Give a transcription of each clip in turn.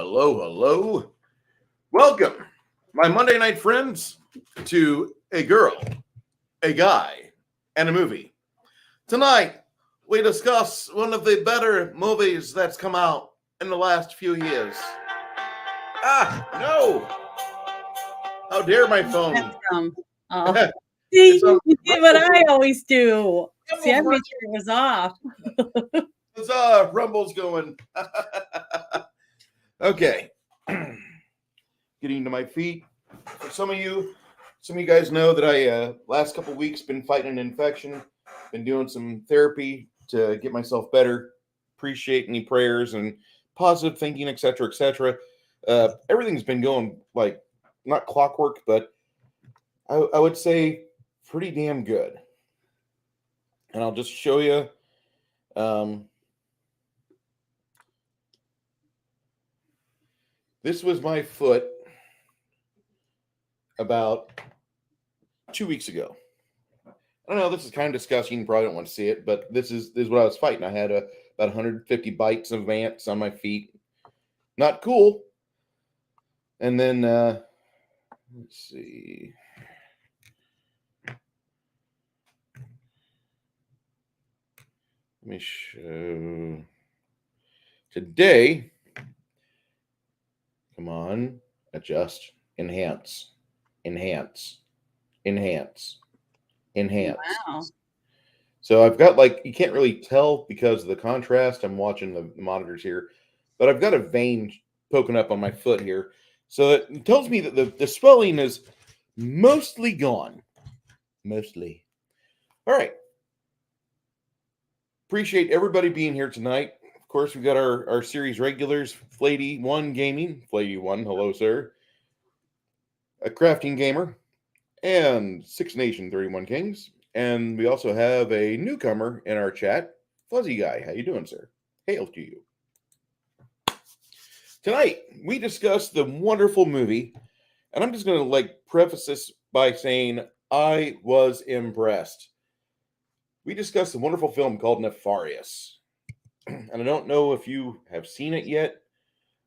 hello, hello. Welcome, my Monday night friends, to A Girl, a Guy, and a Movie. Tonight, we discuss one of the better movies that's come out in the last few years. No! How dare my phone? Oh. See, you did what I always do. See, I made Rumbles, sure it was off. Rumble's going. Okay. Getting to my feet. For some of you guys know that I last couple weeks been fighting an infection, been doing some therapy to get myself better. Appreciate any prayers and positive thinking, etc., etc. Everything's been going like not clockwork, but I would say pretty damn good. And I'll just show you. This was my foot about 2 weeks ago. I know this is kind of disgusting. You probably don't want to see it, but this is what I was fighting. I had about 150 bites of ants on my feet. Not cool. And then, let's see. Let me show. Today, come on, adjust, enhance. Wow. So I've got you can't really tell because of the contrast. I'm watching the monitors here, but I've got a vein poking up on my foot here. So it tells me that the swelling is mostly gone. Mostly. All right. Appreciate everybody being here tonight. Of course, we've got our series regulars, Flady One Gaming. Flady One, hello, sir. A Crafting Gamer. And Six Nation 31 Kings. And we also have a newcomer in our chat, Fuzzy Guy. How you doing, sir? Hail to you. Tonight, we discuss the wonderful movie, and I'm just going to preface this by saying I was impressed. We discussed a wonderful film called Nefarious. And I don't know if you have seen it yet.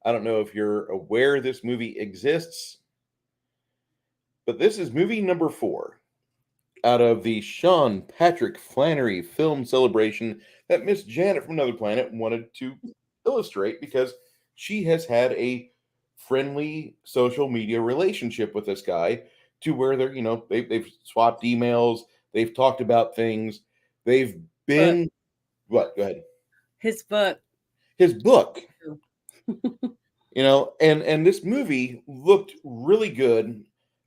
I don't know if you're aware this movie exists. But this is movie number 4 out of the Sean Patrick Flannery film celebration that Miss Janet from Another Planet wanted to illustrate because she has had a friendly social media relationship with this guy to where they've swapped emails, they've talked about things, they've been what? Go ahead. His book. And this movie looked really good.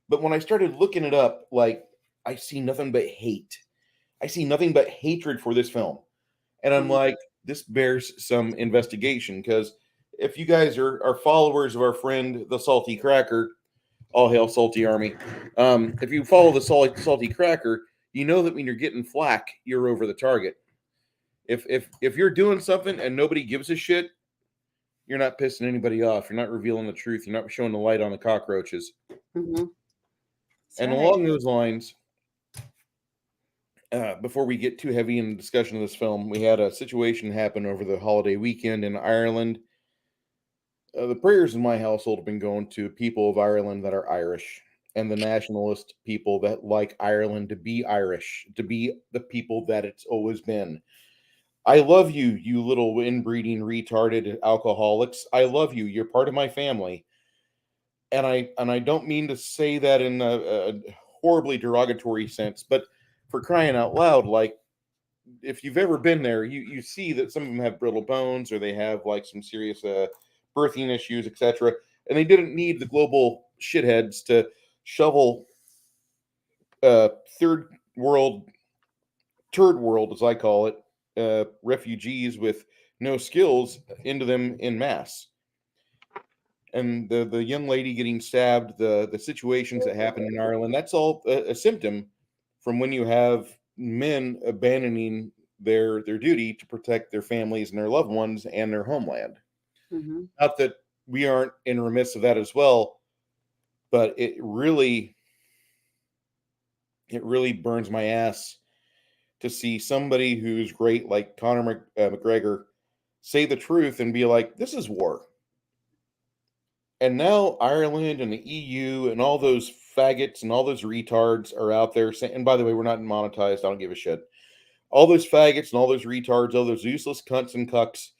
But when I started looking it up, I see nothing but hate. I see nothing but hatred for this film. And I'm like, this bears some investigation because if you guys are followers of our friend, the Salty Cracker, all hail Salty Army. If you follow the Salty Cracker, you know that when you're getting flack, you're over the target. If you're doing something and nobody gives a shit, you're not pissing anybody off. You're not revealing the truth. You're not showing the light on the cockroaches. Mm-hmm. And along those lines, before we get too heavy in the discussion of this film, we had a situation happen over the holiday weekend in Ireland. The prayers in my household have been going to people of Ireland that are Irish and the nationalist people that like Ireland to be Irish, to be the people that it's always been. I love you, you little inbreeding retarded alcoholics. I love you. You're part of my family. And I don't mean to say that in a horribly derogatory sense, but for crying out loud, if you've ever been there, you see that some of them have brittle bones or they have some serious birthing issues, etc. And they didn't need the global shitheads to shovel third world, as I call it, refugees with no skills into them in mass. And the young lady getting stabbed, the situations that happen in Ireland, that's all a symptom from when you have men abandoning their duty to protect their families and their loved ones and their homeland. Mm-hmm. Not that we aren't in remiss of that as well, but it really burns my ass to see somebody who's great like Conor McGregor say the truth and be like, this is war. And now Ireland and the EU and all those faggots and all those retards are out there saying, and by the way, we're not monetized. I don't give a shit. All those faggots and all those retards, all those useless cunts and cucks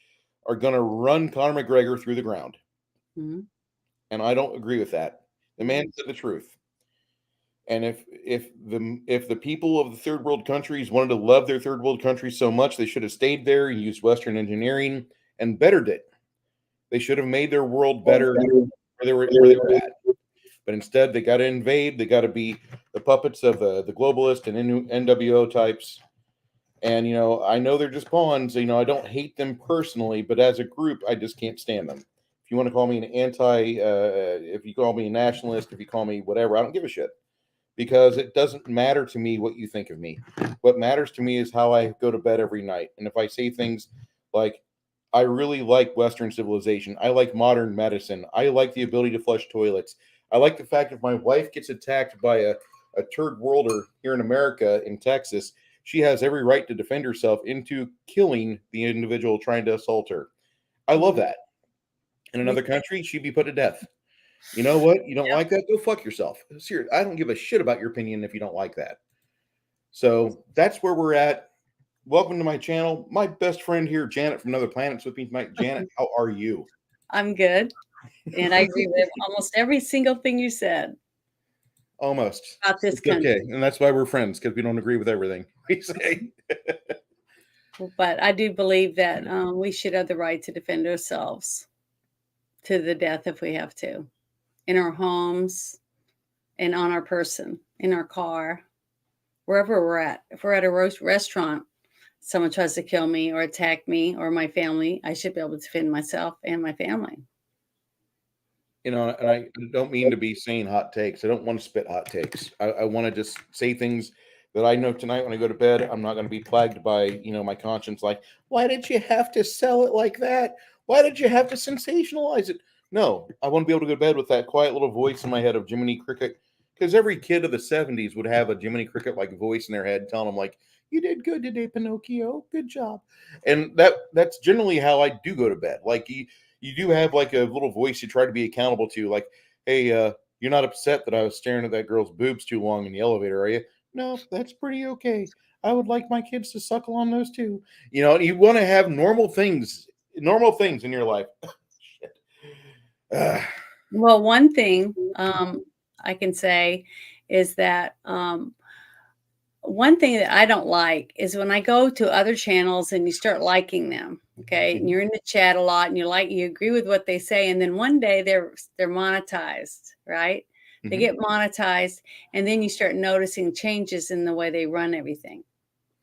are going to run Conor McGregor through the ground. Mm-hmm. And I don't agree with that. The man said the truth. And if the people of the third world countries wanted to love their third world countries so much, they should have stayed there and used Western engineering and bettered it. They should have made their world better where they were at. But instead, they got to invade. They got to be the puppets of the globalist and NWO types. And I know they're just pawns. I don't hate them personally, but as a group, I just can't stand them. If you want to call me an if you call me a nationalist, if you call me whatever, I don't give a shit, because it doesn't matter to me what you think of me. What matters to me is how I go to bed every night. And if I say things like, I really like Western civilization, I like modern medicine, I like the ability to flush toilets, I like the fact if my wife gets attacked by a third worlder here in America, in Texas, she has every right to defend herself into killing the individual trying to assault her. I love that. In another country, she'd be put to death. You know what? You don't like that? Go fuck yourself. Seriously, I don't give a shit about your opinion if you don't like that. So that's where we're at. Welcome to my channel. My best friend here, Janet from Another Planet's with me tonight. Janet, how are you? I'm good. And I agree with almost every single thing you said. Almost. About this it's country. Okay. And that's why we're friends, because we don't agree with everything we say. But I do believe that we should have the right to defend ourselves to the death if we have to, in our homes and on our person, in our car, wherever we're at. If we're at a restaurant, someone tries to kill me or attack me or my family, I should be able to defend myself and my family. And I don't mean to be saying hot takes. I don't want to spit hot takes. I want to just say things that I know tonight when I go to bed. I'm not going to be plagued by, my conscience. Like, why did you have to sell it like that? Why did you have to sensationalize it? No, I want to be able to go to bed with that quiet little voice in my head of Jiminy Cricket. Because every kid of the 70s would have a Jiminy Cricket like voice in their head telling them, like, you did good today, Pinocchio. Good job. And that's generally how I do go to bed. Like, you do have like a little voice you try to be accountable to, like, hey, you're not upset that I was staring at that girl's boobs too long in the elevator, are you? No, that's pretty okay. I would like my kids to suckle on those too. You want to have normal things in your life. Shit. Well, one thing I can say is that one thing that I don't like is when I go to other channels and you start liking them, okay, and you're in the chat a lot and you agree with what they say, and then one day they're monetized, right? They get monetized, and then you start noticing changes in the way they run everything.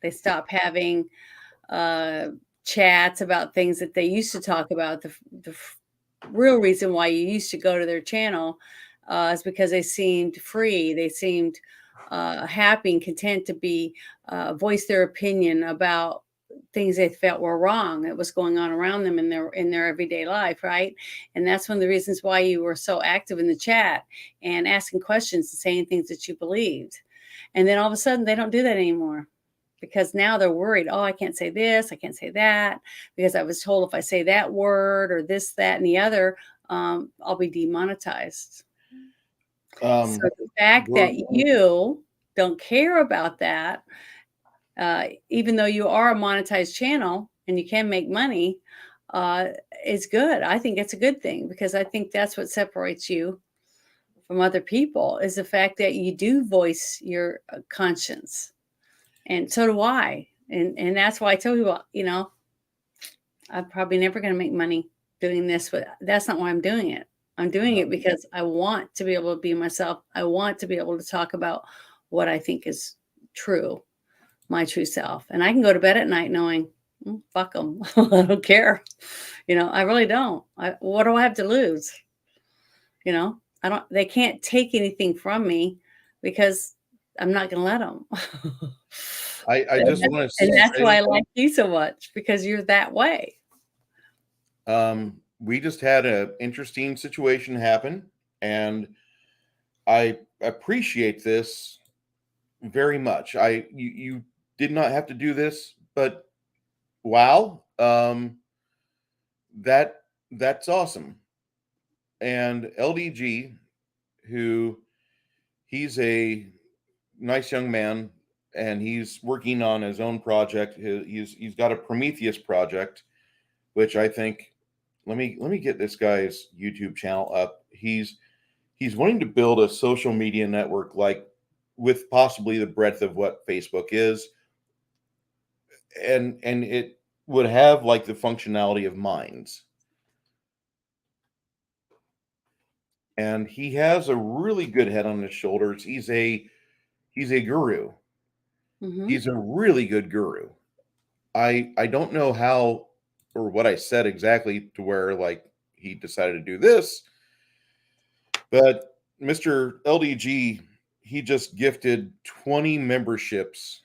They stop having chats about things that they used to talk about. The real reason why you used to go to their channel is because they seemed free. They seemed happy and content to be voice their opinion about things they felt were wrong that was going on around them in their everyday life, right? And that's one of the reasons why you were so active in the chat and asking questions and saying things that you believed. And then all of a sudden they don't do that anymore, because now they're worried. Oh, I can't say this, I can't say that, because I was told if I say that word or this, that, and the other, I'll be demonetized. So the fact that you don't care about that, even though you are a monetized channel and you can make money, is good. I think it's a good thing, because I think that's what separates you from other people, is the fact that you do voice your conscience. And so do I. And that's why I tell people, I'm probably never going to make money doing this, but that's not why I'm doing it. I'm doing it because I want to be able to be myself. I want to be able to talk about what I think is true, my true self. And I can go to bed at night knowing, fuck them. I don't care. I really don't. What do I have to lose? They can't take anything from me, because I'm not going to let them. I just want to say, and that's why I like you so much, because you're that way. We just had an interesting situation happen, and I appreciate this very much. You did not have to do this, but wow, that's awesome. And LDG, who he's a nice young man, and he's working on his own project. He's got a Prometheus project, which I think, let me get this guy's YouTube channel up. He's wanting to build a social media network like with possibly the breadth of what Facebook is, and it would have like the functionality of Minds. And he has a really good head on his shoulders. He's a guru. Hmm. He's a really good guru. I don't know how or what I said exactly to where like he decided to do this, but Mr. LDG, he just gifted 20 memberships,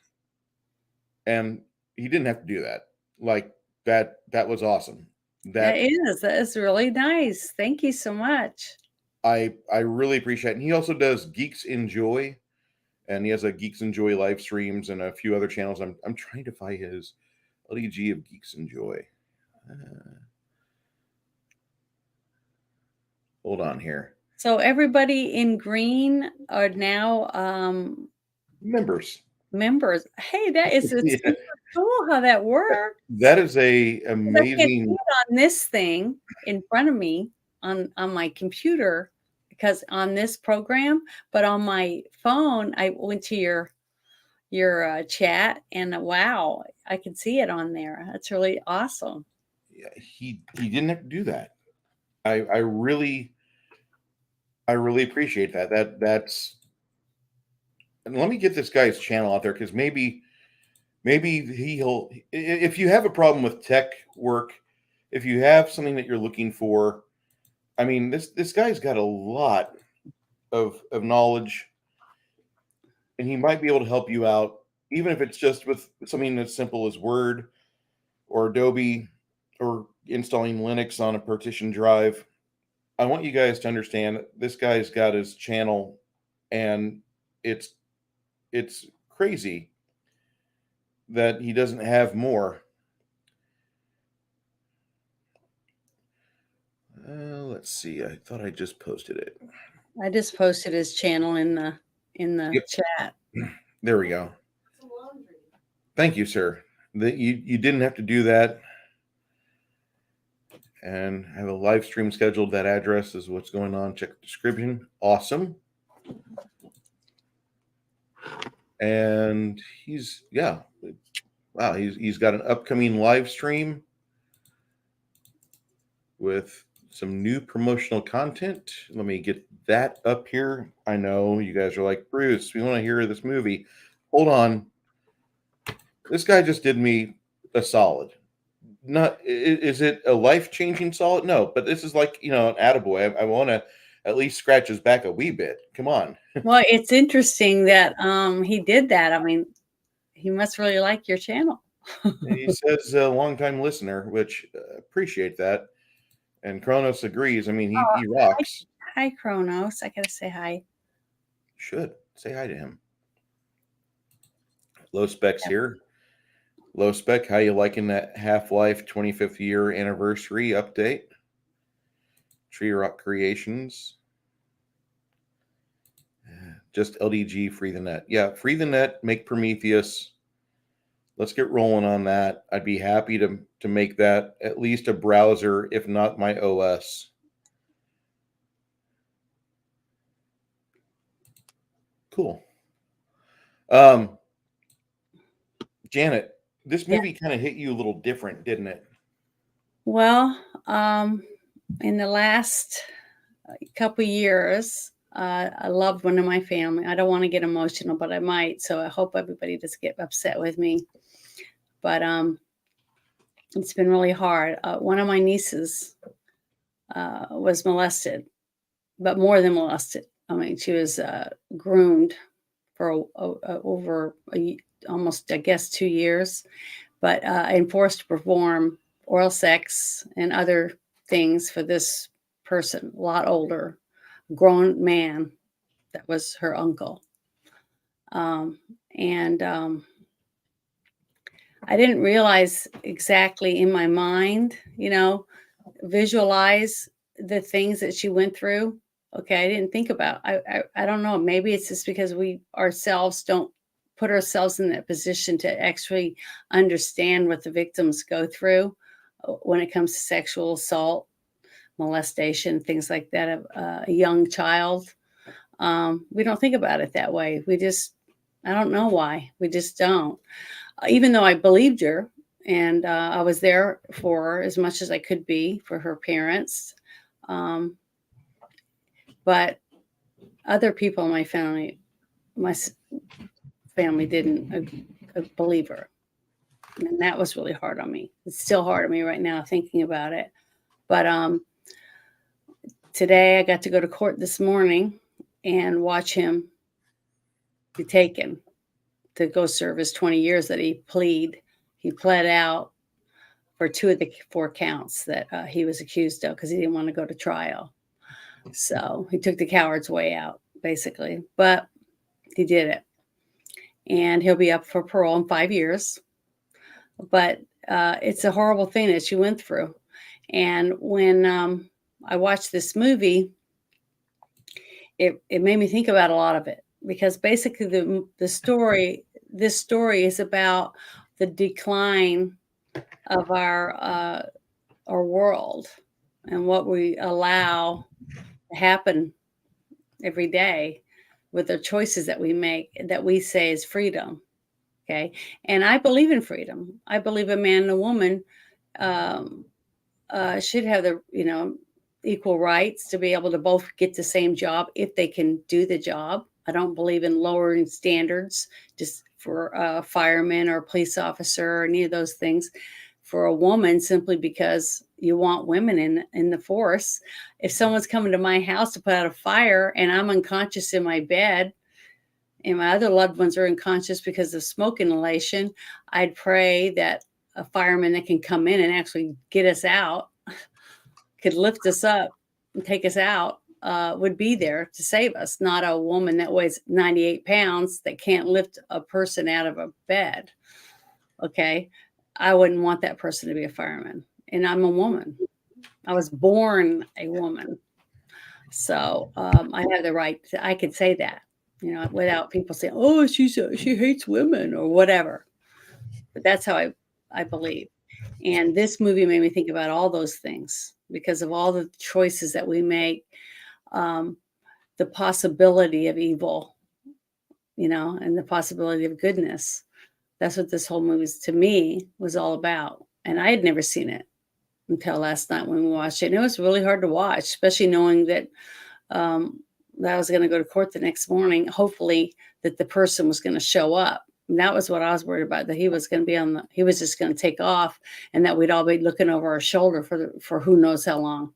and he didn't have to do that. Like that was awesome. That That is. That is really nice. Thank you so much. I really appreciate. And he also does Geeks Enjoy, and he has a Geeks Enjoy live streams and a few other channels. I'm trying to find his LDG of Geeks Enjoy. Hold on here. So everybody in green are now Members. members. Hey, that is it's Yeah, super cool how that works. that is a 'Cause I can't see amazing. it on this thing in front of me on my computer because on this program, but on my phone, I went to your chat and wow, I can see it on there. That's really awesome. Yeah, he didn't have to do that. I really appreciate that. That's and let me get this guy's channel out there because maybe he'll if you have a problem with tech work, if you have something that you're looking for, I mean this guy's got a lot of knowledge, and he might be able to help you out, even if it's just with something as simple as Word or Adobe or installing Linux on a partition drive. I want you guys to understand that this guy's got his channel, and it's it's crazy that he doesn't have more. Let's see. I thought I just posted it. I just posted his channel in the Yep. chat. There we go. Thank you, sir. That you didn't have to do that. And I have a live stream scheduled. That address is what's going on. Check the description. Awesome. And wow, he's got an upcoming live stream with some new promotional content. Let me get that up here. I know you guys are like, Bruce, we want to hear this movie. Hold on. This guy just did me a solid. Not is it a life-changing solid? No, but this is like, an attaboy. I want to at least scratch his back a wee bit. Come on. Well, it's interesting that he did that. I mean, he must really like your channel. He says a longtime listener, which appreciate that. And Kronos agrees. I mean, he Hi, rocks. hi, Kronos. I gotta say hi. Should say hi to him. Low specs here. Low spec, how you liking that Half-Life 25th year anniversary update? Tree Rock Creations. Just LDG, free the net. Yeah, free the net, make Prometheus. Let's get rolling on that. I'd be happy to make that at least a browser, if not my OS. Cool. Janet, this Yeah. movie kind of hit you a little different, didn't it? Well, in the last couple years, I loved one of my family. I don't want to get emotional, but I might. So I hope everybody doesn't get upset with me. But it's been really hard. One of my nieces was molested, but more than molested. I mean, she was groomed for over almost, I guess, 2 years, but and forced to perform oral sex and other things for this person, a lot older, grown man that was her uncle. And I didn't realize exactly in my mind, visualize the things that she went through. Okay, I didn't think about. I don't know. Maybe it's just because we ourselves don't put ourselves in that position to actually understand what the victims go through when it comes to sexual assault, molestation, things like that of a young child. We don't think about it that way. We just, I don't know why. We just don't. Even though I believed her and I was there for her as much as I could be for her parents. Um, but other people in my family didn't believe her. And that was really hard on me. It's still hard on me right now thinking about it. But today I got to go to court this morning and watch him be taken to go serve his 20 years that he pled out for 2 of the 4 counts that he was accused of because he didn't want to go to trial. So he took the coward's way out, basically. But he did it. And he'll be up for parole in 5 years. But it's a horrible thing that she went through. And when I watched this movie, it made me think about a lot of it because basically this story is about the decline of our world and what we allow to happen every day with the choices that we make that we say is freedom. Okay. And I believe in freedom. I believe a man and a woman should have the, equal rights to be able to both get the same job if they can do the job. I don't believe in lowering standards just for a fireman or a police officer or any of those things for a woman simply because you want women in the force. If someone's coming to my house to put out a fire and I'm unconscious in my bed and my other loved ones are unconscious because of smoke inhalation, I'd pray that a fireman that can come in and actually get us out, could lift us up and take us out, would be there to save us, not a woman that weighs 98 pounds that can't lift a person out of a bed. Okay. I wouldn't want that person to be a fireman. And I'm a woman. I was born a woman. So I have the right I could say that, without people saying, oh, she hates women or whatever. But that's how I believe. And this movie made me think about all those things because of all the choices that we make, the possibility of evil, and the possibility of goodness. That's what this whole movie, to me, was all about. And I had never seen it until last night when we watched it. And it was really hard to watch, especially knowing that that I was going to go to court the next morning, hopefully that the person was going to show up. And that was what I was worried about, that he was going to be he was just going to take off and that we'd all be looking over our shoulder for who knows how long.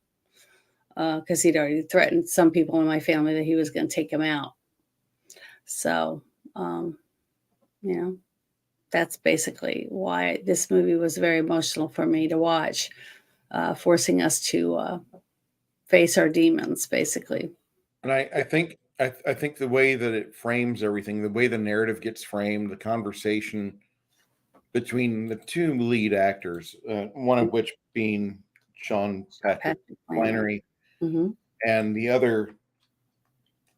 Because he'd already threatened some people in my family that he was going to take him out. So, that's basically why this movie was very emotional for me to watch, forcing us to face our demons, basically. And I think the way that it frames everything, the way the narrative gets framed, the conversation between the 2 lead actors, one of which being Sean Patrick Flannery, and the other,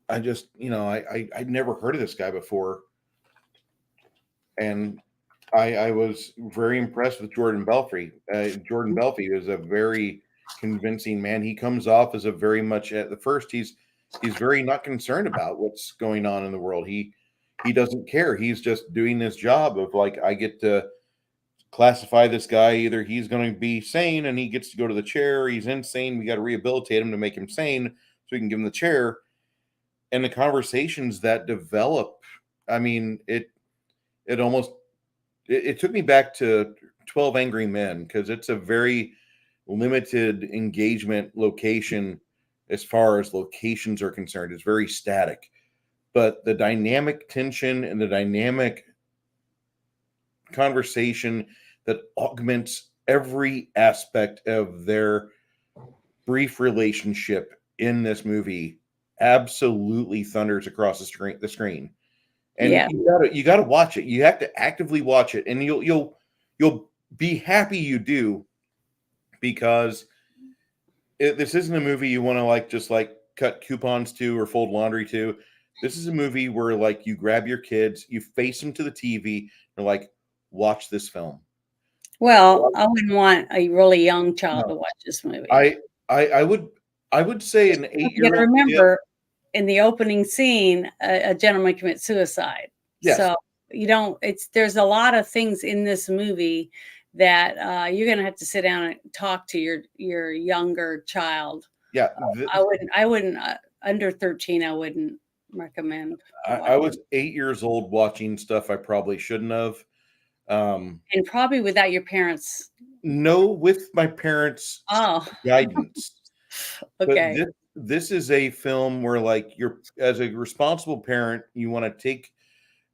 I just, I'd never heard of this guy before, and I was very impressed with Jordan Belfry. Jordan Belfry is a very convincing man. He comes off as a very much at the first he's very not concerned about what's going on in the world. He doesn't care. He's just doing this job of like, I get to classify this guy. Either he's going to be sane and he gets to go to the chair, or he's insane. We got to rehabilitate him to make him sane so we can give him the chair. And the conversations that develop, I mean, it took me back to 12 Angry Men because it's a very limited engagement location as far as locations are concerned. It's very static, but the dynamic tension and the dynamic conversation that augments every aspect of their brief relationship in this movie absolutely thunders across the screen. And Yeah. you gotta watch it. You have to actively watch it, and you'll be happy you do, because this isn't a movie you want to like just like cut coupons to or fold laundry to. This is a movie where like you grab your kids, you face them to the TV, and like watch this film. Well, I wouldn't want a really young child No, to watch this movie. I I would say an You gotta 8-year-old kid. remember, in the opening scene, a gentleman commits suicide. Yes, So, you don't it's there's a lot of things in this movie that, you're gonna have to sit down and talk to your younger child. yeah. I wouldn't, under 13, I wouldn't recommend I watching, was 8 years old watching stuff I probably shouldn't have. and probably without your parents. No, with my parents' Oh, guidance. But okay. this is a film where, like, you're as a responsible parent, you want to take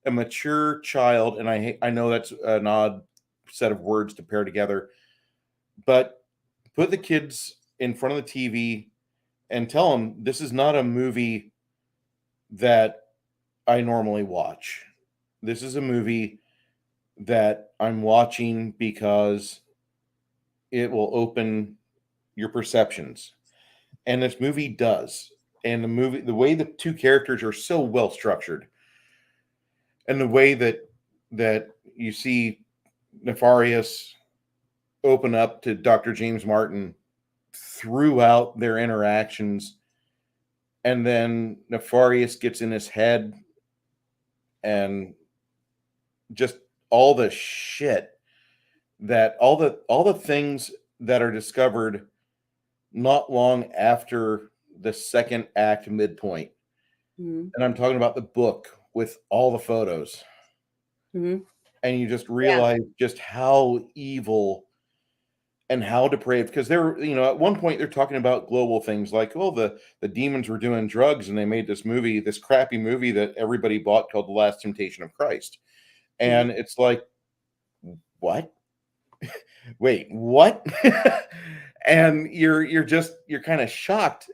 a mature child, and I know that's an odd set of words to pair together, but put the kids in front of the TV and tell them this is not a movie that I normally watch. This is a movie that I'm watching because it will open your perceptions. And this movie does. And the way the two characters are so well structured, and the way that you see Nefarious open up to Dr. James Martin throughout their interactions, and then Nefarious gets in his head, and just all the shit that all the things that are discovered not long after the second act midpoint. Mhm, And I'm talking about the book with all the photos. mhm. And you just Yeah, realize just how evil and how depraved, because they're, at one point they're talking about global things like, well, the demons were doing drugs and they made this movie, this crappy movie that everybody bought called The Last Temptation of Christ. mhm. And it's like, what? Wait, what? And you're kind of shocked.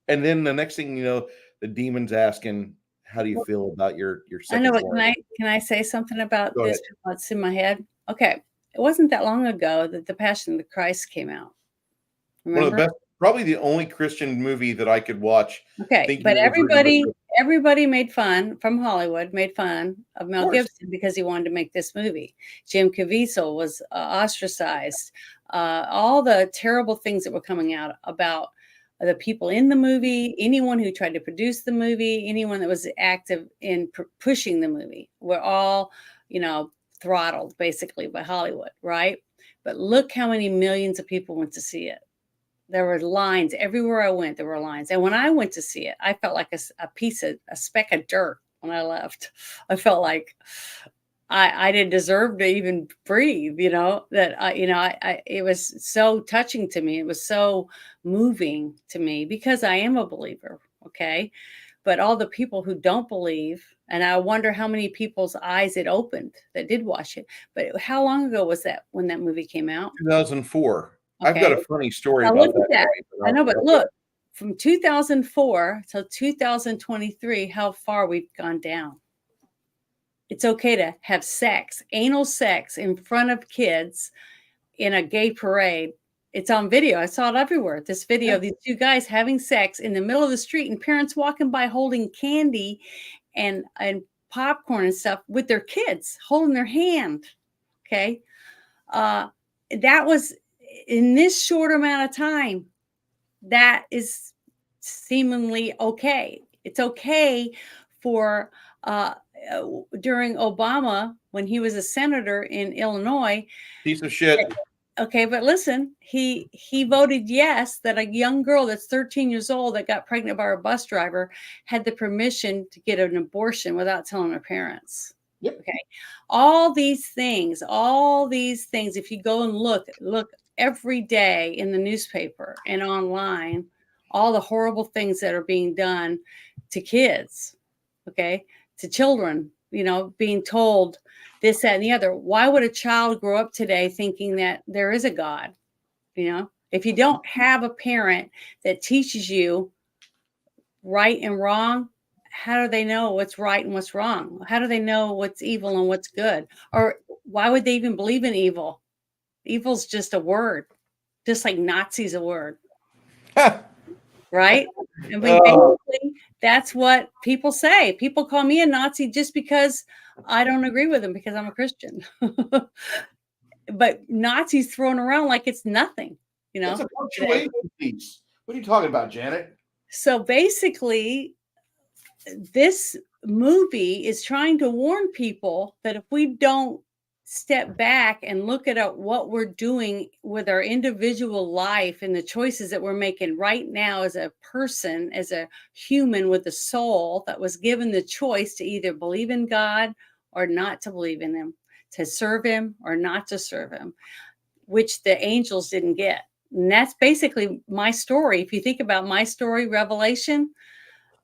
And then the next thing you know, the demon's asking, how do you feel about your I know, second but can born? I say something about Go ahead. this what's in my head? Okay. It wasn't that long ago that The Passion of the Christ came out. One of the Remember? best, probably the only Christian movie that I could watch Okay, thinking but it was written by Christians. everybody made fun from Hollywood, made fun of Of Mel course. Gibson because he wanted to make this movie. Jim Caviezel was, ostracized. All the terrible things that were coming out about the people in the movie, anyone who tried to produce the movie, anyone that was active in pushing the movie, were all, you know, throttled basically by Hollywood, right? But look how many millions of people went to see it. There were lines everywhere I went. There were lines, and when I went to see it, I felt like a speck of dirt when I left. I felt like I didn't deserve to even breathe. It was so touching to me. It was so moving to me because I am a believer. Okay, but all the people who don't believe, and I wonder how many people's eyes it opened that did watch it. But how long ago was that when that movie came out? 2004. I've got Okay. a funny story Now about look at that that. movie, but I know, but I'll go. look, from 2004 till 2023, how far we've gone down. It's okay to have sex, anal sex in front of kids in a gay parade. It's on video. I saw it everywhere. This video Yeah. of these two guys having sex in the middle of the street and parents walking by holding candy and popcorn and stuff with their kids, holding their hand. Okay. Uh, that was in this short amount of time. That is seemingly okay. It's okay for during Obama when he was a senator in Illinois. Piece of shit. Okay, but listen, he voted yes that a young girl that's 13 years old that got pregnant by a bus driver had the permission to get an abortion without telling her parents. Yep. Okay. All these things, if you go and look every day in the newspaper and online, all the horrible things that are being done to kids, okay, to children, being told this, that, and the other. Why would a child grow up today thinking that there is a God? If you don't have a parent that teaches you right and wrong, how do they know what's right and what's wrong? How do they know what's evil and what's good? Or why would they even believe in evil? Evil's just a word, just like Nazi's a word. right? I mean, Oh, basically, that's what people say. People call me a Nazi just because I don't agree with them because I'm a Christian. But Nazi's thrown around like it's nothing, you it's know, a today. punctuation piece. What are you talking about, Janet? So basically, this movie is trying to warn people that if we don't step back and look at what we're doing with our individual life and the choices that we're making right now as a person, as a human with a soul that was given the choice to either believe in God or not to believe in him, to serve him or not to serve him, which the angels didn't get. And that's basically my story. If you think about my story, Revelation,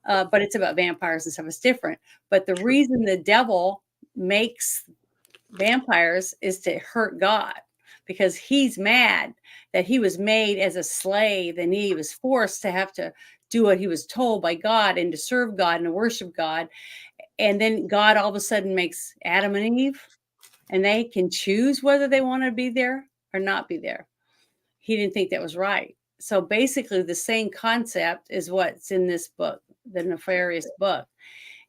but it's about vampires and stuff. It's different. But the reason the devil makes vampires is to hurt God because he's mad that he was made as a slave and he was forced to have to do what he was told by God and to serve God and to worship God. And then God all of a sudden makes Adam and Eve and they can choose whether they want to be there or not be there. He didn't think that was right. So basically, the same concept is what's in this book, the Nefarious book.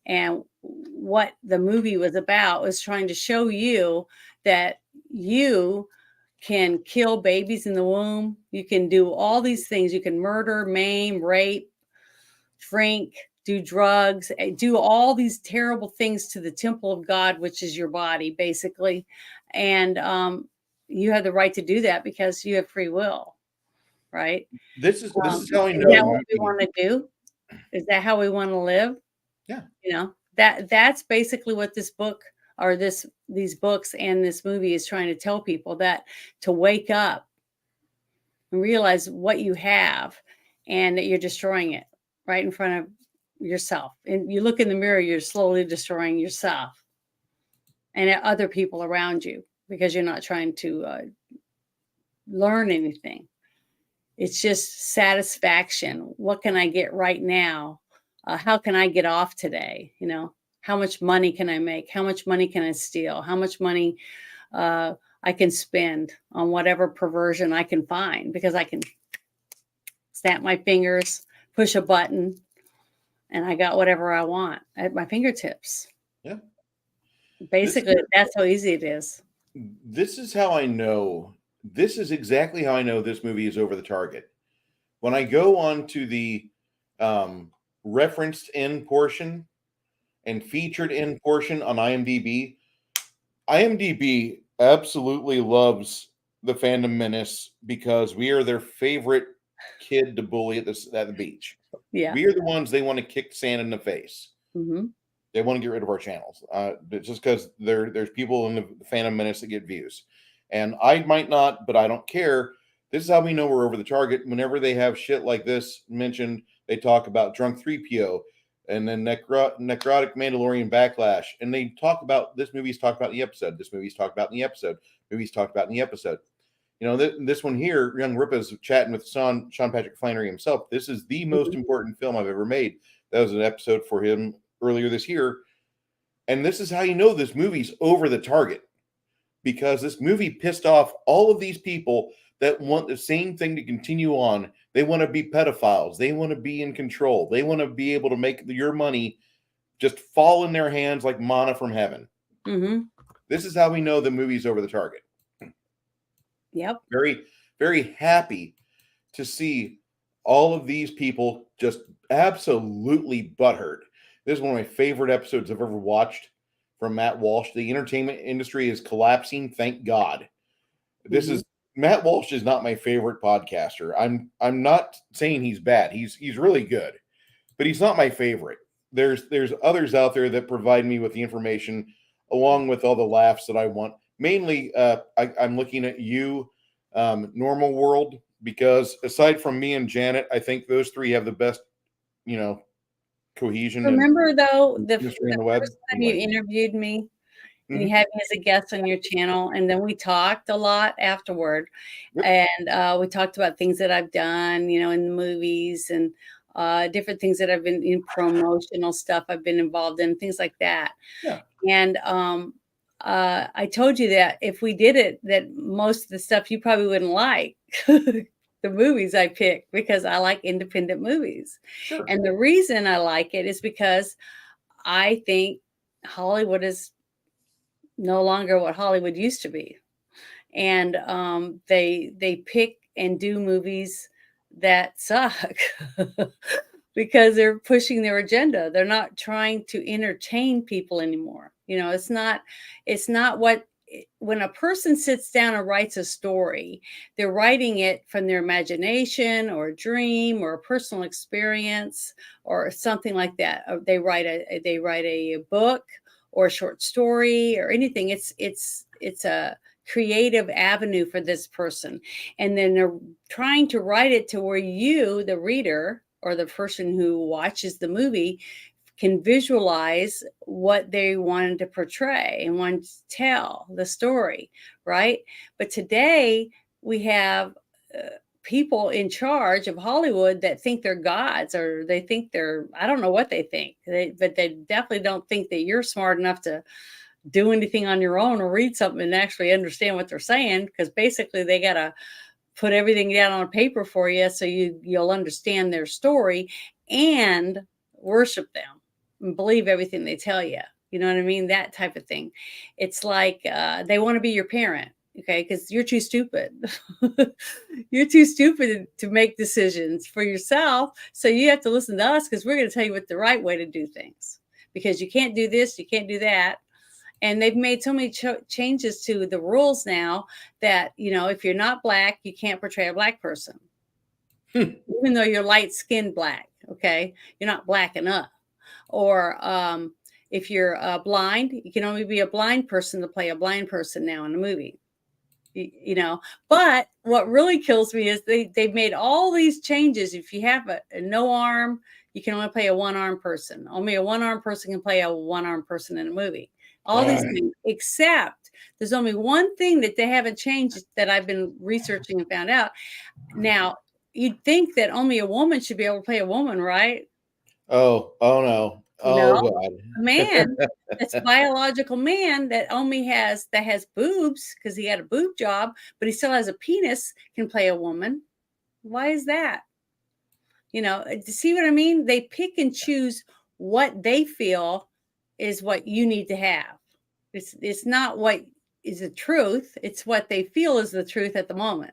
And what the movie was about was trying to show you that you can kill babies in the womb. You can do all these things. You can murder, maim, rape, drink, do drugs, do all these terrible things to the temple of God, which is your body, basically. And you have the right to do that because you have free will, right? This is how I Is know the that what we movie. want to do? Is that how we want to live? Yeah. You know, that's basically what this book or these books and this movie is trying to tell people, that to wake up and realize what you have and that you're destroying it right in front of yourself. And you look in the mirror, you're slowly destroying yourself and other people around you because you're not trying to learn anything. It's just satisfaction. What can I get right now? How can I get off today? You know, how much money can I make? How much money can I steal? How much money I can spend on whatever perversion I can find because I can snap my fingers, push a button, and I got whatever I want at my fingertips. Yeah. This Basically, that's how easy it is. this is how I know. This is exactly how I know this movie is over the target. When I go on to the um, referenced in portion and featured in portion on IMDb, IMDb absolutely loves the Fandom Menace because we are their favorite kid to bully at the beach. Yeah. We are the ones they want to kick sand in the face. Hmm. They want to get rid of our channels, just because there's people in the Phantom Menace that get views, and I might not, but I don't care. This is how we know we're over the target. Whenever they have shit like this mentioned, they talk about drunk 3PO and then necrotic Mandalorian backlash, and they talk about this movie's talked about in the episode. This movie's talked about in the episode. Movie's talked about in the episode. You know, this one here, Young Ripa's chatting with Sean Patrick Flannery himself. This is the most important film I've ever made. That was an episode for him earlier this year. And this is how you know this movie's over the target, because this movie pissed off all of these people that want the same thing to continue on. They want to be pedophiles. They want to be in control. They want to be able to make your money just fall in their hands like manna from heaven. Hmm. This is how we know the movie's over the target. Yep. Very, very happy to see all of these people just absolutely butthurt. This is one of my favorite episodes I've ever watched from Matt Walsh. The entertainment industry is collapsing, thank God. This Hmm. is Matt Walsh is not my favorite podcaster. I'm not saying he's bad. He's really good, but he's not my favorite. There's others out there that provide me with the information along with all the laughs that I want. Mainly, I'm looking at you, Normal World, because aside from me and Janet, I think those three have the best, you know, cohesion and Remember though, chemistry in the the web. first time you Anyway, interviewed me and you mhm. had me as a guest on your channel, and then we talked a lot afterward, Yep. and we talked about things that I've done, you know, in the movies and different things that I've been in, promotional stuff I've been involved in, things like that. Yeah. And I told you that if we did it, that most of the stuff you probably wouldn't like. the movies I pick because I like independent movies. Sure. And the reason I like it is because I think Hollywood is no longer what Hollywood used to be. And they pick and do movies that suck because they're pushing their agenda. They're not trying to entertain people anymore. It's not what when a person sits down and writes a story, they're writing it from their imagination or a dream or a personal experience or something like that. Or they write a book or a short story or anything. It's a creative avenue for this person, and then they're trying to write it to where you, the reader, or the person who watches the movie, can visualize what they wanted to portray and wanted to tell the story, right? But today we have people in charge of Hollywood that think they're gods, or they think I don't know what they think, but they definitely don't think that you're smart enough to do anything on your own or read something and actually understand what they're saying, because basically they got to put everything down on paper for you so you'll understand their story and worship them and believe everything they tell you. You know what I mean? That type of thing. It's like they want to be your parent, okay? Because you're too stupid. You're too stupid to make decisions for yourself. So you have to listen to us because we're going to tell you what the right way to do things. Because you can't do this, you can't do that. And they've made so many changes to the rules now that, if you're not black, you can't portray a black person. Even though you're light-skinned black, okay? You're not black enough. Or if you're blind, you can only be a blind person to play a blind person now in a movie. But what really kills me is they've made all these changes. If you have a no arm, you can only play a one-arm person. Only a one-arm person can play a one-arm person in a movie. All these things, except there's only one thing that they haven't changed that I've been researching and found out. Now, you'd think that only a woman should be able to play a woman, right? Oh no. No, Oh God. a man. It's a biological man that has boobs because he had a boob job, but he still has a penis, can play a woman. Why is that? See what I mean? They pick and choose what they feel is what you need to have. It's not what is the truth. It's what they feel is the truth at the moment.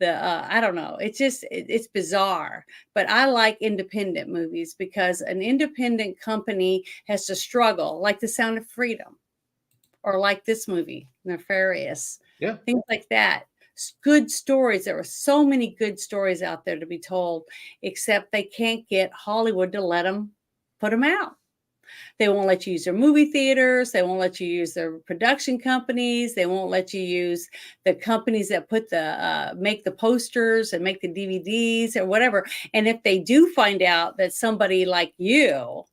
I don't know. It's bizarre, but I like independent movies because an independent company has to struggle, like The Sound of Freedom, or like this movie, Nefarious. Yeah. Things like that. Good stories. There are so many good stories out there to be told, except they can't get Hollywood to let them put them out. They won't let you use their movie theaters. They won't let you use their production companies. They won't let you use the companies that make the posters and make the DVDs or whatever. And if they do find out that somebody like you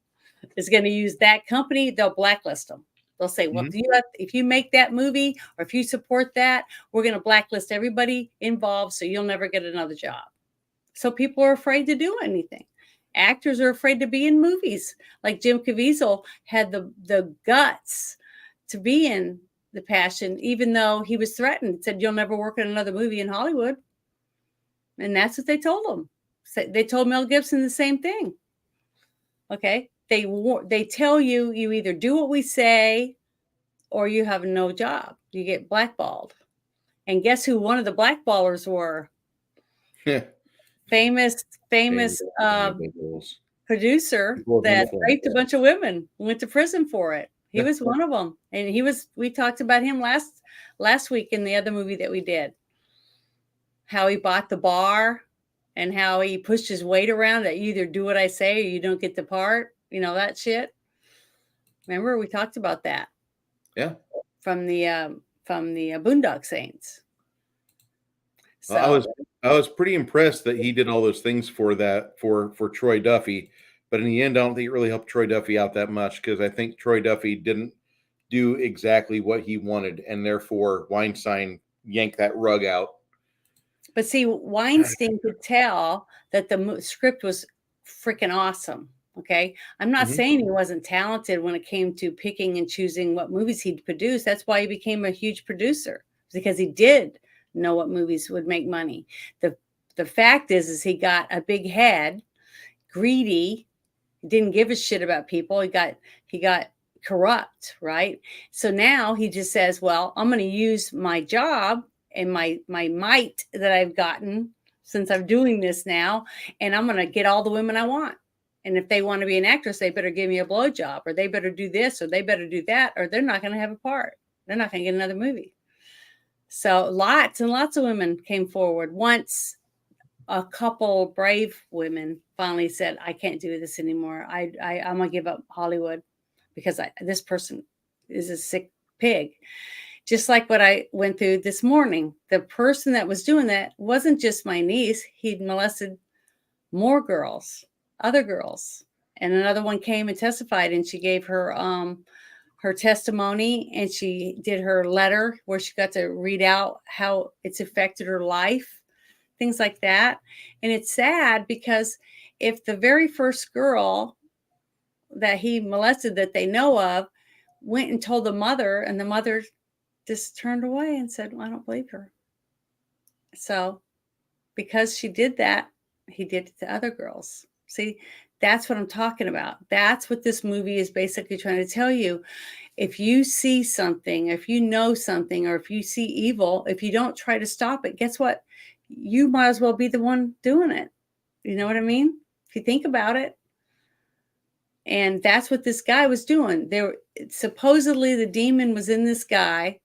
is going to use that company, they'll blacklist them. They'll say, well, if you make that movie or if you support that, we're going to blacklist everybody involved so you'll never get another job. So people are afraid to do anything. Actors are afraid to be in movies. Like Jim Caviezel had the guts to be in The Passion, even though he was threatened. Said, you'll never work in another movie in Hollywood. And that's what they told him. They told Mel Gibson the same thing. Okay. They tell you either do what we say or you have no job. You get blackballed. And guess who one of the blackballers were? Famous producer that raped a bunch of women, went to prison for it. He was one of them. And we talked about him last week in the other movie that we did. How he bought the bar and how he pushed his weight around that you either do what I say or you don't get the part. That shit. Remember, we talked about that. Yeah. From the Boondock Saints. So I was pretty impressed that he did all those things for Troy Duffy, but in the end, I don't think it really helped Troy Duffy out that much because I think Troy Duffy didn't do exactly what he wanted, and therefore Weinstein yanked that rug out. But see, Weinstein could tell that the script was freaking awesome. Okay, I'm not saying he wasn't talented when it came to picking and choosing what movies he'd produce. That's why he became a huge producer, because he did know what movies would make money. The The fact is he got a big head, greedy, didn't give a shit about people. He got corrupt, right? So now he just says, well, I'm going to use my job and my might that I've gotten since I'm doing this now, and I'm going to get all the women I want. And if they want to be an actress, they better give me a blowjob, or they better do this, or they better do that, or they're not going to have a part. They're not going to get another movie. So lots and lots of women came forward. Once a couple brave women finally said, I can't do this anymore. I'm going to give up Hollywood because this person is a sick pig. Just like what I went through this morning. The person that was doing that wasn't just my niece. He'd molested more girls, other girls. And another one came and testified, and she gave her testimony, and she did her letter where she got to read out how it's affected her life, things like that. And it's sad because if the very first girl that he molested that they know of went and told the mother, and the mother just turned away and said, well, I don't believe her. So because she did that, he did it to other girls. See, that's what I'm talking about. That's what this movie is basically trying to tell you. If you see something, if you know something, or if you see evil, if you don't try to stop it, guess what? You might as well be the one doing it. You know what I mean? If you think about it. And that's what this guy was doing. Supposedly the demon was in this guy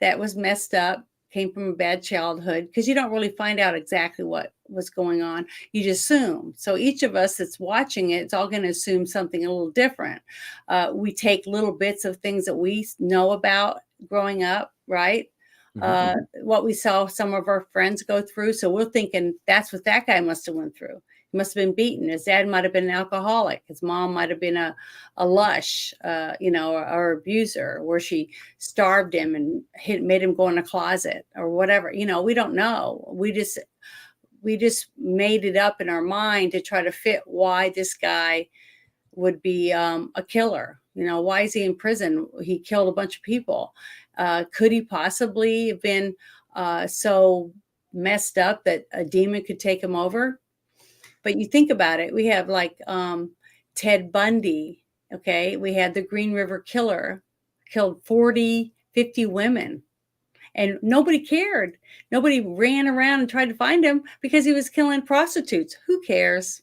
that was messed up, came from a bad childhood, because you don't really find out exactly what was going on. You just assume. So each of us that's watching it, it's all going to assume something a little different. We take little bits of things that we know about growing up, right? What we saw some of our friends go through. So we're thinking that's what that guy must have went through. He must have been beaten. His dad might have been an alcoholic. His mom might have been a lush, or abuser, where she starved him and made him go in a closet or whatever. We don't know. We just made it up in our mind to try to fit why this guy would be a killer. Why is he in prison? He killed a bunch of people. Could he possibly have been so messed up that a demon could take him over? But you think about it, we have like Ted Bundy, okay? We had the Green River Killer, killed 40, 50 women. And nobody cared. Nobody ran around and tried to find him because he was killing prostitutes. Who cares?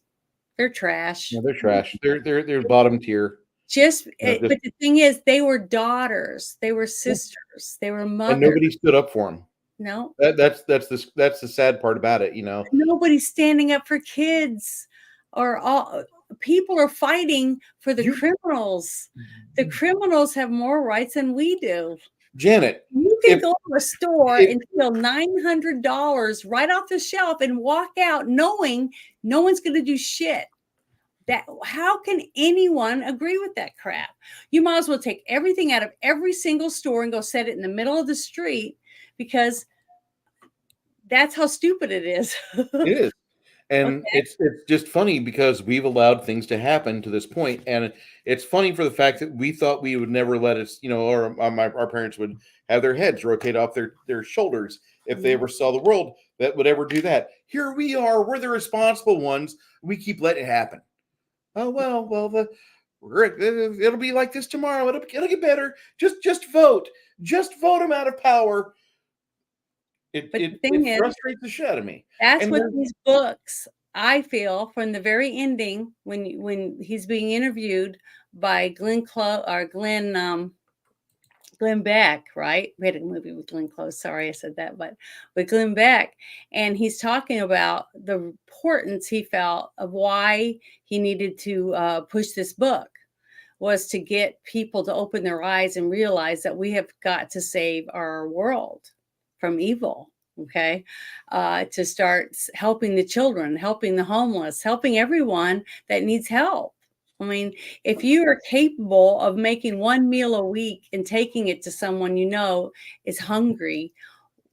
They're trash. No, they're trash. They're bottom tier. But the thing is, they were daughters. They were sisters. They were mothers. And nobody stood up for them. No. That's the sad part about it, Nobody's standing up for kids, or all people are fighting for the criminals. The criminals have more rights than we do. Janet, you can go to a store and steal $900 right off the shelf and walk out knowing no one's going to do shit. How can anyone agree with that crap? You might as well take everything out of every single store and go set it in the middle of the street, because that's how stupid it is. It is. And it's just funny because we've allowed things to happen to this point. And it's funny for the fact that we thought we would never let us, or our parents would have their heads rotate off their shoulders if they ever saw the world that would ever do that. Here we are. We're the responsible ones. We keep letting it happen. Oh, well, it'll be like this tomorrow. It'll get better. Just vote. Just vote them out of power. It frustrates the shit out of me. That's what these books, I feel, from the very ending, when he's being interviewed by Glenn Beck, right? We had a movie with Glenn Close. Sorry, I said that, but with Glenn Beck, and he's talking about the importance he felt of why he needed to push this book, was to get people to open their eyes and realize that we have got to save our world from evil, okay? To start helping the children, helping the homeless, helping everyone that needs help. I mean, if you are capable of making one meal a week and taking it to someone you know is hungry,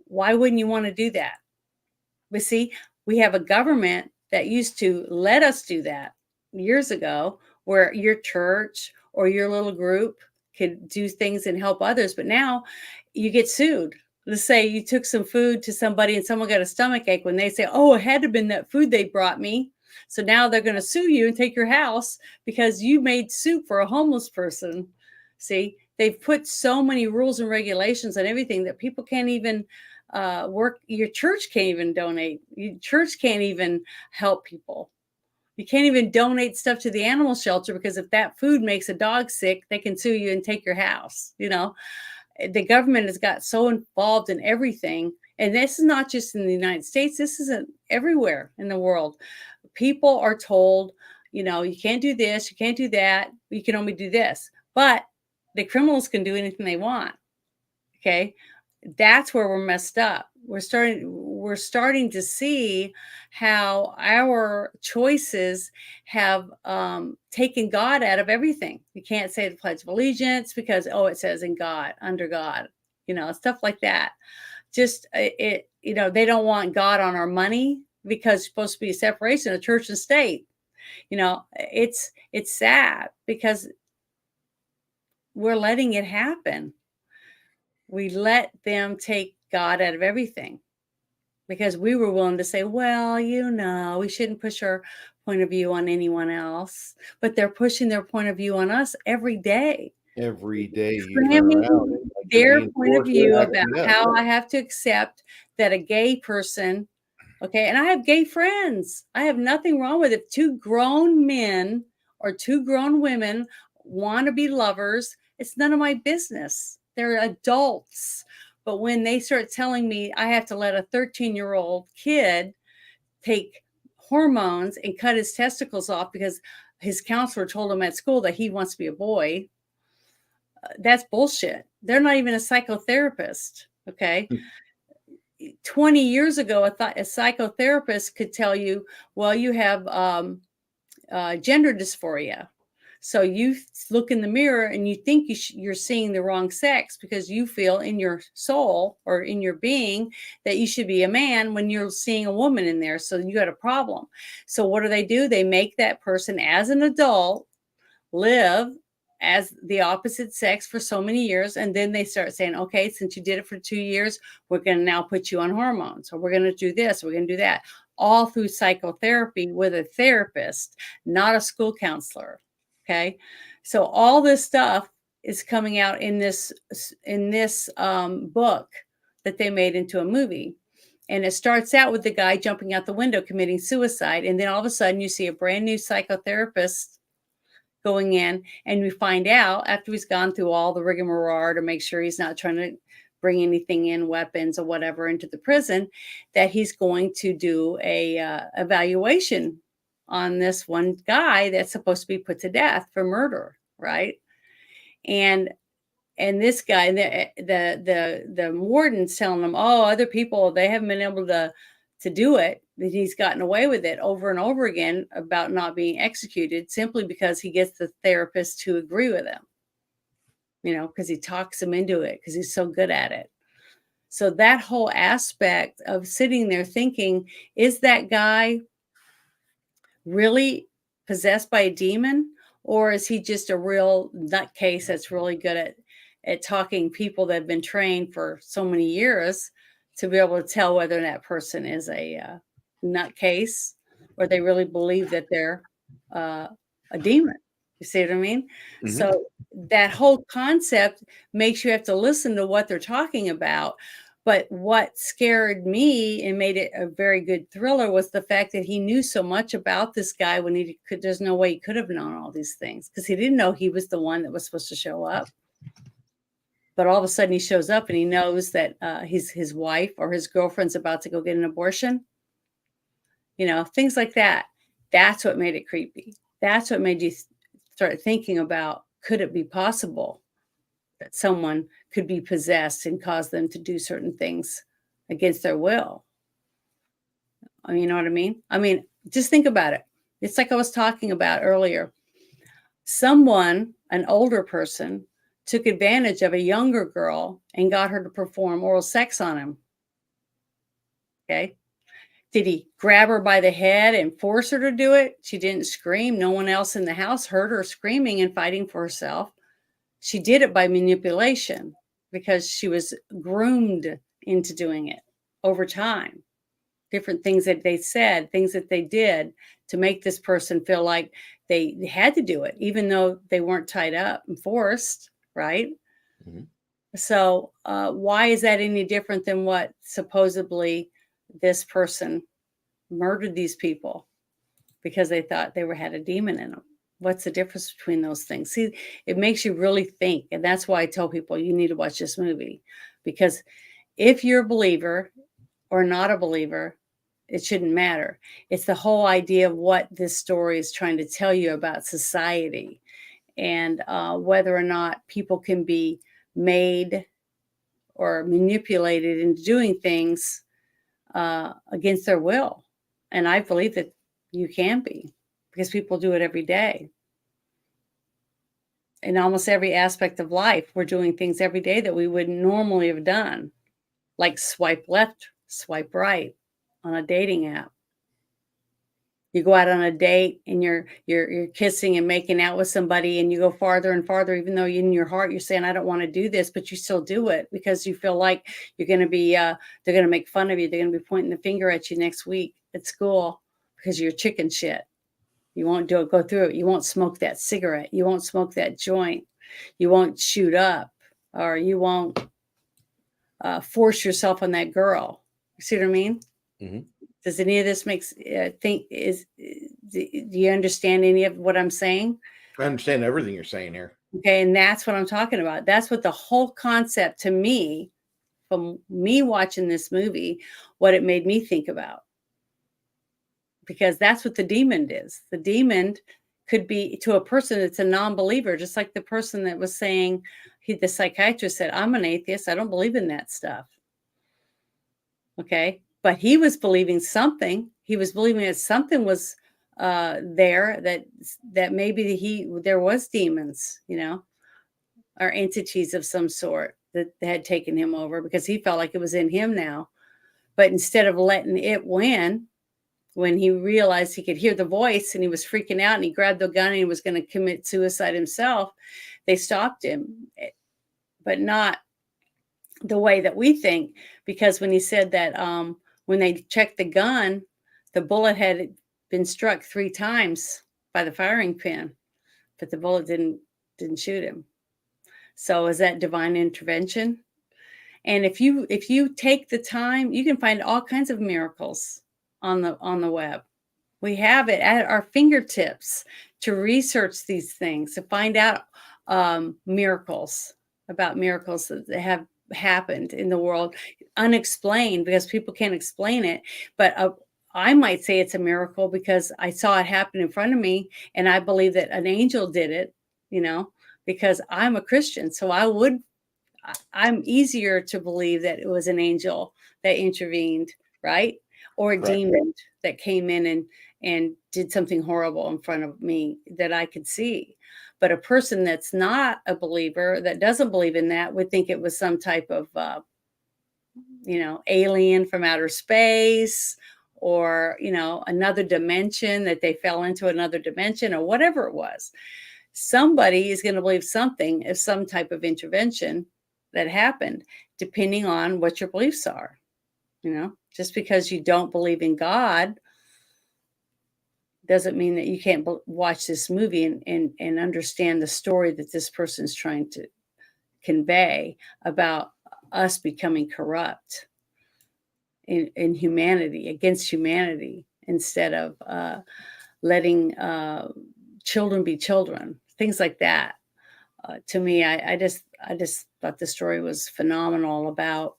why wouldn't you want to do that? But see, we have a government that used to let us do that years ago, where your church or your little group could do things and help others. But now you get sued. let's say you took some food to somebody and someone got a stomach ache, when they say, oh, it had to have been that food they brought me. So now they're going to sue you and take your house because you made soup for a homeless person. See, they've put so many rules and regulations on everything that people can't even work. Your church can't even donate. Your church can't even help people. You can't even donate stuff to the animal shelter because if that food makes a dog sick, they can sue you and take your house. The government has got so involved in everything. And this is not just in the United States. This isn't everywhere in the world. People are told, you can't do this, you can't do that, you can only do this. But the criminals can do anything they want. Okay. That's where we're messed up. We're starting to see how our choices have taken God out of everything. You can't say the Pledge of Allegiance because, it says in God, under God, stuff like that. Just they don't want God on our money because it's supposed to be a separation of church and state. It's sad because we're letting it happen. We let them take God out of everything because we were willing to say, well, we shouldn't push our point of view on anyone else, but they're pushing their point of view on us every day. Every day you turn around, like their point of view about how I have to accept that a gay person, okay, and I have gay friends. I have nothing wrong with it. Two grown men or two grown women want to be lovers. It's none of my business. They're adults. But when they start telling me I have to let a 13-year-old kid take hormones and cut his testicles off because his counselor told him at school that he wants to be a boy, that's bullshit. They're not even a psychotherapist. Okay. 20 years ago, a psychotherapist could tell you, well, you have gender dysphoria. So you look in the mirror and you think you're seeing the wrong sex because you feel in your soul or in your being that you should be a man when you're seeing a woman in there. So you got a problem. So what do? They make that person as an adult live as the opposite sex for so many years. And then they start saying, okay, since you did it for 2 years, we're going to now put you on hormones, or we're going to do this, we're going to do that, all through psychotherapy with a therapist, not a school counselor. Okay. So all this stuff is coming out in this book that they made into a movie. And it starts out with the guy jumping out the window, committing suicide. And then all of a sudden you see a brand new psychotherapist going in, and we find out after he's gone through all the rigmarole to make sure he's not trying to bring anything in, weapons or whatever, into the prison, that he's going to do a evaluation on this one guy that's supposed to be put to death for murder, right? And this guy, the warden's telling him, oh, other people, they haven't been able to do it, that he's gotten away with it over and over again about not being executed simply because he gets the therapist to agree with him, because he talks him into it because he's so good at it. So that whole aspect of sitting there thinking, is that guy really possessed by a demon, or is he just a real nutcase that's really good at talking people that have been trained for so many years to be able to tell whether that person is a nutcase or they really believe that they're a demon. You see what I mean? Mm-hmm. So that whole concept makes you have to listen to what they're talking about. But what scared me and made it a very good thriller was the fact that he knew so much about this guy when there's no way he could have known all these things, because he didn't know he was the one that was supposed to show up. But all of a sudden he shows up and he knows that his wife or his girlfriend's about to go get an abortion. Things like that. That's what made it creepy. That's what made you start thinking about, could it be possible that someone could be possessed and cause them to do certain things against their will? You know what I mean? Just think about it. It's like I was talking about earlier. Someone, an older person, took advantage of a younger girl and got her to perform oral sex on him. Okay. Did he grab her by the head and force her to do it? She didn't scream. No one else in the house heard her screaming and fighting for herself. She did it by manipulation because she was groomed into doing it over time. Different things that they said, things that they did to make this person feel like they had to do it, even though they weren't tied up and forced, right? Mhm. So, why is that any different than what supposedly this person murdered these people because they thought they had a demon in them? What's the difference between those things? See, it makes you really think. And that's why I tell people you need to watch this movie, because if you're a believer or not a believer, it shouldn't matter. It's the whole idea of what this story is trying to tell you about society, and whether or not people can be made or manipulated into doing things against their will. And I believe that you can be, because people do it every day. In almost every aspect of life, we're doing things every day that we wouldn't normally have done, like swipe left, swipe right on a dating app. You go out on a date and you're kissing and making out with somebody, and you go farther and farther, even though in your heart you're saying, I don't want to do this, but you still do it because you feel like you're going to be they're going to make fun of you. They're going to be pointing the finger at you next week at school because you're chicken shit. You won't go through it. You won't smoke that cigarette. You won't smoke that joint. You won't shoot up, or you won't force yourself on that girl. You see what I mean? Mhm. Does any of this makes do you understand any of what I'm saying? I understand everything you're saying here. Okay, and that's what I'm talking about. That's what the whole concept to me, from me watching this movie, what it made me think about. Because that's what the demon is. The demon could be, to a person that's a non-believer, just like the person that was saying, the psychiatrist said, I'm an atheist. I don't believe in that stuff. Okay. But he was believing something. He was believing that something was there, that maybe there was demons, or entities of some sort that had taken him over, because he felt like it was in him now. But instead of letting it win, when he realized he could hear the voice and he was freaking out and he grabbed the gun and he was going to commit suicide himself, they stopped him, but not the way that we think. Because when he said that when they checked the gun, the bullet had been struck 3 times by the firing pin, but the bullet didn't shoot him. So is that divine intervention? And if you take the time, you can find all kinds of miracles on the web. We have it at our fingertips to research these things, to find out miracles that have happened in the world, unexplained, because people can't explain it. But I might say it's a miracle because I saw it happen in front of me, and I believe that an angel did it, because I'm a Christian. So I'm easier to believe that it was an angel that intervened, right? Or a Right. demon that came in and did something horrible in front of me that I could see. But a person that's not a believer, that doesn't believe in that, would think it was some type of alien from outer space, or another dimension, that they fell into another dimension, or whatever it was. Somebody is going to believe something is some type of intervention that happened, depending on what your beliefs are. Just because you don't believe in God doesn't mean that you can't watch this movie and understand the story that this person's trying to convey about us becoming corrupt in humanity, against humanity, instead of letting children be children, things like that. To me, I just thought the story was phenomenal about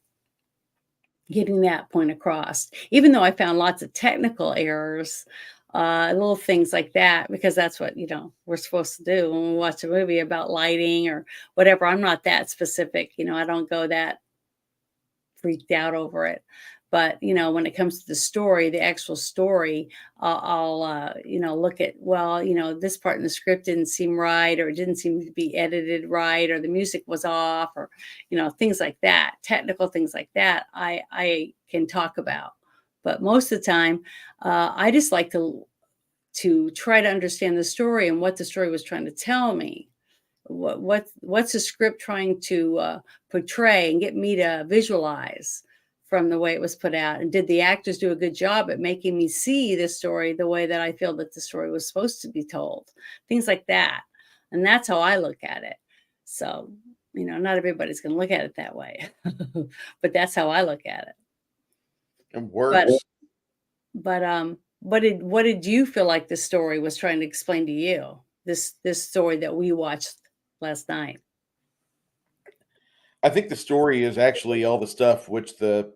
getting that point across, even though I found lots of technical errors, little things like that, because that's what, we're supposed to do when we watch a movie about lighting or whatever. I'm not that specific. I don't go that freaked out over it. But, when it comes to the story, the actual story, I'll look at, well, this part in the script didn't seem right, or it didn't seem to be edited right, or the music was off, or, things like that, technical things like that, I can talk about. But most of the time, I just like to try to understand the story and what the story was trying to tell me. What's the script trying to portray and get me to visualize? from the way it was put out? And did the actors do a good job at making me see the story the way that I feel that the story was supposed to be told? Things like that. And that's how I look at it. So, not everybody's going to look at it that way, but that's how I look at it. It But, works. what did you feel like the story was trying to explain to you? This story that we watched last night. I think the story is actually all the stuff which the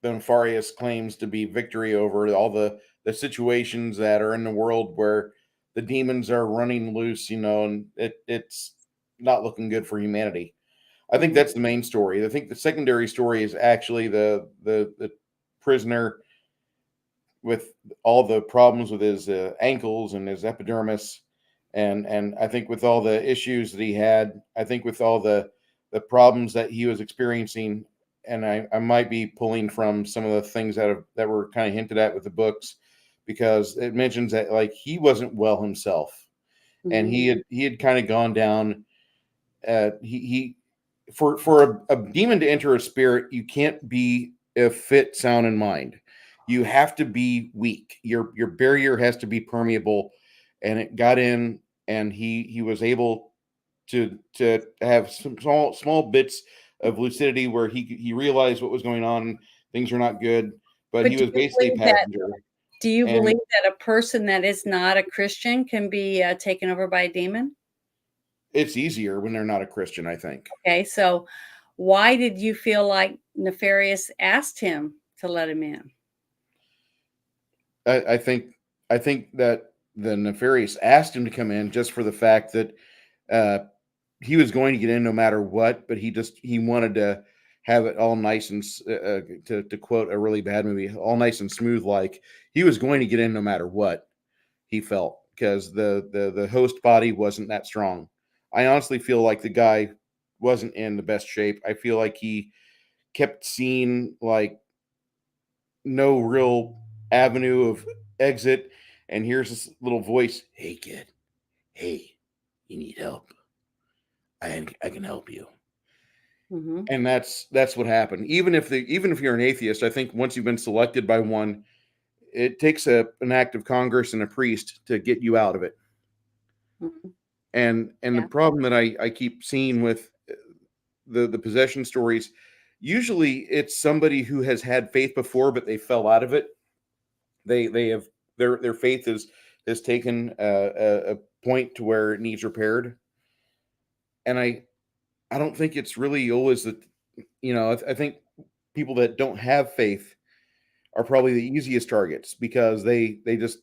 Nefarious claims to be victory over, all the situations that are in the world where the demons are running loose, and it's not looking good for humanity. I think Mhm. that's the main story. I think the secondary story is actually the prisoner with all the problems with his ankles and his epidermis, and I think with all the issues that he had, I think with all the problems that he was experiencing, and I might be pulling from some of the things that were kind of hinted at with the books, because it mentions that like he wasn't well himself, and Mhm. he had kind of gone down. He for a demon to enter a spirit, you can't be a fit, sound in mind. You have to be weak. Your barrier has to be permeable, and it got in, and he was able to have some small bits of lucidity where he realized what was going on. Things are not good, but But he was basically a passenger, do you and believe that a person that is not a Christian can be taken over by a demon? it's easier when they're not a Christian, I think. Okay, so why did you feel like Nefarious asked him to let him in? I think that the Nefarious asked him to come in just for the fact that uh, he was going to get in no matter what, but he wanted to have it all nice and to quote a really bad movie, all nice and smooth. Like he was going to get in no matter what he felt, because the host body wasn't that strong. I honestly feel like the guy wasn't in the best shape. I feel like he kept seeing like no real avenue of exit. And here's this little voice: "Hey, kid. Hey, you need help? I can help you." Mhm. And that's what happened. Even if you're an atheist, I think once you've been selected by one, it takes an act of Congress and a priest to get you out of it. Mhm. And the Yeah. problem that I keep seeing with the possession stories, usually it's somebody who has had faith before, but they fell out of it. They have their faith has taken a point to where it needs repaired. And I don't think it's really always that. I think people that don't have faith are probably the easiest targets, because they just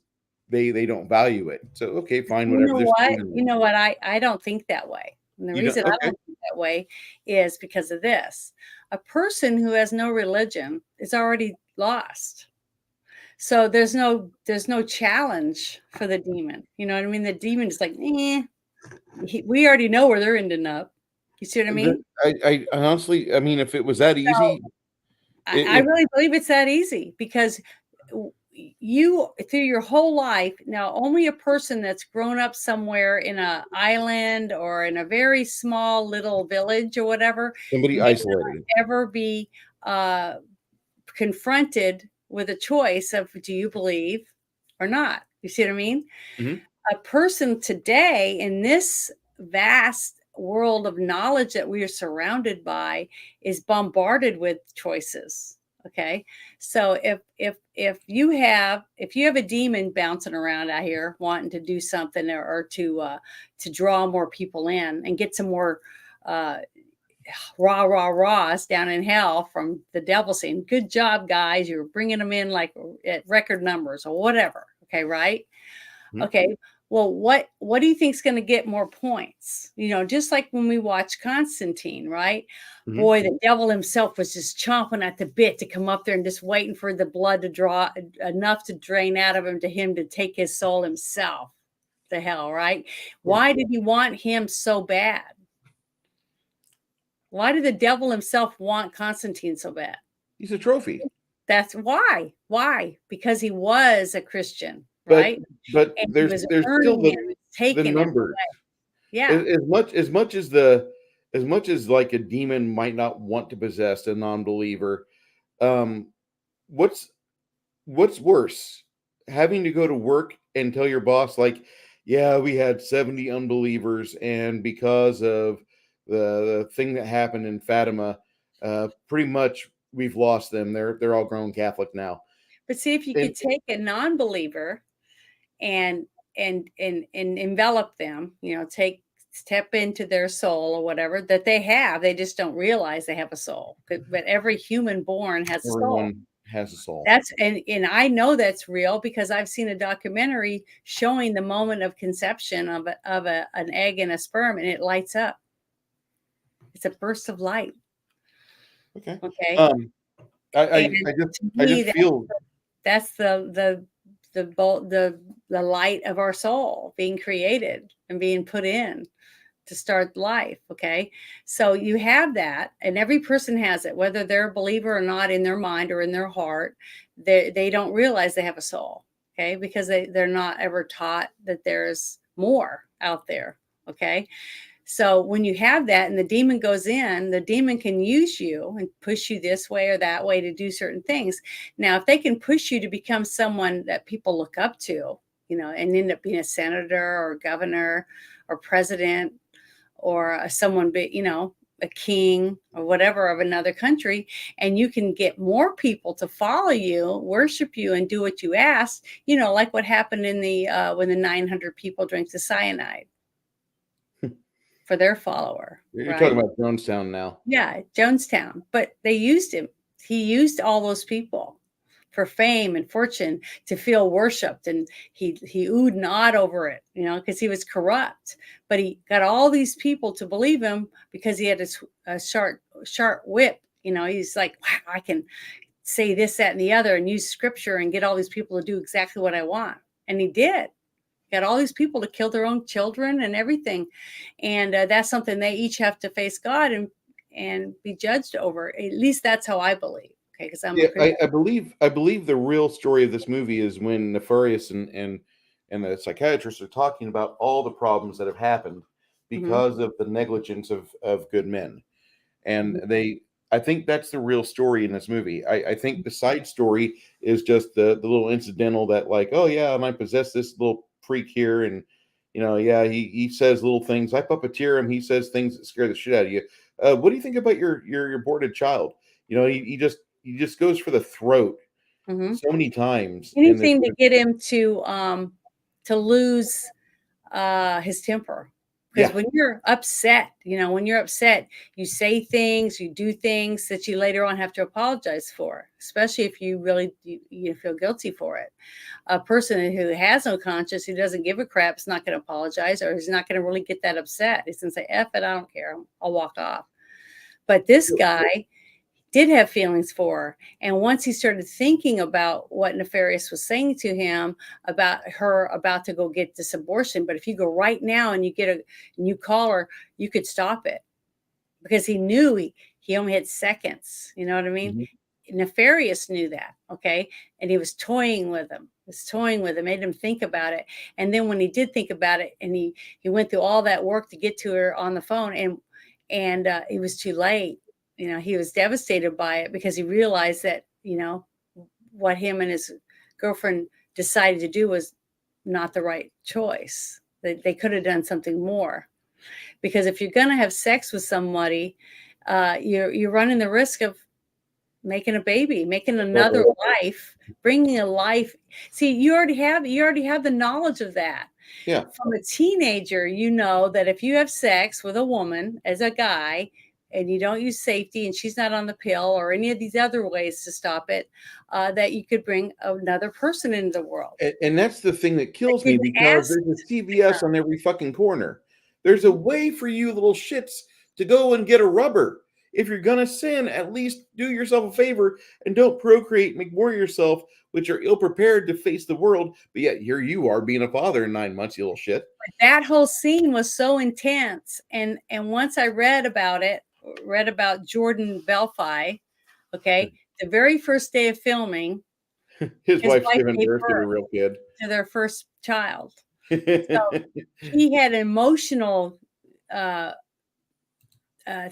they don't value it. So okay, fine, You whatever. know There's what? things in You it. know what? I don't think that way. And the You don't. reason I Okay. don't think that way is because of this. A person who has no religion is already lost. So there's no challenge for the demon. You know what I mean? The demon is like, we already know where they're ending up. You see what I mean? I honestly, I mean, if it was that So easy, I if really believe it's that easy because you through your whole life now only a person that's grown up somewhere in a island or in a very small little village or whatever somebody may isolated. not ever be uh, confronted with a choice of do you believe or not. You see what I mean? Mhm. A person today in this vast world of knowledge that we are surrounded by is bombarded with choices. Okay, so if you have a demon bouncing around out here wanting to do something or to draw more people in and get some more uh, rahs down in hell from the devil saying, "Good job, guys! You're bringing them in like at record numbers or whatever." Okay, right? Mhm. Okay. Well, what do you think is going to get more points? Just like when we watch Constantine, right? Mhm. Boy, the devil himself was just chomping at the bit to come up there and just waiting for the blood to draw enough to drain out of him to take his soul himself to hell, right? Of course. Why did he want him so bad? Why did the devil himself want Constantine so bad? He's a trophy. That's why. Why? Because he was a Christian, But right? but And he there's was there's still earning him, the taking him. numbers. Yeah. As much as like a demon might not want to possess a non-believer, Um, what's what's worse, having to go to work and tell your boss, like, yeah, we had 70 unbelievers, and because of the thing that happened in Fatima, pretty much we've lost them. They're all grown Catholic now. But see if you And could take a non-believer and and envelop them, take step into their soul or whatever that they have. They just don't realize they have a soul. But every human born has a soul. everyone has a soul. That's and I know that's real because I've seen a documentary showing the moment of conception of an egg and a sperm, and it lights up. It's a burst of light. Okay. Okay. Um, And to I me, just feel that's the light of our soul being created and being put in to start life. Okay, so you have that, and every person has it, whether they're a believer or not, in their mind or in their heart. They don't realize they have a soul. Okay, because they're not ever taught that there's more out there. Okay, so when you have that and the demon goes in, the demon can use you and push you this way or that way to do certain things. Now, if they can push you to become someone that people look up to, and end up being a senator or governor or president or someone, a king or whatever of another country, and you can get more people to follow you, worship you, and do what you ask, like what happened in the when the 900 people drank the cyanide for their follower, you're right? talking about Jonestown now. Yeah, Jonestown. But they used him. He used all those people for fame and fortune to feel worshipped, and he oohed and awed over it, because he was corrupt. But he got all these people to believe him because he had a sharp whip. He's like, wow, I can say this, that, and the other, and use scripture and get all these people to do exactly what I want. And he did. Got all these people to kill their own children and everything, and that's something they each have to face God and be judged over. At least that's how I believe. Okay, because I'm a Yeah, Christian. I believe the real story of this movie is when Nefarious and the psychiatrists are talking about all the problems that have happened Mhm, because of the negligence of good men. And mhm, I think that's the real story in this movie. I think the side story is just the little incidental that, like, oh yeah, I might possess this little freak here, and yeah, he says little things. I puppeteer him. He says things that scare the shit out of you. What do you think about your aborted child? He just goes for the throat mhm. so many times, and Anything to get him to lose his temper. Because yeah, when you're upset, you say things, you do things that you later on have to apologize for, especially if you really you feel guilty for it. A person who has no conscience, who doesn't give a crap, is not going to apologize, or he's not going to really get that upset. He's going to say, F it, I don't care. I'll walk off. But this guy did have feelings for her. And once he started thinking about what Nefarious was saying to him about her about to go get this abortion, but if you go right now and you call her, you could stop it, because he knew he only had seconds. You know what I mean? Mhm. Nefarious knew that, okay? And he was toying with him. Was toying with him, made him think about it. And then when he did think about it, and he went through all that work to get to her on the phone, and it was too late. He was devastated by it because he realized that what him and his girlfriend decided to do was not the right choice. They could have done something more, because if you're going to have sex with somebody, you're running the risk of making a baby, making another life, bringing a life. See, you already have the knowledge of that. Yeah. From a teenager, you know that if you have sex with a woman as a guy and you don't use safety and she's not on the pill or any of these other ways to stop it, that you could bring another person into the world. And that's the thing that They kills me, didn't because ask. there's a CVS on every fucking corner. There's a way for you little shits to go and get a rubber. If you're gonna sin, at least do yourself a favor and don't procreate, make more of yourself, which are ill prepared to face the world. But yet here you are being a father in 9 months, you little shit. That whole scene was so intense, and once I read about it, read about Jordan Belfi, okay, the very first day of filming, His his wife's wife giving gave birth to birth a real kid. to their first child. So he had emotional uh,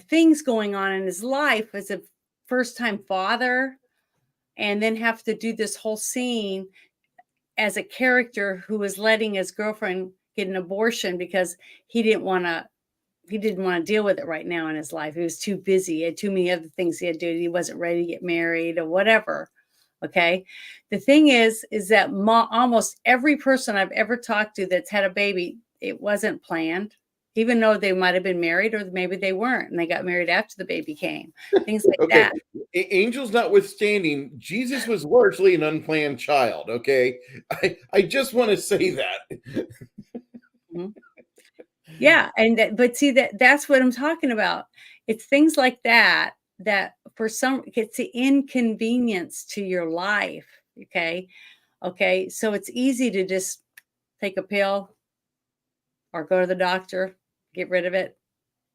things going on in his life as a first time father. and then have to do this whole scene as a character who was letting his girlfriend get an abortion because he didn't want to deal with it right now in his life. He was too busy. He had too many other things he had to do. He wasn't ready to get married or whatever. Okay. The thing is that almost every person I've ever talked to that's had a baby, it wasn't planned, even though they might have been married or maybe they weren't and they got married after the baby came. Things like Okay. that. Angels notwithstanding, Jesus was largely an unplanned child. Okay. I just want to say that. Mhm. Yeah, but see that's what I'm talking about. It's things like that that for some it's the inconvenience to your life. Okay. Okay. So it's easy to just take a pill or go to the doctor, get rid of it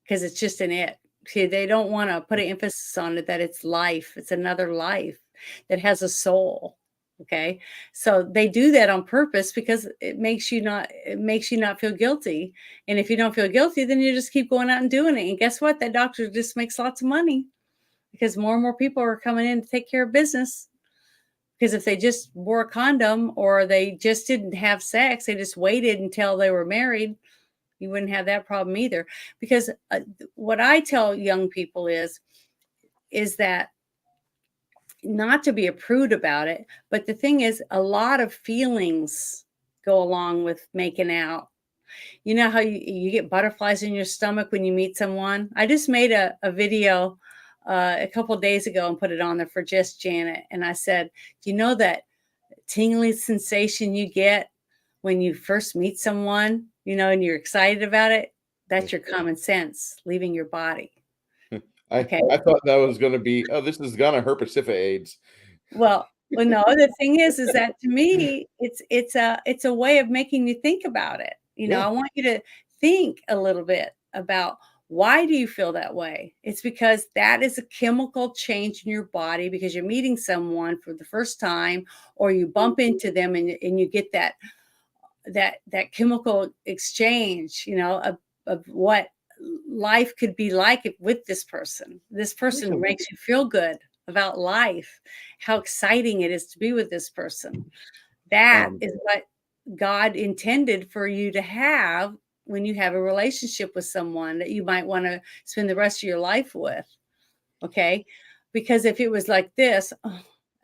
because it's just an it. See, they don't want to put an emphasis on it that it's life. It's another life that has a soul. Okay. So they do that on purpose because it makes you not feel guilty. And if you don't feel guilty, then you just keep going out and doing it. And guess what? That doctor just makes lots of money because more and more people are coming in to take care of business. Because if they just wore a condom or they just didn't have sex, they just waited until they were married, you wouldn't have that problem either. Because what I tell young people is that not to be a prude about it, but the thing is, a lot of feelings go along with making out. You know how you get butterflies in your stomach when you meet someone? I just made a video a couple of days ago and put it on there for Just Janet. And I said, do you know that tingling sensation you get when you first meet someone, and you're excited about it? That's your common sense leaving your body. Okay. I thought that was going to be, oh, this is going to herpecifa AIDS. Well, no, the thing is that to me, it's a way of making you think about it. Yeah. I want you to think a little bit about why do you feel that way? It's because that is a chemical change in your body because you're meeting someone for the first time or you bump into them and you get that chemical exchange, of what life could be like with this person. This person makes you feel good about life, how exciting it is to be with this person. That is what God intended for you to have when you have a relationship with someone that you might want to spend the rest of your life with. Okay. Because if it was like this,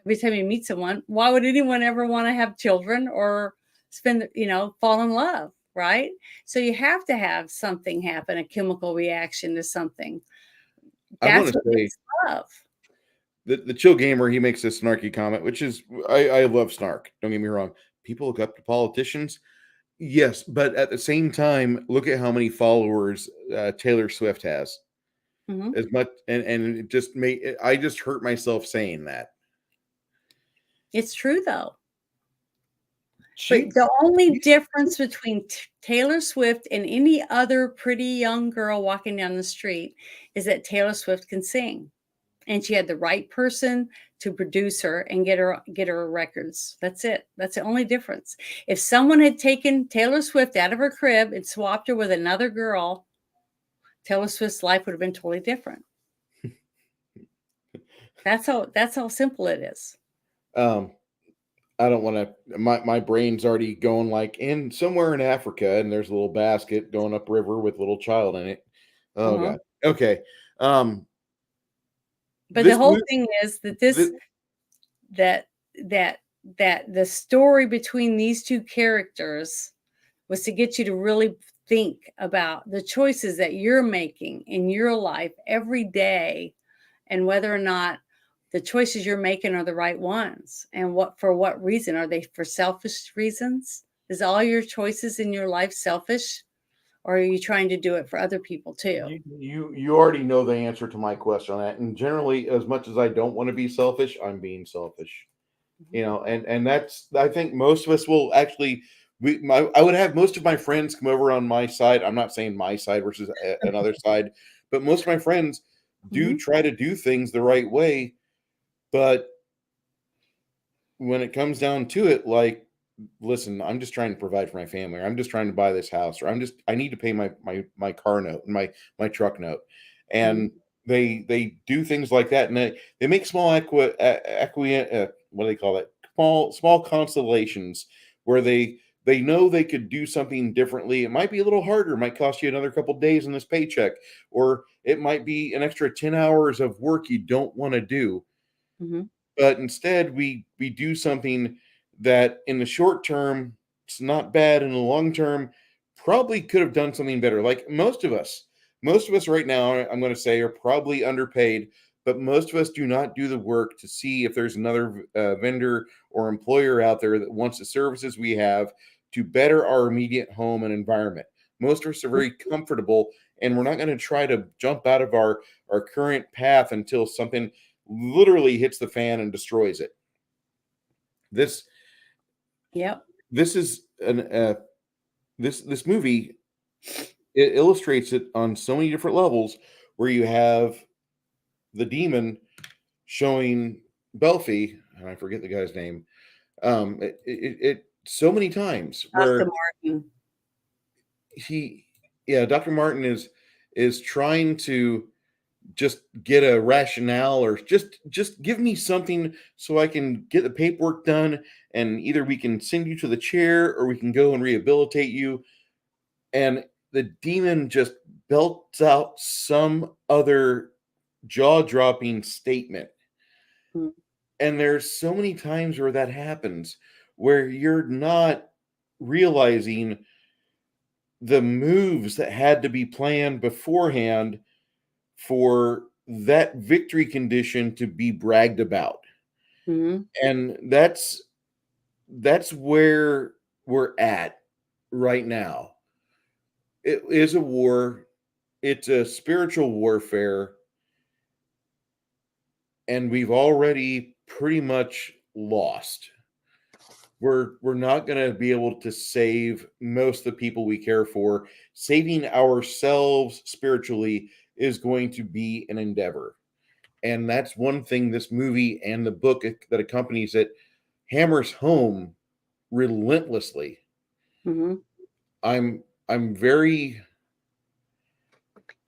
every time you meet someone, why would anyone ever want to have children or fall in love? Right. So you have to have something happen, a chemical reaction to something. I want That's to what say makes love. the chill gamer, he makes this snarky comment, which is, I love snark. Don't get me wrong. People look up to politicians. Yes, but at the same time, look at how many followers Taylor Swift has. Mhm. As much, and it just made, I just hurt myself saying that. It's true though. She, But the only she's- difference between Taylor Swift and any other pretty young girl walking down the street is that Taylor Swift can sing. And she had the right person to produce her and get her records. That's it. That's the only difference. If someone had taken Taylor Swift out of her crib and swapped her with another girl, Taylor Swift's life would have been totally different. That's how simple it is. um, I don't want to. My brain's already going like in somewhere in Africa, and there's a little basket going upriver with a little child in it. Oh Uh-huh. god. Okay. Um, But the this whole movie. thing is that This, that that that the story between these two characters was to get you to really think about the choices that you're making in your life every day and whether or not the choices you're making are the right ones and for what reason. Are they for selfish reasons? Is all your choices in your life selfish, or are you trying to do it for other people too? you already know the answer to my question on that. And generally, as much as I don't want to be selfish, I'm being selfish. And that's, I think most of us will actually, I would have most of my friends come over on my side. I'm not saying my side versus another side, but most of my friends do Mhm. try to do things the right way. But when it comes down to it, like, listen, I'm just trying to provide for my family, or I'm just trying to buy this house, or I need to pay my car note and my truck note. Mhm. And They do things like that, and they make small what do they call it? Small constellations where they know they could do something differently. It might be a little harder. It might cost you another couple days in this paycheck, or it might be an extra 10 hours of work you don't want to do. Mhm. But instead, we do something that in the short term it's not bad. In the long term, probably could have done something better. Like most of us right now, I'm going to say, are probably underpaid. But most of us do not do the work to see if there's another vendor or employer out there that wants the services we have to better our immediate home and environment. Most of us are very comfortable, and we're not going to try to jump out of our current path until something literally hits the fan and destroys it. This Yep. this is an this movie, it illustrates it on so many different levels, where you have the demon showing Belfi, and I forget the guy's name, it so many times Dr. where Martin. he yeah, Dr. Martin is trying to just get a rationale, or just give me something so I can get the paperwork done, and either we can send you to the chair or we can go and rehabilitate you. And the demon just belts out some other jaw-dropping statement. Mm. And there's so many times where that happens, where you're not realizing the moves that had to be planned beforehand for that victory condition to be bragged about. Mhm. And that's where we're at right now. It is a war. It's a spiritual warfare, and we've already pretty much lost. We're not going to be able to save most of the people we care for. Saving ourselves spiritually is going to be an endeavor. And that's one thing this movie and the book that accompanies it hammers home relentlessly. Mhm. I'm very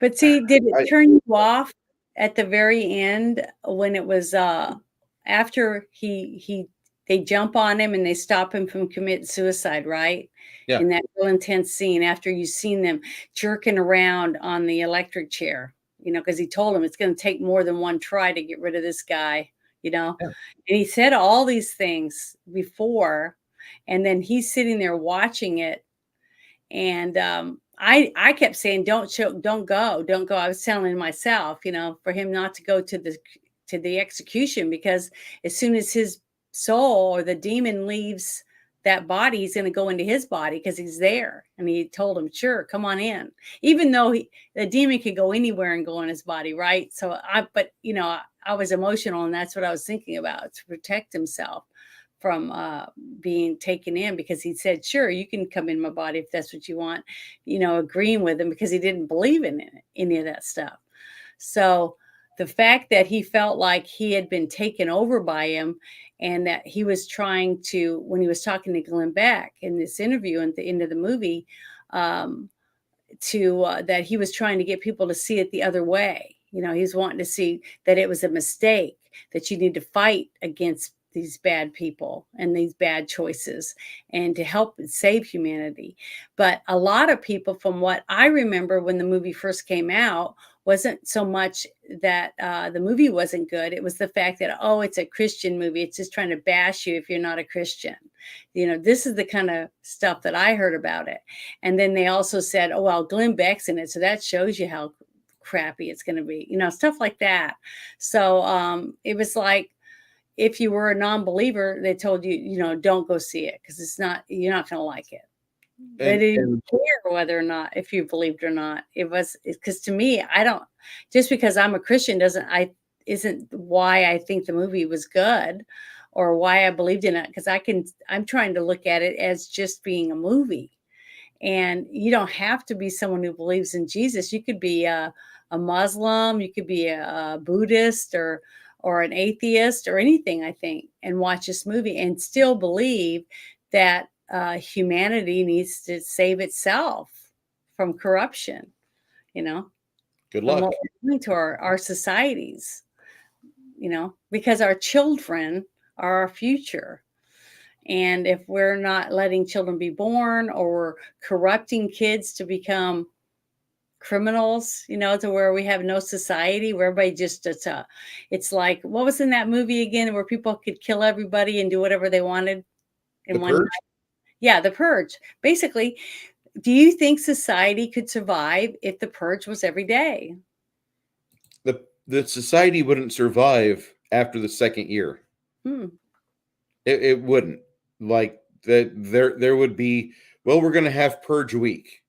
But see, did it I turn you off at the very end when it was, after he they jump on him and they stop him from committing suicide, right? yeah, In that real intense scene after you've seen them jerking around on the electric chair, because he told him it's gonna take more than one try to get rid of this guy, you know? yeah. And he said all these things before, and then he's sitting there watching it, and I kept saying, don't go, don't go. I was telling myself, for him not to go to the execution, because as soon as his soul or the demon leaves that body, he's going to go into his body because he's there. And he told him, sure, come on in, even though the demon could go anywhere and go in his body, right? But I was emotional, and that's what I was thinking about, to protect himself from being taken in, because he said, sure, you can come in my body if that's what you want, agreeing with him, because he didn't believe in any of that stuff. So the fact that he felt like he had been taken over by him, and that he was trying to, when he was talking to Glenn Beck in this interview at the end of the movie, um, to that he was trying to get people to see it the other way. He's wanting to see that it was a mistake, that you need to fight against these bad people and these bad choices, and to help save humanity. But a lot of people, from what I remember when the movie first came out, wasn't so much that the movie wasn't good. It was the fact that, oh, it's a Christian movie. It's just trying to bash you if you're not a Christian. This is the kind of stuff that I heard about it. And then they also said, oh, well, Glenn Beck's in it, so that shows you how crappy it's going to be, stuff like that. So it was like, if you were a non-believer, they told you, don't go see it, because you're not going to like it. They didn't and care whether or not, if you believed or not. Because to me, I don't, just because I'm a Christian isn't why I think the movie was good or why I believed in it. Because I'm trying to look at it as just being a movie. And you don't have to be someone who believes in Jesus. You could be a Muslim, you could be a Buddhist, or an atheist, or anything, I think, and watch this movie and still believe that humanity needs to save itself from corruption, you know? Good from luck. what we're doing to our societies, because our children are our future. And if we're not letting children be born, or we're corrupting kids to become criminals, to where we have no society, where everybody just, it's like, what was in that movie again, where people could kill everybody and do whatever they wanted The in one Purge? night? Yeah, the purge. Basically, do you think society could survive if the purge was every day? The society wouldn't survive after the second year. Hmm. It wouldn't. Like that there would be, well, we're gonna have purge week.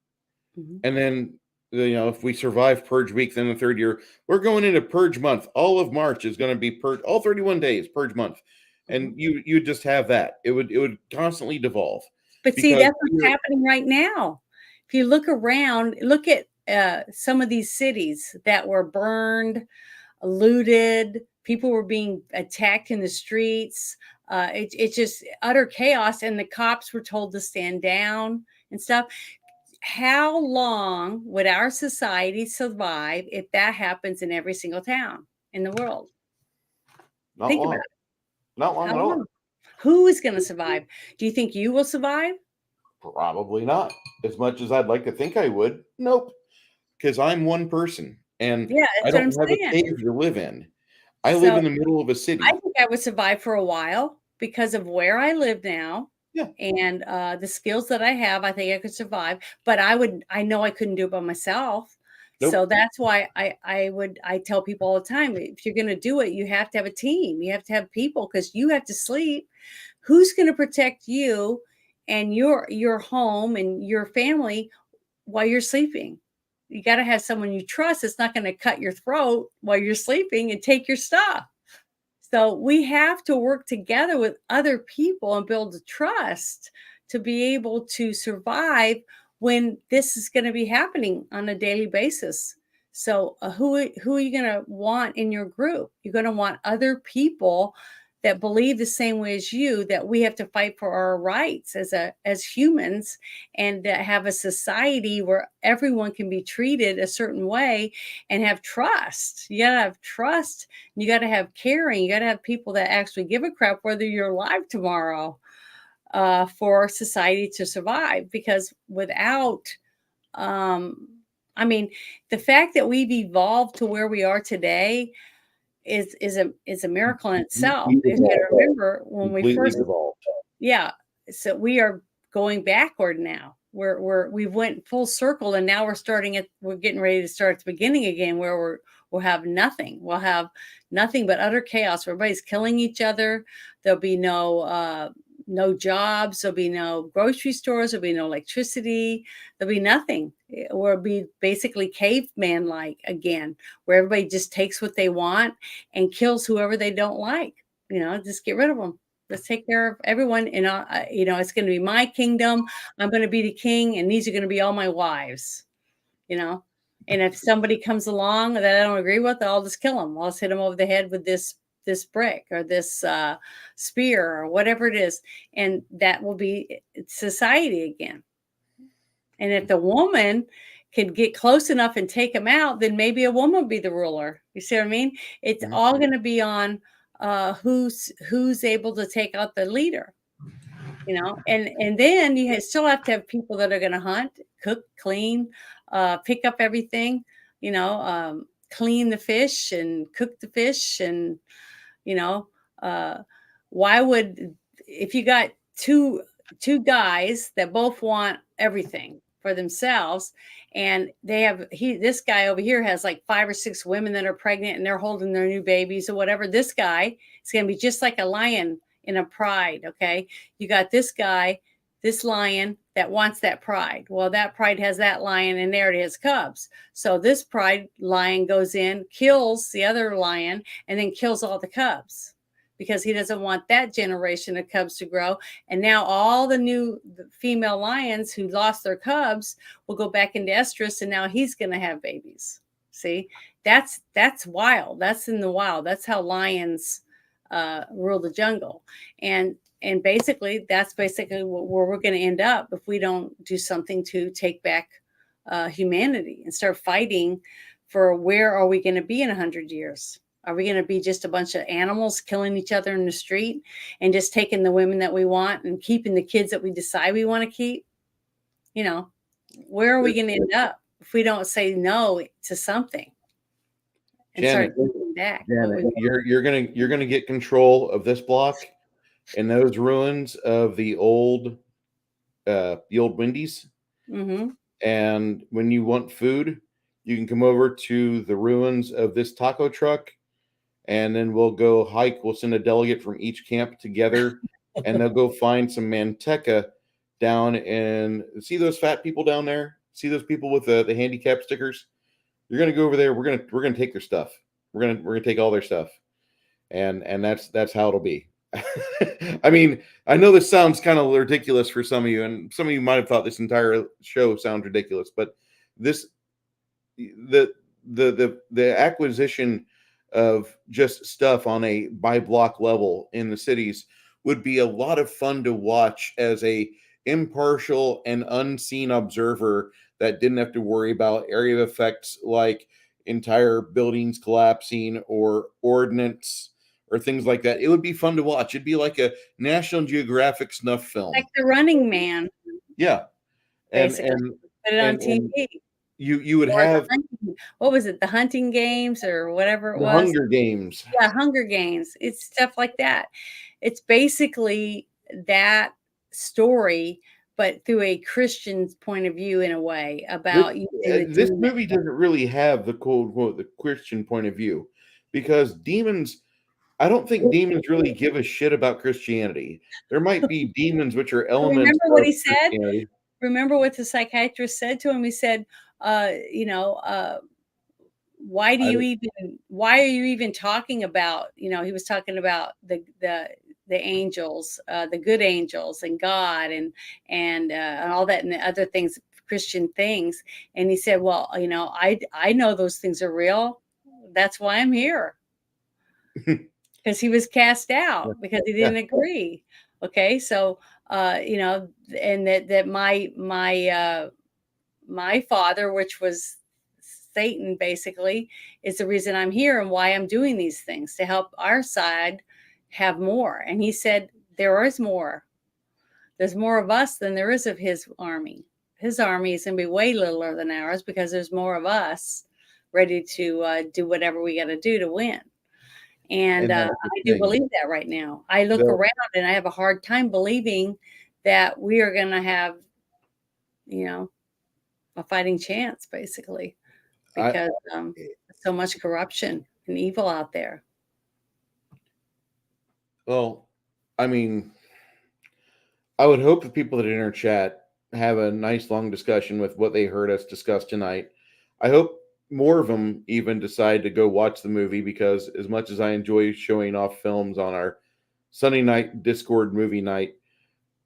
Mhm. And then if we survive purge week, then the third year, we're going into purge month. All of March is gonna be purge, all 31 days, purge month. And Mhm. you just have that. It would constantly devolve But see, because that's what's happening right now. If you look around, look at some of these cities that were burned, looted, people were being attacked in the streets. It's just utter chaos, and the cops were told to stand down and stuff. How long would our society survive if that happens in every single town in the world? not Think about long. it. Not long How at all. long? Who is going to survive? Do you think you will survive? Probably not. As much as I'd like to think I would. Nope. Because I'm one person and Yeah, I that's what I'm don't have a saying. cave to live in. I live So in the middle of a I city. think I would survive for a while because of where I live now, Yeah. and the skills that I have. I think I could survive, but I know I couldn't do it by myself. So Nope. that's why I tell people all the time, if you're going to do it, you have to have a team. You have to have people, because you have to sleep. Who's going to protect you and your home and your family while you're sleeping? You got to have someone you trust that's not going to cut your throat while you're sleeping and take your stuff. So we have to work together with other people and build the trust to be able to survive when this is going to be happening on a daily basis. So who are you going to want in your group? You're going to want other people that believe the same way as you, that we have to fight for our rights as humans, and that have a society where everyone can be treated a certain way and have trust. You got to have trust. You got to have caring. You got to have people that actually give a crap whether you're alive tomorrow, for society to survive. Because without, um, I mean, the fact that we've evolved to where we are today is a miracle in itself. Completely If you devolved. remember when we Completely first, devolved. yeah, so we are going backward now. We went full circle, and now we're getting ready to start at the beginning again, where we'll have nothing. We'll have nothing but utter chaos. Everybody's killing each other. There'll be no jobs. There'll be no grocery stores. There'll be no electricity. There'll be nothing. We'll be basically caveman like again, where everybody just takes what they want and kills whoever they don't like. Just get rid of them. Let's take care of everyone. And it's going to be my kingdom. I'm going to be the king, and these are going to be all my wives. You know, and if somebody comes along that I don't agree with, I'll just kill them. I'll just hit them over the head with this brick or this spear or whatever it is, and that will be society again. And if the woman could get close enough and take him out, then maybe a woman will be the ruler. You see what I mean? It's Mhm. all going to be on who's able to take out the leader. And then still have to have people that are going to hunt, cook, clean, pick up everything, clean the fish and cook the fish. And you know uh why would, if you got two guys that both want everything for themselves, and this guy over here has like 5 or 6 women that are pregnant and they're holding their new babies or whatever, this guy is going to be just like a lion in a pride. Okay, you got this guy, this lion that wants that pride. Well, that pride has that lion, and there it is, cubs. So this pride lion goes in, kills the other lion, and then kills all the cubs, because he doesn't want that generation of cubs to grow. And now all the female lions who lost their cubs will go back into estrus, and now he's going to have babies. See, that's wild. That's in the wild. That's how lions rule the jungle. And basically, that's basically where we're going to end up if we don't do something to take back humanity and start fighting for where are we going to be in 100 years? Are we going to be just a bunch of animals killing each other in the street and just taking the women that we want and keeping the kids that we decide we want to keep? You know, where are we going to end up if we don't say no to something and start Janet, taking back what we Janet, want? you're gonna get control of this block and those ruins of the old Wendy's. Mm-hmm. And when you want food, you can come over to the ruins of this taco truck, and then we'll go hike. We'll send a delegate from each camp together, and they'll go find some manteca down and see those fat people down there. See those people with the handicap stickers. You're gonna go over there. We're gonna take their stuff. We're gonna take all their stuff, and that's how it'll be. I mean, I know this sounds kind of ridiculous for some of you, and some of you might have thought this entire show sounds ridiculous, but this the acquisition of just stuff on a by block level in the cities would be a lot of fun to watch as a impartial and unseen observer that didn't have to worry about area effects like entire buildings collapsing or ordnance or things like that. It would be fun to watch. It'd be like a National Geographic snuff Like film. the Running Man, Yeah. And basically. and Put it on and TV. you would Or the have hunting, what was it? The Hunting Games or whatever it the was. Hunger Games. Yeah, Hunger Games. It's stuff like that. It's basically that story, but through a Christian's point of view in a way This about using the this demon. movie doesn't really have the quote unquote the Christian point of view because demons. I don't think demons really give a shit about Christianity. There might be demons which are elements Remember what of he said? Christianity. Remember what the psychiatrist said to him? He said, you know, I don't, why are you even talking about, he was talking about the angels, the good angels and God and all that and the other things, Christian things. And he said, well, I know those things are real. That's why I'm here. Because he was cast out because he yeah, didn't agree. Okay. So, and that my father, which was Satan, basically, is the reason I'm here and why I'm doing these things to help our side have more. And he said, there is more. There's more of us than there is of his army. His army is going to be way littler than ours because there's more of us ready to do whatever we got to do to win. And and that's the I do thing. believe that right now. I look The, around and I have a hard time believing that we are going to have, a fighting chance, basically, I because so much corruption and evil out there. well, I mean, I would hope the people that enter chat have a nice long discussion with what they heard us discuss tonight. I hope more of them even decide to go watch the movie because as much as I enjoy showing off films on our Sunday night Discord movie night,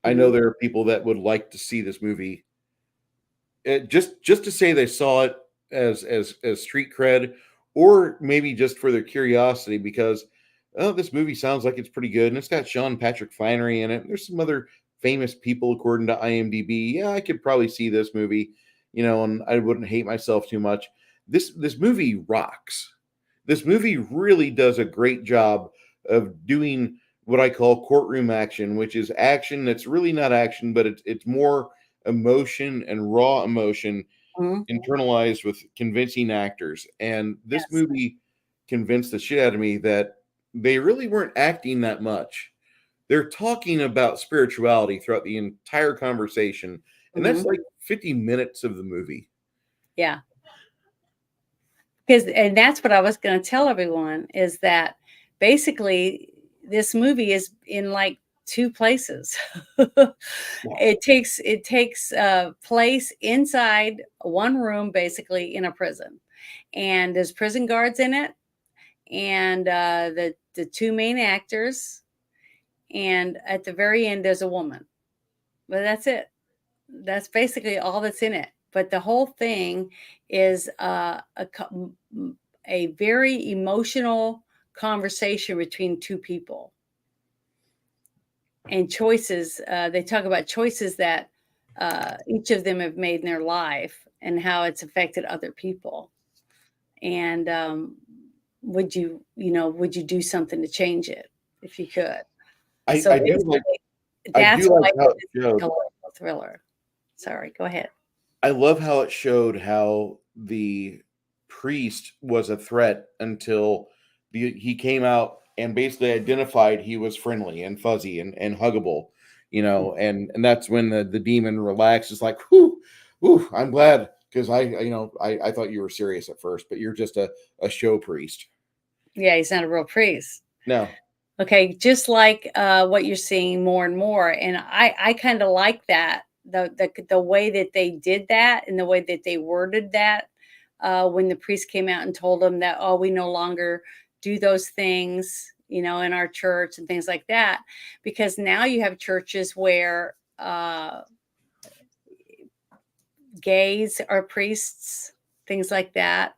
I know Mhm. there are people that would like to see this movie. Just to say they saw it as street cred, or maybe just for their curiosity because oh, this movie sounds like it's pretty good, and it's got Sean Patrick Flannery in it. There's some other famous people according to IMDb. Yeah, I could probably see this movie, and I wouldn't hate myself too much. This movie rocks. This movie really does a great job of doing what I call courtroom action, which is action that's really not action, but it's more emotion and raw emotion Mhm. internalized with convincing actors. And this Yes. movie convinced the shit out of me that they really weren't acting that much. They're talking about spirituality throughout the entire conversation. And that's Mhm. like 50 minutes of the movie. Yeah. And that's what I was going to tell everyone is that basically this movie is in like two places. It takes place inside one room, basically in a prison, and there's prison guards in it, and the two main actors, and at the very end there's a woman. But that's it. That's basically all that's in it. But the whole thing is a very emotional conversation between two people and choices. They talk about choices that each of them have made in their life and how it's affected other people. And would you do something to change it if you could? I So I do like basically, I that's do like why how it it's a showed. psychological thriller. Sorry, go ahead. I love how it showed how the priest was a threat until he came out and basically identified he was friendly and fuzzy and huggable, and that's when the demon relaxes, like, whoo, whoo, I'm glad, because I thought you were serious at first, but you're just a show priest. Yeah, he's not a real priest. No. Okay, just like what you're seeing more and more, and I kind of like that the way that they did that and the way that they worded that when the priest came out and told them that, oh, we no longer do those things, in our church and things like that, because now you have churches where gays are priests, things like that.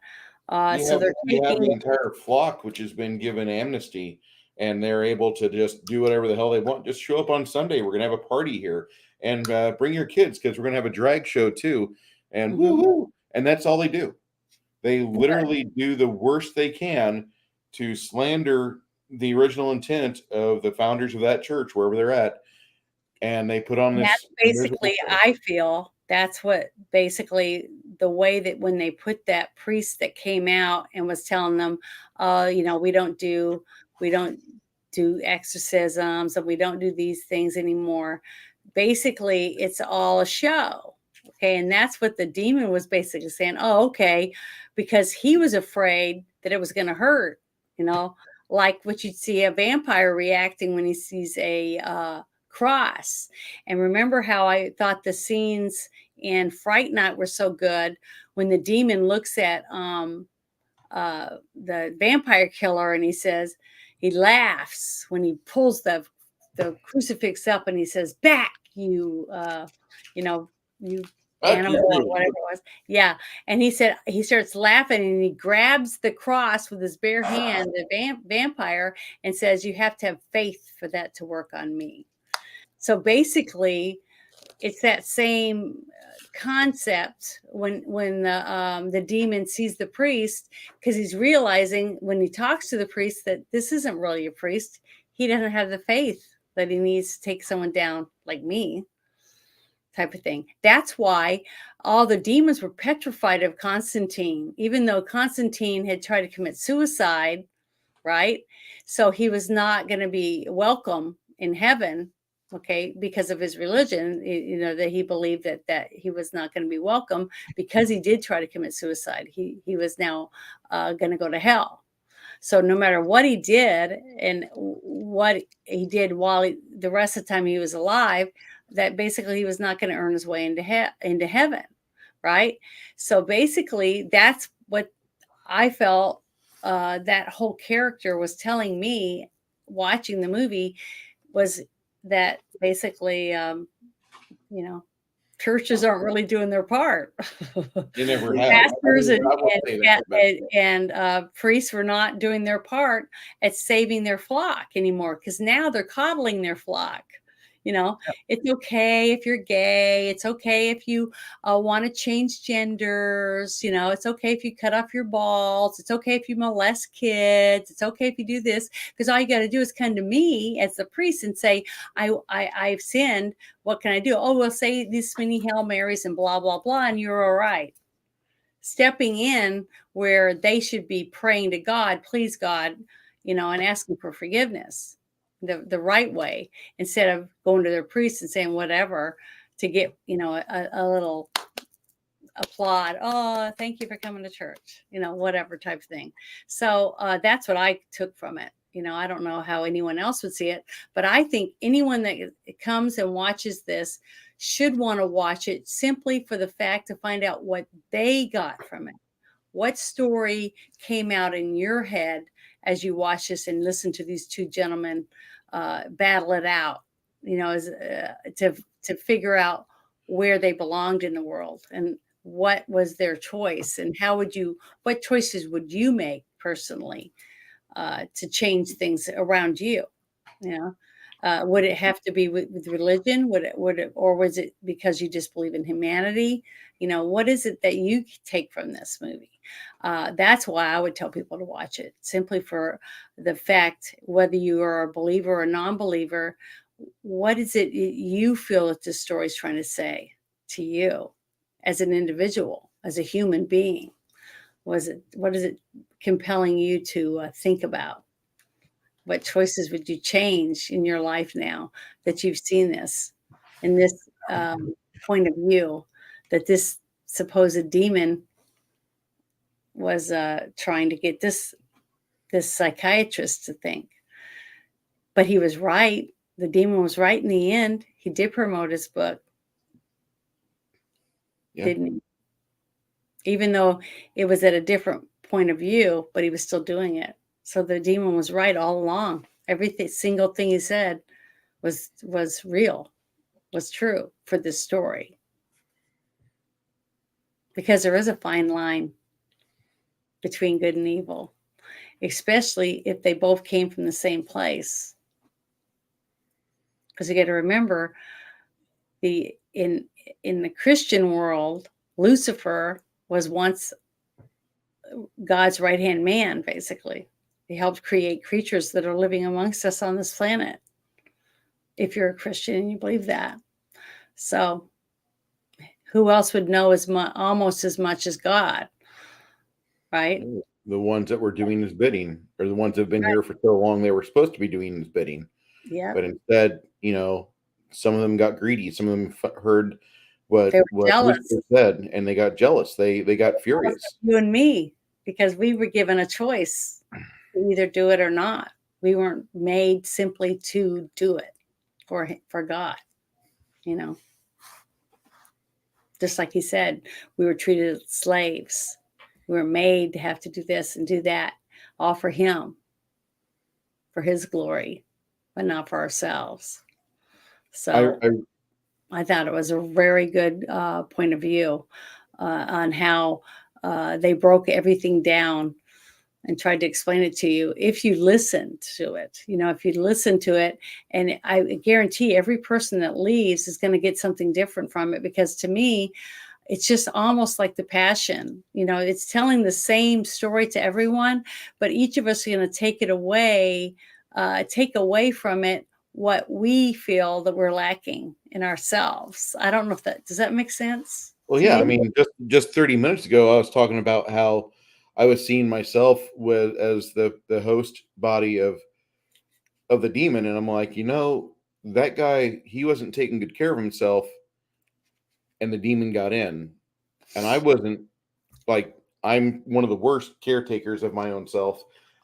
So they're You have taking. the entire flock, which has been given amnesty, and they're able to just do whatever the hell they want. Just show up on Sunday. We're gonna have a party here, and bring your kids, because we're gonna have a drag show too. And Mhm. woo, and that's all they do. They literally do the worst they can to slander the original intent of the founders of that church, wherever they're at, and they put on And that's this miserable basically, show. I feel that's what basically the way that when they put that priest that came out and was telling them, we don't do exorcisms, and we don't do these things anymore. Basically, it's all a show. Okay. And that's what the demon was basically saying. Oh, okay. Because he was afraid that it was going to hurt, you know, like what you'd see a vampire reacting when he sees a cross. And remember how I thought the scenes in Fright Night were so good when the demon looks at the vampire killer, and he laughs when he pulls the crucifix up, and he says, "Back, you know, you Fuck animal," or you. whatever it was. Yeah. And he starts laughing, and he grabs the cross with his bare hand, the vampire, and says, "You have to have faith for that to work on me." So basically, it's that same concept when the demon sees the priest, because he's realizing when he talks to the priest that this isn't really a priest. He doesn't have the faith that he needs to take someone down like me, type of thing. That's why all the demons were petrified of Constantine, even though Constantine had tried to commit suicide, right? So he was not going to be welcome in heaven, okay, because of his religion. That he believed that he was not going to be welcome because he did try to commit suicide. He was now going to go to hell. So no matter what he did and what he did while the rest of the time he was alive, that basically he was not going to earn his way into heaven, right? So basically, that's what I felt that whole character was telling me watching the movie, was that basically, you know, churches aren't really doing their part. They never have. Pastors I will say that, but priests were not doing their part at saving their flock anymore, because now they're coddling their flock. It's okay if you're gay. It's okay if you want to change genders. It's okay if you cut off your balls. It's okay if you molest kids. It's okay if you do this, because all you got to do is come to me as the priest and say, I've sinned. What can I do? Oh, well, say this many Hail Marys and blah, blah, blah, and you're all right. Stepping in where they should be praying to God, please God, and asking for forgiveness the right way, instead of going to their priest and saying whatever to get, a little applaud. Oh, thank you for coming to church, whatever type of thing. So that's what I took from it. I don't know how anyone else would see it, but I think anyone that comes and watches this should want to watch it simply for the fact to find out what they got from it. What story came out in your head as you watch this and listen to these two gentlemen battle it out, as to figure out where they belonged in the world, and what was their choice, and what choices would you make personally to change things around you? You know, Would it have to be with religion? Or was it because you just believe in humanity? What is it that you take from this movie? That's why I would tell people to watch it, simply for the fact, whether you are a believer or a non-believer, what is it you feel that this story is trying to say to you as an individual, as a human being? What is it compelling you to think about? What choices would you change in your life now that you've seen this, in this point of view, that this supposed demon was trying to get this psychiatrist to think? But he was right. The demon was right in the end. He did promote his book, didn't he? Even though it was at a different point of view, but he was still doing it. So the demon was right all along. Everything, single thing he said was real, was true for this story. Because there is a fine line between good and evil, especially if they both came from the same place. Because you got to remember, in the Christian world, Lucifer was once God's right-hand man, basically. He helped create creatures that are living amongst us on this planet, if you're a Christian and you believe that. So who else would know almost as much as God, right? The ones that were doing his bidding, or the ones that have been here for so long, they were supposed to be doing his bidding. Yeah. But instead, some of them got greedy. Some of them heard what jealous. Lucifer said, and they got jealous. They got furious. You and me, because we were given a choice to either do it or not. We weren't made simply to do it for God, Just like he said, we were treated as slaves. We were made to have to do this and do that, all for him, for his glory, but not for ourselves. So I thought it was a very good point of view on how they broke everything down and tried to explain it to you. If you listened to it, if you listen to it, and I guarantee every person that leaves is going to get something different from it, because to me, it's just almost like the Passion. It's telling the same story to everyone, but each of us are going to take away from it what we feel that we're lacking in ourselves. I don't know if does that make sense? Well, yeah, I mean, just 30 minutes ago, I was talking about how I was seeing myself as the host body of the demon, and I'm like, that guy, he wasn't taking good care of himself, and the demon got in, and I wasn't. Like, I'm one of the worst caretakers of my own self.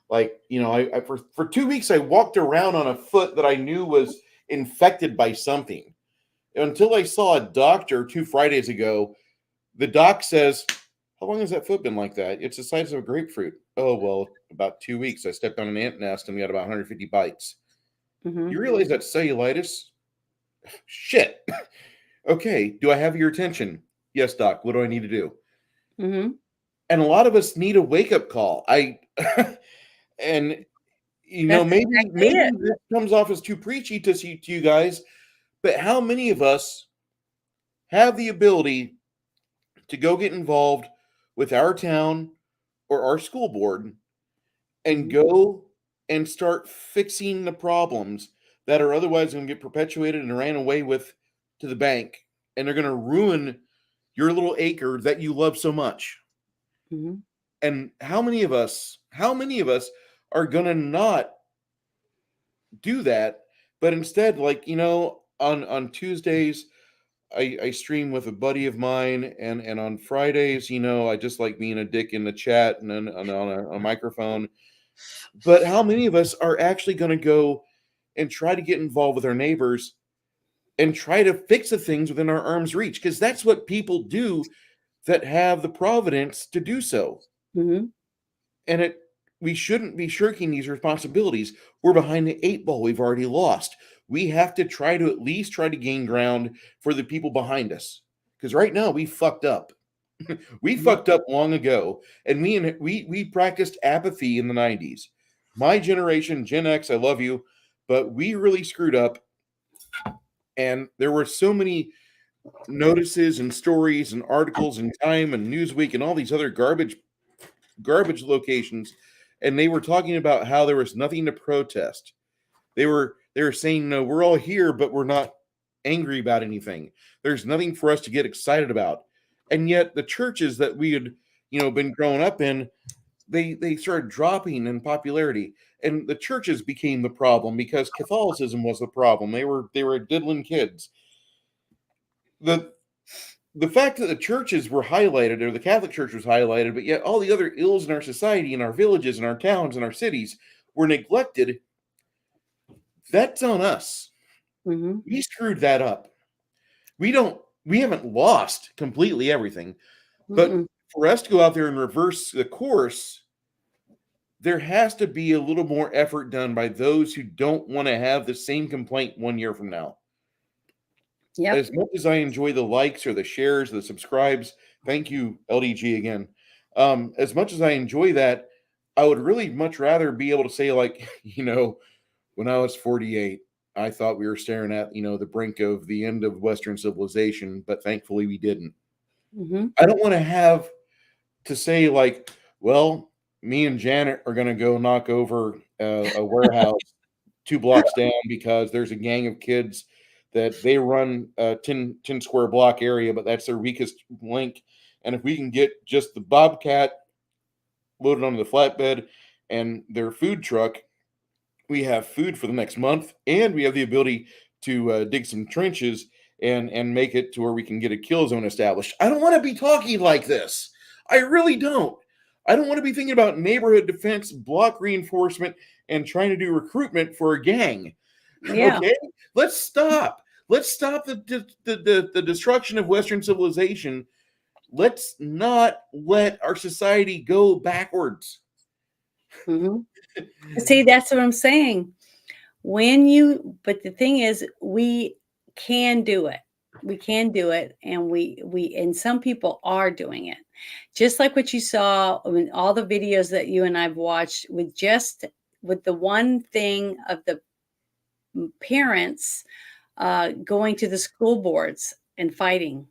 Like, I for 2 weeks I walked around on a foot that I knew was infected by something, until I saw a doctor 2 Fridays ago. The doc says, "How long has that foot been like that?" "It's the size of a grapefruit." "Oh, well, about 2 weeks. I stepped on an ant nest and we had about 150 bites." Mm-hmm. You realize that's cellulitis? Shit. Okay, do I have your attention? Yes, doc. What do I need to do? Mm-hmm. And a lot of us need a wake-up call. And maybe this comes off as too preachy to you guys, but how many of us have the ability to go get involved with our town or our school board and go and start fixing the problems that are otherwise going to get perpetuated and ran away with to the bank, and they're going to ruin your little acre that you love so much? Mm-hmm. And how many of us are going to not do that, but instead, like, on Tuesdays, I stream with a buddy of mine, and on Fridays, I just like being a dick in the chat and then on a microphone. But how many of us are actually going to go and try to get involved with our neighbors and try to fix the things within our arm's reach? Because that's what people do that have the providence to do so. Mm-hmm. And we shouldn't be shirking these responsibilities. We're behind the 8 ball. We've already lost. We have to at least try to gain ground for the people behind us. Because right now we fucked up. We fucked up long ago. And we practiced apathy in the 90s. My generation, Gen X, I love you, but we really screwed up. And there were so many notices and stories and articles and Time and Newsweek and all these other garbage locations, and they were talking about how there was nothing to protest. They were saying, no, we're all here, but we're not angry about anything. There's nothing for us to get excited about. And yet the churches that we had, been growing up in, they started dropping in popularity. And the churches became the problem because Catholicism was the problem. They were diddling kids. The the fact that the churches were highlighted, or the Catholic Church was highlighted, but yet all the other ills in our society, in our villages, in our towns, in our cities were neglected, that's on us. Mm-hmm. We screwed that up. We haven't lost completely everything, but for us to go out there and reverse the course, there has to be a little more effort done by those who don't want to have the same complaint 1 year from now. Yep. As much as I enjoy the likes or the shares, the subscribes, thank you, LDG again. As much as I enjoy that, I would really much rather be able to say, like, when I was 48, I thought we were staring at, the brink of the end of Western civilization, but thankfully we didn't. Mm-hmm. I don't want to have to say, like, well, me and Janet are going to go knock over a warehouse 2 blocks down because there's a gang of kids that they run a 10 square block area, but that's their weakest link. And if we can get just the Bobcat loaded onto the flatbed and their food truck, we have food for the next month, and we have the ability to dig some trenches and make it to where we can get a kill zone established. I don't want to be talking like this. I really don't. I don't want to be thinking about neighborhood defense, block reinforcement, and trying to do recruitment for a gang. Yeah. Okay, let's stop. Let's stop the destruction of Western civilization. Let's not let our society go backwards. Mm-hmm. See, that's what I'm saying. But the thing is, we can do it. We can do it, and and some people are doing it. Just like what you saw in all the videos that you and I've watched, with the one thing of the parents going to the school boards and fighting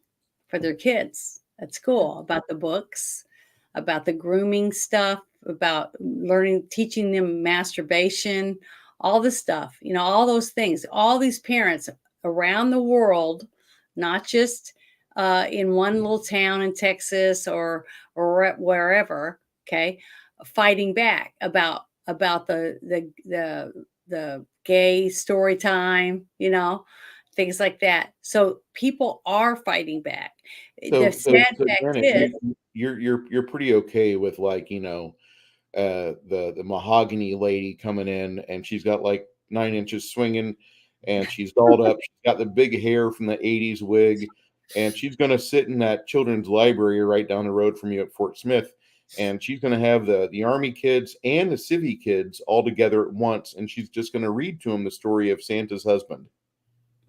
for their kids at school about the books, about the grooming stuff, about teaching them masturbation, all this stuff, all those things. All these parents around the world, not just in one little town in Texas or wherever, okay, fighting back about the gay story time, things like that. So people are fighting back. The sad So fact Janet, is, you're pretty okay with, like, the mahogany lady coming in, and she's got like 9 inches swinging, and she's dolled up. She's got the big hair from the '80s wig, and she's going to sit in that children's library right down the road from you at Fort Smith, and she's going to have the Army kids and the Civvy kids all together at once, and she's just going to read to them the story of Santa's husband.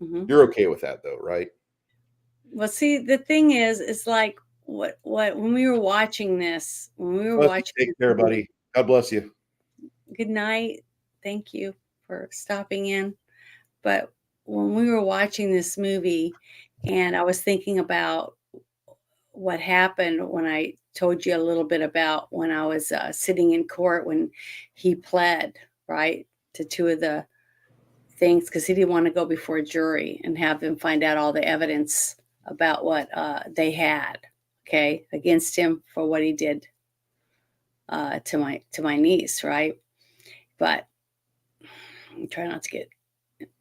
Mhm. You're okay with that, though, right? Well, see, the thing is, it's like when we were watching this, when we were Bless you. watching this Take care, movie. buddy. God bless you. Good night. Thank you for stopping in. But when we were watching this movie, and I was thinking about what happened when I told you a little bit about when I was sitting in court when he pled, right, to two of the things because he didn't want to go before a jury and have them find out all the evidence about what they had, okay, against him for what he did to my niece, right? But I try not to get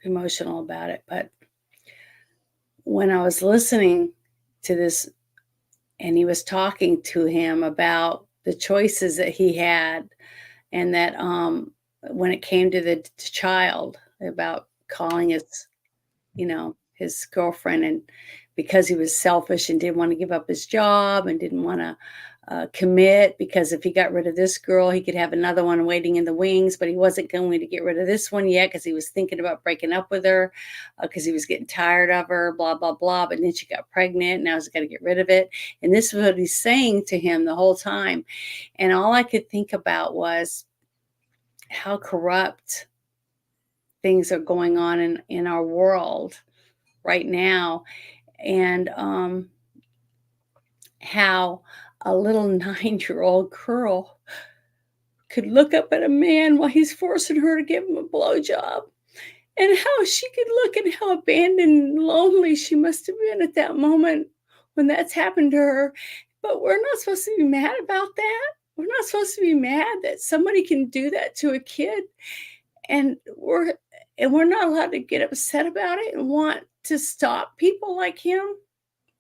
emotional about it. But when I was listening to this, and he was talking to him about the choices that he had, and that when it came to the child, about calling his girlfriend, and because he was selfish and didn't want to give up his job and didn't want to commit, because if he got rid of this girl, he could have another one waiting in the wings, but he wasn't going to get rid of this one yet because he was thinking about breaking up with her because he was getting tired of her, blah, blah, blah. But then she got pregnant. Now he's got to get rid of it. And this is what he's saying to him the whole time. And all I could think about was how corrupt things are going on in our world right now, and how a little 9-year-old girl could look up at a man while he's forcing her to give him a blowjob, and how she could look and how abandoned and lonely she must have been at that moment when that's happened to her. But we're not supposed to be mad about that. We're not supposed to be mad that somebody can do that to a kid, and we're not allowed to get upset about it and want to stop people like him.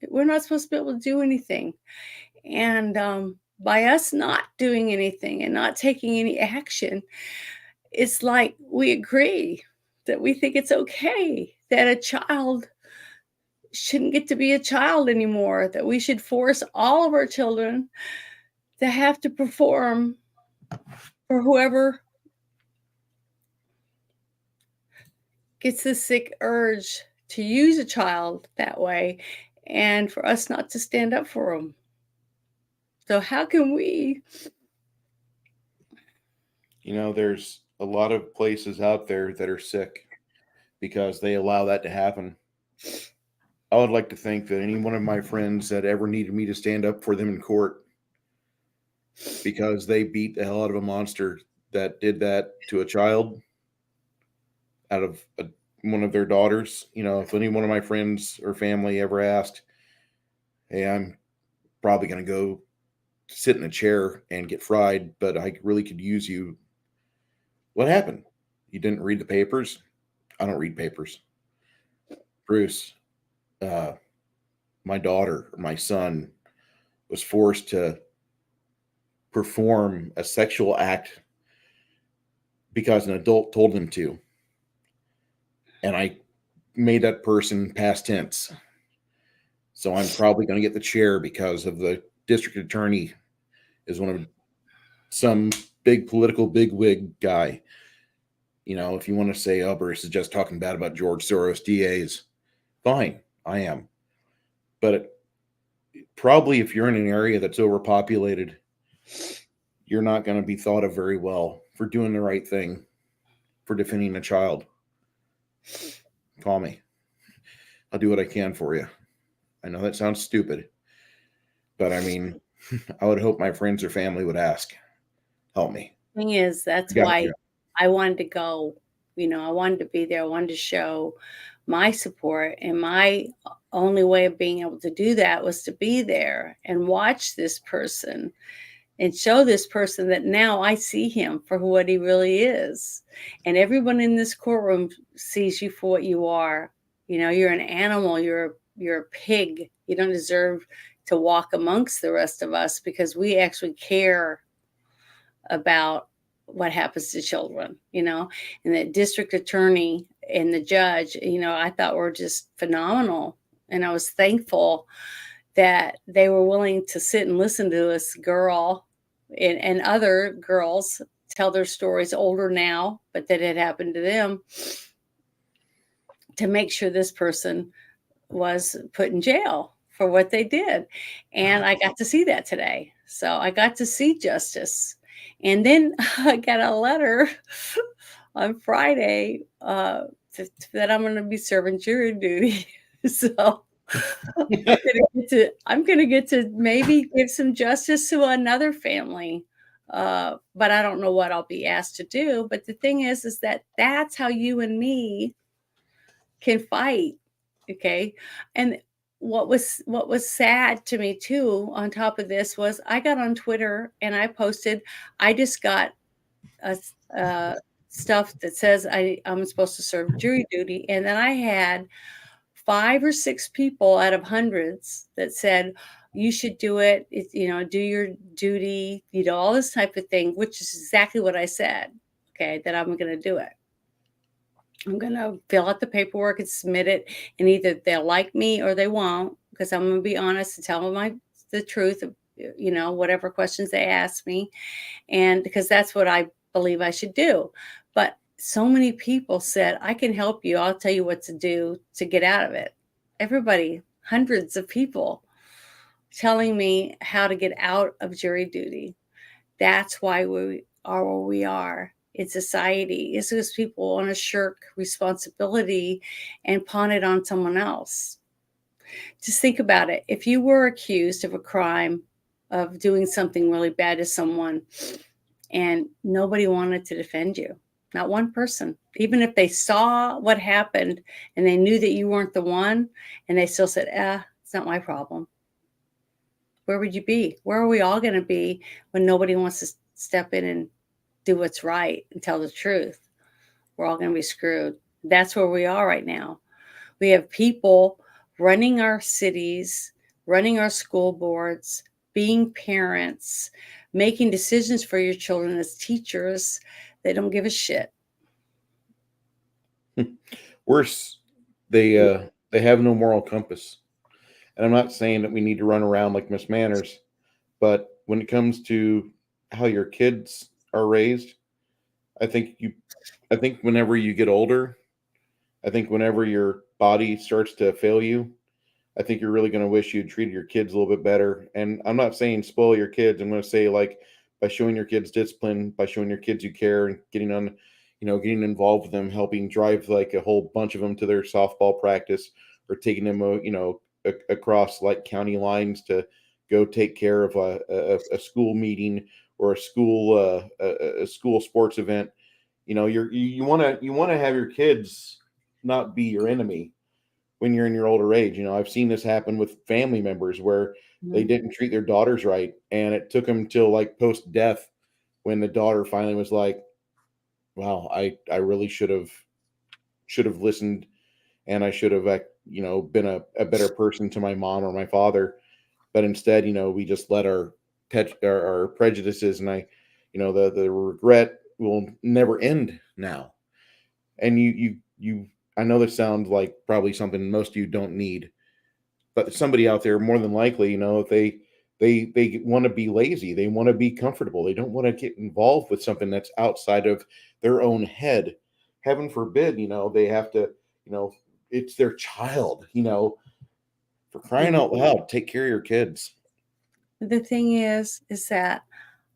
We're not supposed to be able to do anything. And by us not doing anything and not taking any action, it's like we agree that we think it's okay that a child shouldn't get to be a child anymore, that we should force all of our children to have to perform for whoever gets the sick urge to use a child that way, and for us not to stand up for them. So how can we? There's a lot of places out there that are sick because they allow that to happen. I would like to think that any one of my friends that ever needed me to stand up for them in court because they beat the hell out of a monster that did that to a child out of one of their daughters. If any one of my friends or family ever asked, hey, I'm probably going to go sit in a chair and get fried, but I really could use you. What happened? You didn't read the papers? I don't read papers. Bruce, my daughter, my son was forced to perform a sexual act because an adult told him to. And I made that person past tense. So I'm probably going to get the chair because of the district attorney is one of some big political bigwig guy. If you want to say, oh, Bruce is just talking bad about George Soros DAs, fine, I am. But probably if you're in an area that's overpopulated, you're not going to be thought of very well for doing the right thing, for defending a child. Call me. I'll do what I can for you. I know that sounds stupid, but I mean, I would hope my friends or family would ask, help me. Thing is, that's why I wanted to go. I wanted to be there. I wanted to show my support, and my only way of being able to do that was to be there and watch this person and show this person that now I see him for what he really is. And everyone in this courtroom sees you for what you are. You're an animal, you're a pig. You don't deserve to walk amongst the rest of us because we actually care about what happens to children, and the district attorney and the judge, I thought were just phenomenal. And I was thankful that they were willing to sit and listen to this girl and other girls tell their stories, older now, but that had happened to them, to make sure this person was put in jail for what they did. And I got to see that today. So I got to see justice. And then I got a letter on Friday that I'm going to be serving jury duty. So I'm going to get to maybe give some justice to another family. But I don't know what I'll be asked to do. But the thing is that that's how you and me can fight. Okay. And what was sad to me too, on top of this, was I got on Twitter and I posted, I just got stuff that says I'm supposed to serve jury duty. And then I had 5 or 6 people out of hundreds that said, you should do it. Do your duty, all this type of thing, which is exactly what I said. Okay. That I'm going to do it. I'm going to fill out the paperwork and submit it, and either they'll like me or they won't, because I'm going to be honest and tell them the truth of, whatever questions they ask me, and because that's what I believe I should do. But so many people said, I can help you. I'll tell you what to do to get out of it. Everybody, hundreds of people telling me how to get out of jury duty. That's why we are where we are. in society is because people want to shirk responsibility and pawn it on someone else. Just think about it. If you were accused of a crime, of doing something really bad to someone, and nobody wanted to defend you, not one person, even if they saw what happened and they knew that you weren't the one, and they still said, it's not my problem. Where would you be? Where are we all going to be when nobody wants to step in and do what's right and tell the truth? We're all going to be screwed. That's where we are right now. We have people running our cities, running our school boards, being parents, making decisions for your children as teachers. They don't give a shit. Worse, they have no moral compass. And I'm not saying that we need to run around like Miss Manners, but when it comes to how your kids are raised, I think you I think whenever you get older, I think whenever your body starts to fail you, I think you're really going to wish you'd treated your kids a little bit better. And I'm not saying spoil your kids. I'm going to say, like, by showing your kids discipline, by showing your kids you care, and getting on, getting involved with them, helping drive like a whole bunch of them to their softball practice, or taking them, across like county lines to go take care of a school meeting or a school sports event. You want to have your kids not be your enemy when you're in your older age. I've seen this happen with family members where they Mhm. didn't treat their daughters right, and it took them till like post death when the daughter finally was like, "Wow, I really should have listened, and I should have been a better person to my mom or my father." But instead, we just let our prejudices, and the regret will never end now. And I know this sounds like probably something most of you don't need, but somebody out there more than likely, if they want to be lazy, they want to be comfortable, they don't want to get involved with something that's outside of their own head. Heaven forbid, they have to, it's their child, for crying Mhm. out loud, take care of your kids. The thing is that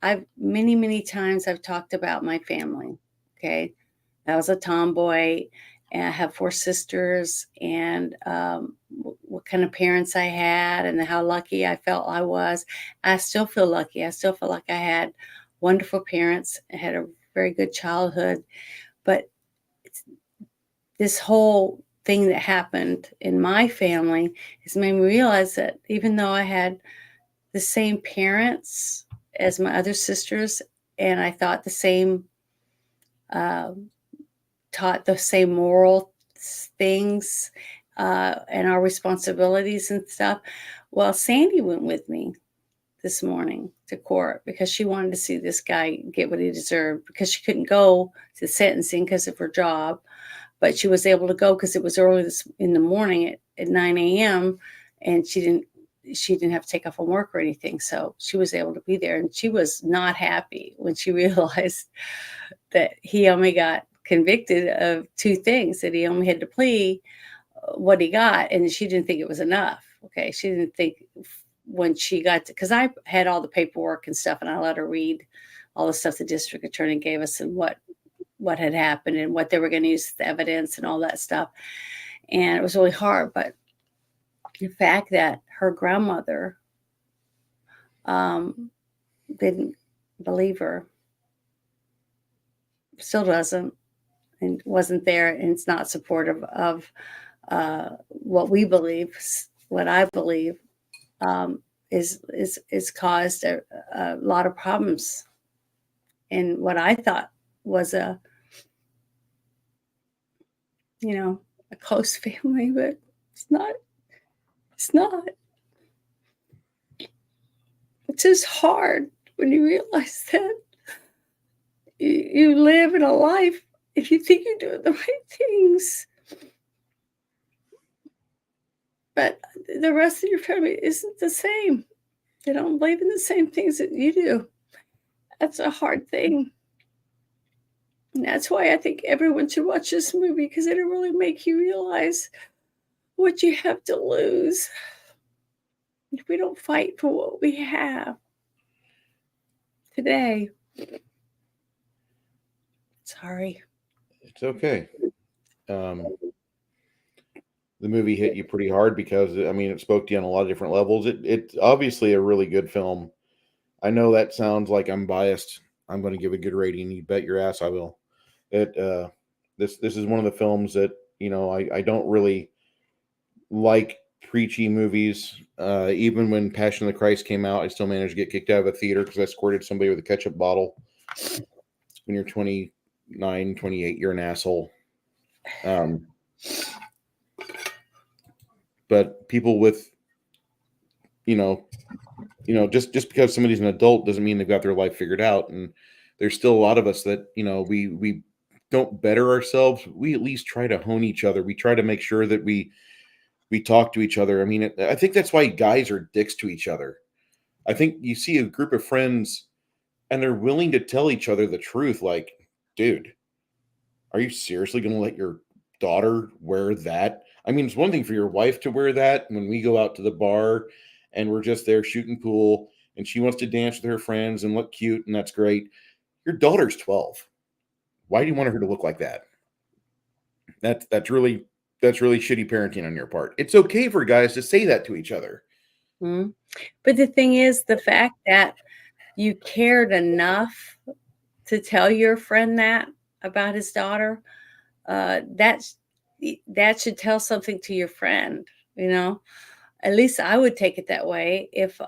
I've many times I've talked about my family. Okay. I was a tomboy, and I have 4 sisters, and what kind of parents I had, and how lucky I felt I was. I still feel lucky. I still feel like I had wonderful parents. I had a very good childhood, but it's, this whole thing that happened in my family has made me realize that even though I had the same parents as my other sisters, and I thought the same, um, taught the same moral things, and our responsibilities and stuff. Well, Sandy went with me this morning to court because she wanted to see this guy get what he deserved, because she couldn't go to sentencing because of her job, but she was able to go because it was early in the morning at 9 a.m., and she didn't have to take off from work or anything. So she was able to be there, and she was not happy when she realized that he only got convicted of 2 things, that he only had to plea what he got, and she didn't think it was enough. Okay, she didn't think when she got to, because I had all the paperwork and stuff, and I let her read all the stuff the district attorney gave us, and what had happened and what they were going to use the evidence and all that stuff. And it was really hard, but the fact that her grandmother um, didn't believe her, still doesn't, and wasn't there, and it's not supportive of what we believe, what I believe, um, is caused a lot of problems in what I thought was a close family, but it's not. It's not. It's just hard when you realize that you live in a life, if you think you're doing the right things, but the rest of your family isn't the same. They don't believe in the same things that you do. That's a hard thing. And that's why I think everyone should watch this movie, because it'll really make you realize what you have to lose if we don't fight for what we have today. Sorry. It's okay. Um, the movie hit you pretty hard because I mean it spoke to you on a lot of different levels. It's obviously a really good film. I know that sounds like I'm biased. I'm going to give a good rating. You bet your ass I will. It this is one of the films that I don't really like preachy movies. Even when Passion of the Christ came out, I still managed to get kicked out of a theater because I squirted somebody with a ketchup bottle. When you're 29, 28, you're an asshole. Um, but people with you know just because somebody's an adult doesn't mean they've got their life figured out. And there's still a lot of us that we don't better ourselves. We at least try to hone each other. We try to make sure that we talk to each other. I mean, I think that's why guys are dicks to each other. I think you see a group of friends and they're willing to tell each other the truth. Like, dude, are you seriously going to let your daughter wear that? I mean, it's one thing for your wife to wear that when we go out to the bar and we're just there shooting pool and she wants to dance with her friends and look cute, and that's great. Your daughter's 12. Why do you want her to look like that? That's really shitty parenting on your part. It's okay for guys to say that to each other. Mhm. But the thing is, the fact that you cared enough to tell your friend that about his daughter, that's that should tell something to your friend, you know? At least I would take it that way if,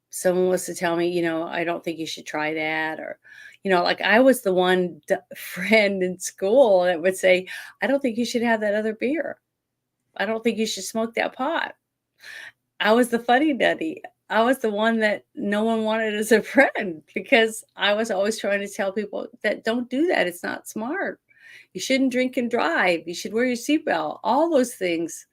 someone was to tell me, "I don't think you should try that," or, like, I was the one friend in school that would say, "I don't think you should have that other beer. I don't think you should smoke that pot." I was the funny duddy. I was the one that no one wanted as a friend because I was always trying to tell people that don't do that. It's not smart. You shouldn't drink and drive. You should wear your seatbelt. All those things.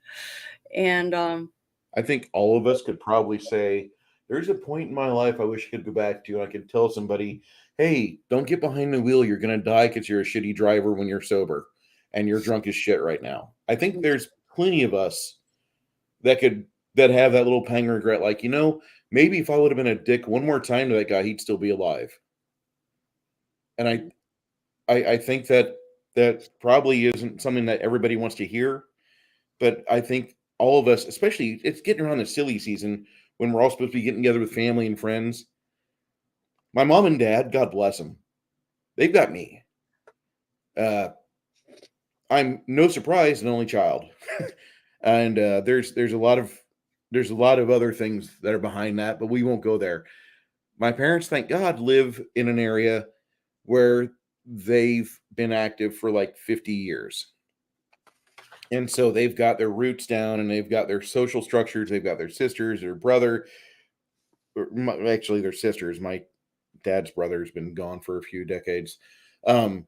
And I think all of us could probably say, there's a point in my life I wish I could go back to, and I could tell somebody, hey, don't get behind the wheel. You're going to die because you're a shitty driver when you're sober and you're drunk as shit right now. I think there's plenty of us that could that have that little pang of regret. Like, maybe if I would have been a dick one more time to that guy, he'd still be alive. And I think that probably isn't something that everybody wants to hear. But I think all of us, especially it's getting around the silly season when we're all supposed to be getting together with family and friends. My mom and dad, God bless them, they've got me. Uh, I'm no surprise an only child, and there's a lot of other things that are behind that, but we won't go there. My parents, thank God, live in an area where they've been active for like 50 years. And so they've got their roots down and they've got their social structures. They've got their sisters, their brother, actually their sisters. My dad's brother's been gone for a few decades. Um,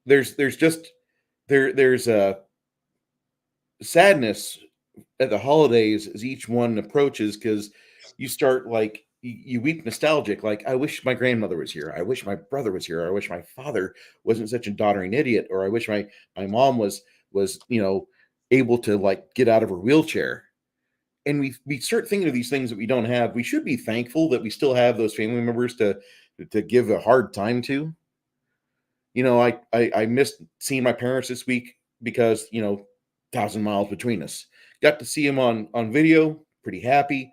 there's just there's a sadness at the holidays as each one approaches because you start like you weep nostalgic. Like, I wish my grandmother was here. I wish my brother was here. I wish my father wasn't such a doddering idiot, or I wish my mom was able to like get out of her wheelchair. And we start thinking of these things that we don't have. We should be thankful that we still have those family members to give a hard time to. I missed seeing my parents this week because 1,000 miles between us. Got to see them on video. Pretty happy.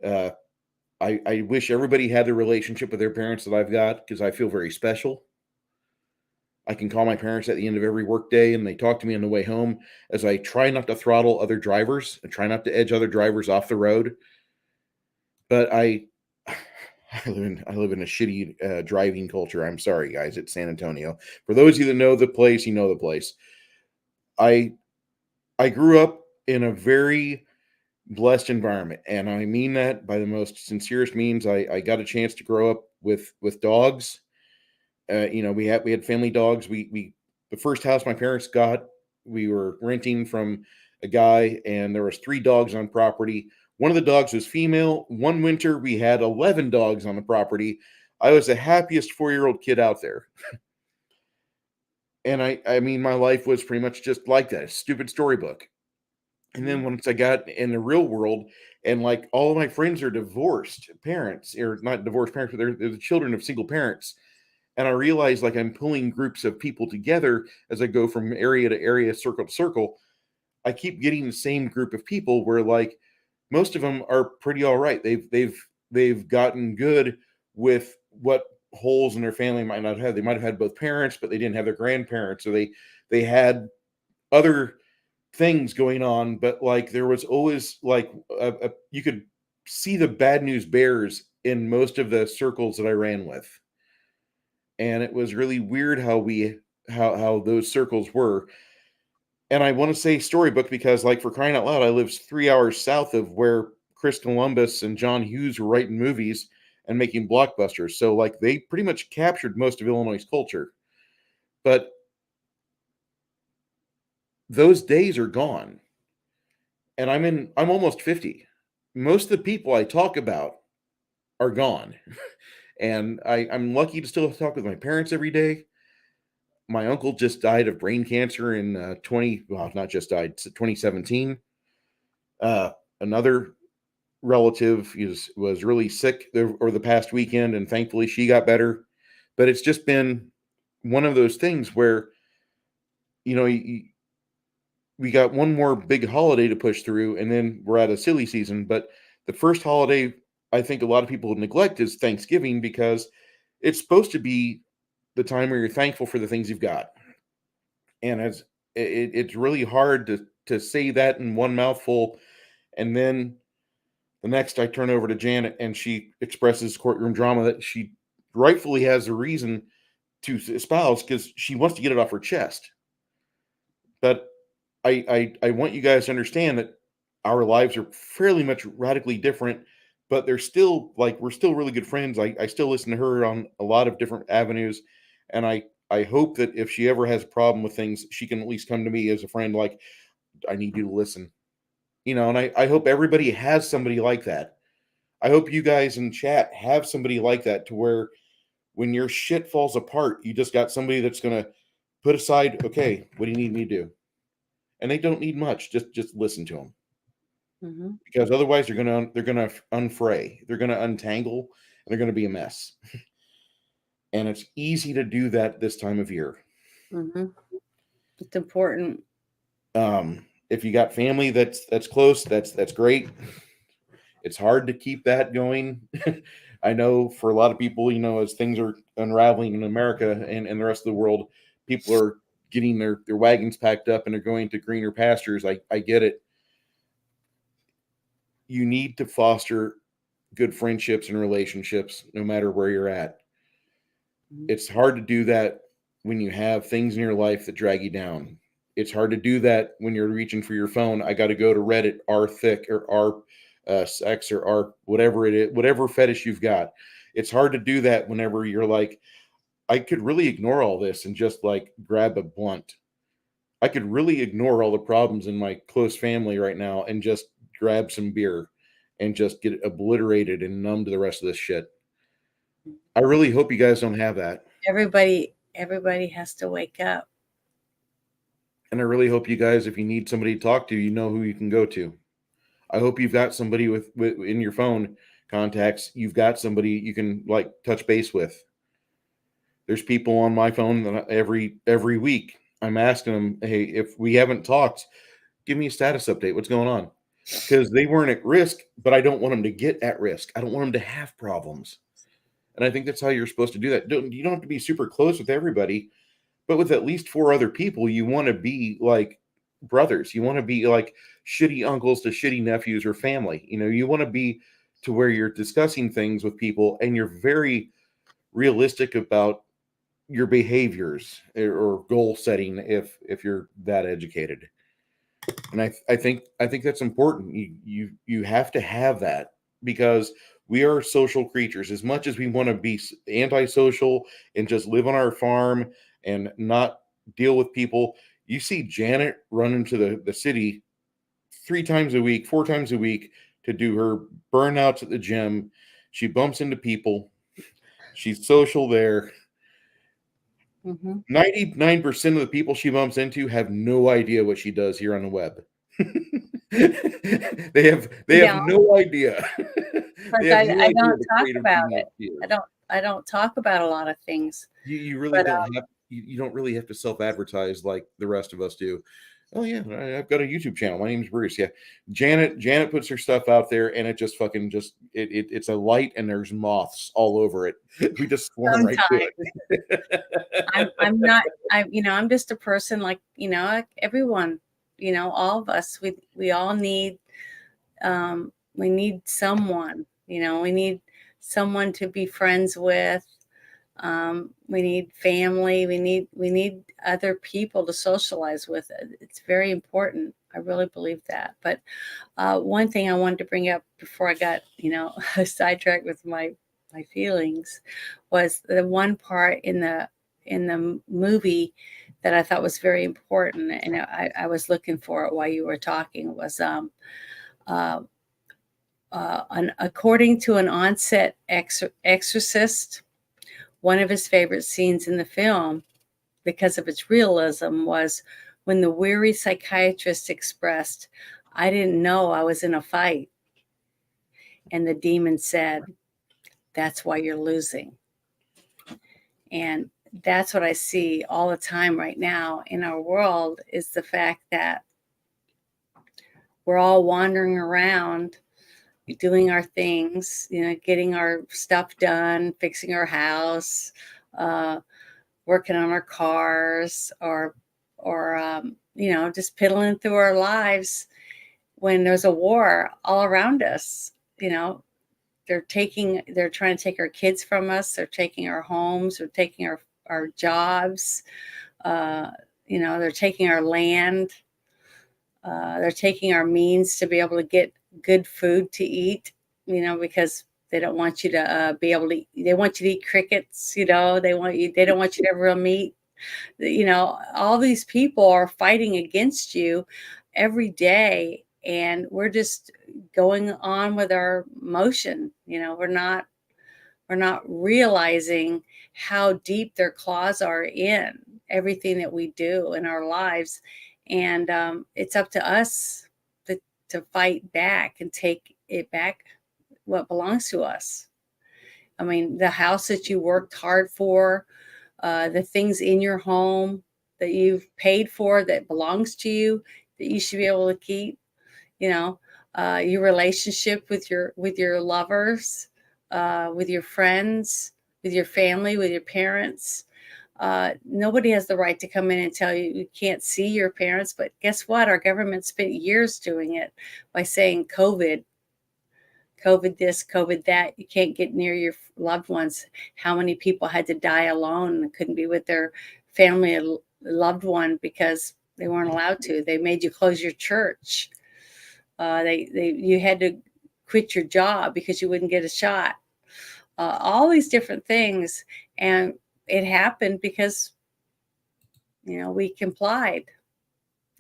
Uh, I wish everybody had the relationship with their parents that I've got because I feel very special. I can call my parents at the end of every workday and they talk to me on the way home as I try not to throttle other drivers and try not to edge other drivers off the road. But I live in a shitty driving culture. I'm sorry, guys. It's San Antonio. For those of you that know the place, you know the place. I I grew up in a very blessed environment, and I mean that by the most sincerest means. I got a chance to grow up with dogs. We had family dogs. We the first house my parents got, we were renting from a guy, and there was 3 dogs on property. One of the dogs was female. One winter we had 11 dogs on the property. I was the happiest 4-year-old kid out there. And I mean my life was pretty much just like that, a stupid storybook. And then Mhm. once I got in the real world, and like all of my friends are divorced parents, or not divorced parents, but they're the children of single parents. And I realize like I'm pulling groups of people together as I go from area to area, circle to circle. I keep getting the same group of people where like most of them are pretty all right. They've gotten good with what holes in their family might not have. They might have had both parents, but they didn't have their grandparents, so they had other things going on. But like there was always like you could see the bad news bears in most of the circles that I ran with, and it was really weird how those circles were. And I want to say storybook because, like, for crying out loud, I live 3 hours south of where Chris Columbus and John Hughes were writing movies and making blockbusters. So, like, they pretty much captured most of Illinois' culture. But those days are gone. And I'm almost 50. Most of the people I talk about are gone. And I'm lucky to still talk with my parents every day. My uncle just died of brain cancer in not just died, 2017. Another relative was really sick over the past weekend, and thankfully she got better. But it's just been one of those things where you know we got one more big holiday to push through, and then we're at a silly season. But the first holiday I think a lot of people neglect is Thanksgiving because it's supposed to be the time where you're thankful for the things you've got, and it's really hard to say that in one mouthful, and then the next, I turn over to Janet, and she expresses courtroom drama that she rightfully has a reason to espouse because she wants to get it off her chest. But I want you guys to understand that our lives are fairly much radically different, but they're still like we're still really good friends. I still listen to her on a lot of different avenues, and I hope that if she ever has a problem with things, she can at least come to me as a friend. Like, I need you to listen, and I hope everybody has somebody like that. I hope you guys in chat have somebody like that to where when your shit falls apart, you just got somebody that's going to put aside, okay, what do you need me to do? And they don't need much. Just listen to them. Mm-hmm. Because otherwise they're going to unfray. They're going to untangle and they're going to be a mess. And it's easy to do that this time of year. Mm-hmm. It's important. If you got family that's close, that's great. It's hard to keep that going. I know for a lot of people, as things are unraveling in America and the rest of the world, people are getting their wagons packed up and they're going to greener pastures. I get it. You need to foster good friendships and relationships no matter where you're at. It's hard to do that when you have things in your life that drag you down. It's hard to do that when you're reaching for your phone. I got to go to Reddit, r thick or r sex or r whatever it is, whatever fetish you've got. It's hard to do that whenever you're like, I could really ignore all this and just like grab a blunt. I could really ignore all the problems in my close family right now and just grab some beer and just get obliterated and numb to the rest of this shit. I really hope you guys don't have that. Everybody has to wake up. And I really hope you guys, if you need somebody to talk to, you know who you can go to. I hope you've got somebody with in your phone contacts. You've got somebody you can like touch base with. There's people on my phone that every week I'm asking them, hey, if we haven't talked, give me a status update. What's going on? Because they weren't at risk, but I don't want them to get at risk. I don't want them to have problems. And I think that's how you're supposed to do that. You don't have to be super close with everybody, but with at least 4 other people, you want to be like brothers. You want to be like shitty uncles to shitty nephews or family. You want to be to where you're discussing things with people and you're very realistic about your behaviors or goal setting if you're that educated. And I think that's important. You have to have that because we are social creatures. As much as we want to be antisocial and just live on our farm and not deal with people, you see Janet run into the city 3 times a week, 4 times a week to do her burnouts at the gym. She bumps into people. She's social there. 99% of the people she bumps into have no idea what she does here on the web. they have Yeah, no idea. but They have I no idea don't the talk creative about genius it. she is. I don't don't talk about a lot of things. You really But don't have you don't really have to self-advertise like the rest of us do. Oh yeah, I've got a YouTube channel. My name's Bruce. Yeah. Janet puts her stuff out there and it just fucking just it's a light and there's moths all over it. We just swarm right to sometimes it. I'm not I'm just a person like, like everyone, all of us, we all need we need someone, we need someone to be friends with. We need family. We need other people to socialize with. It's very important. I really believe that. But one thing I wanted to bring up before I got, sidetracked with my feelings was the one part in the movie that I thought was very important, and I was looking for it while you were talking. Was uh, according to an onset exorcist, one of his favorite scenes in the film, because of its realism, was when the weary psychiatrist expressed, "I didn't know I was in a fight." And the demon said, "That's why you're losing." And that's what I see all the time right now in our world, is the fact that we're all wandering around doing our things, getting our stuff done, fixing our house, uh, working on our cars, or just piddling through our lives when there's a war all around us. They're trying to take our kids from us. They're taking our homes. They're taking our jobs. Uh, they're taking our land. They're taking our means to be able to get good food to eat, because they don't want you to be able to, they want you to eat crickets, they don't want you to have real meat. All these people are fighting against you every day, and we're just going on with our motion. We're not realizing how deep their claws are in everything that we do in our lives. And it's up to us to fight back and take it back, what belongs to us. I mean, the house that you worked hard for, the things in your home that you've paid for that belongs to you, that you should be able to keep, your relationship with your lovers, with your friends, with your family, with your parents. Nobody has the right to come in and tell you you can't see your parents. But guess what? Our government spent years doing it by saying COVID this, COVID that. You can't get near your loved ones. How many people had to die alone and couldn't be with their family and loved one because they weren't allowed to? They made you close your church. You had to quit your job because you wouldn't get a shot. All these different things, and it happened because we complied.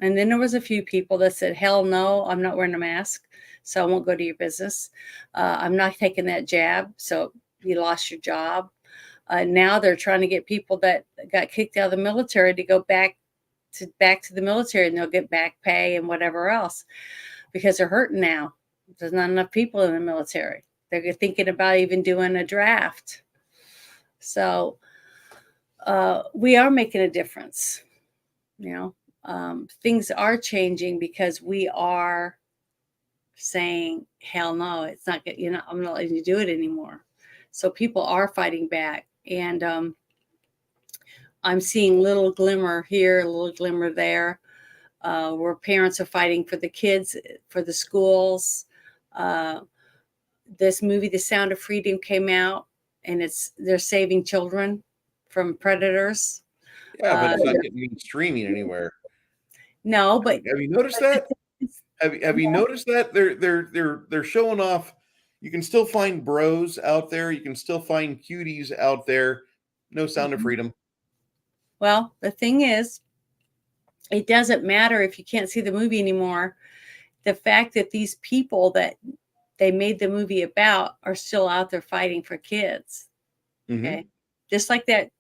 And then there was a few people that said, "Hell no, I'm not wearing a mask, so I won't go to your business. I'm not taking that jab, so you lost your job." Now they're trying to get people that got kicked out of the military to go back to the military, and they'll get back pay and whatever else, because they're hurting now. There's not enough people in the military. They're thinking about even doing a draft. So we are making a difference. Things are changing because we are saying, "Hell no, it's not good. I'm not letting you do it anymore." So people are fighting back, and I'm seeing little glimmer here, a little glimmer there, where parents are fighting for the kids, for the schools. Uh, this movie, The Sound of Freedom, came out, and they're saving children from predators. Yeah, but it's not getting streaming anywhere. No, but Have you noticed that? Have you well, noticed that they're showing off? You can still find bros out there. You can still find cuties out there. No Sound of mhm. Freedom. Well, the thing is, it doesn't matter if you can't see the movie anymore. The fact that these people that they made the movie about are still out there fighting for kids. Hmm. Okay, just like that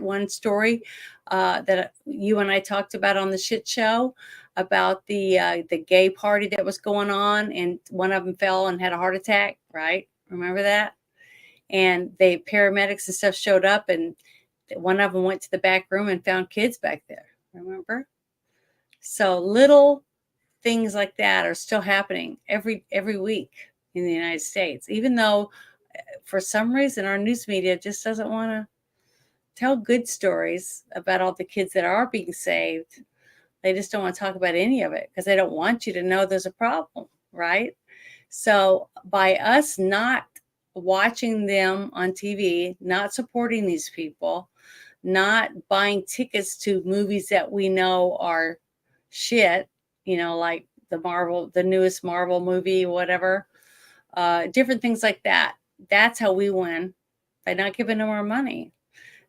one story that you and I talked about on the shit show, about the gay party that was going on, and one of them fell and had a heart attack. Right? Remember that? and the paramedics and stuff showed up, and one of them went to the back room and found kids back there. Remember? So little things like that are still happening every week in the United States, even though for some reason our news media just doesn't want to tell good stories about all the kids that are being saved. They just don't want to talk about any of it because they don't want you to know there's a problem, right? So by us not watching them on TV, not supporting these people, not buying tickets to movies that we know are shit, like the newest Marvel movie, whatever, different things like that. That's how we win, by not giving them our money,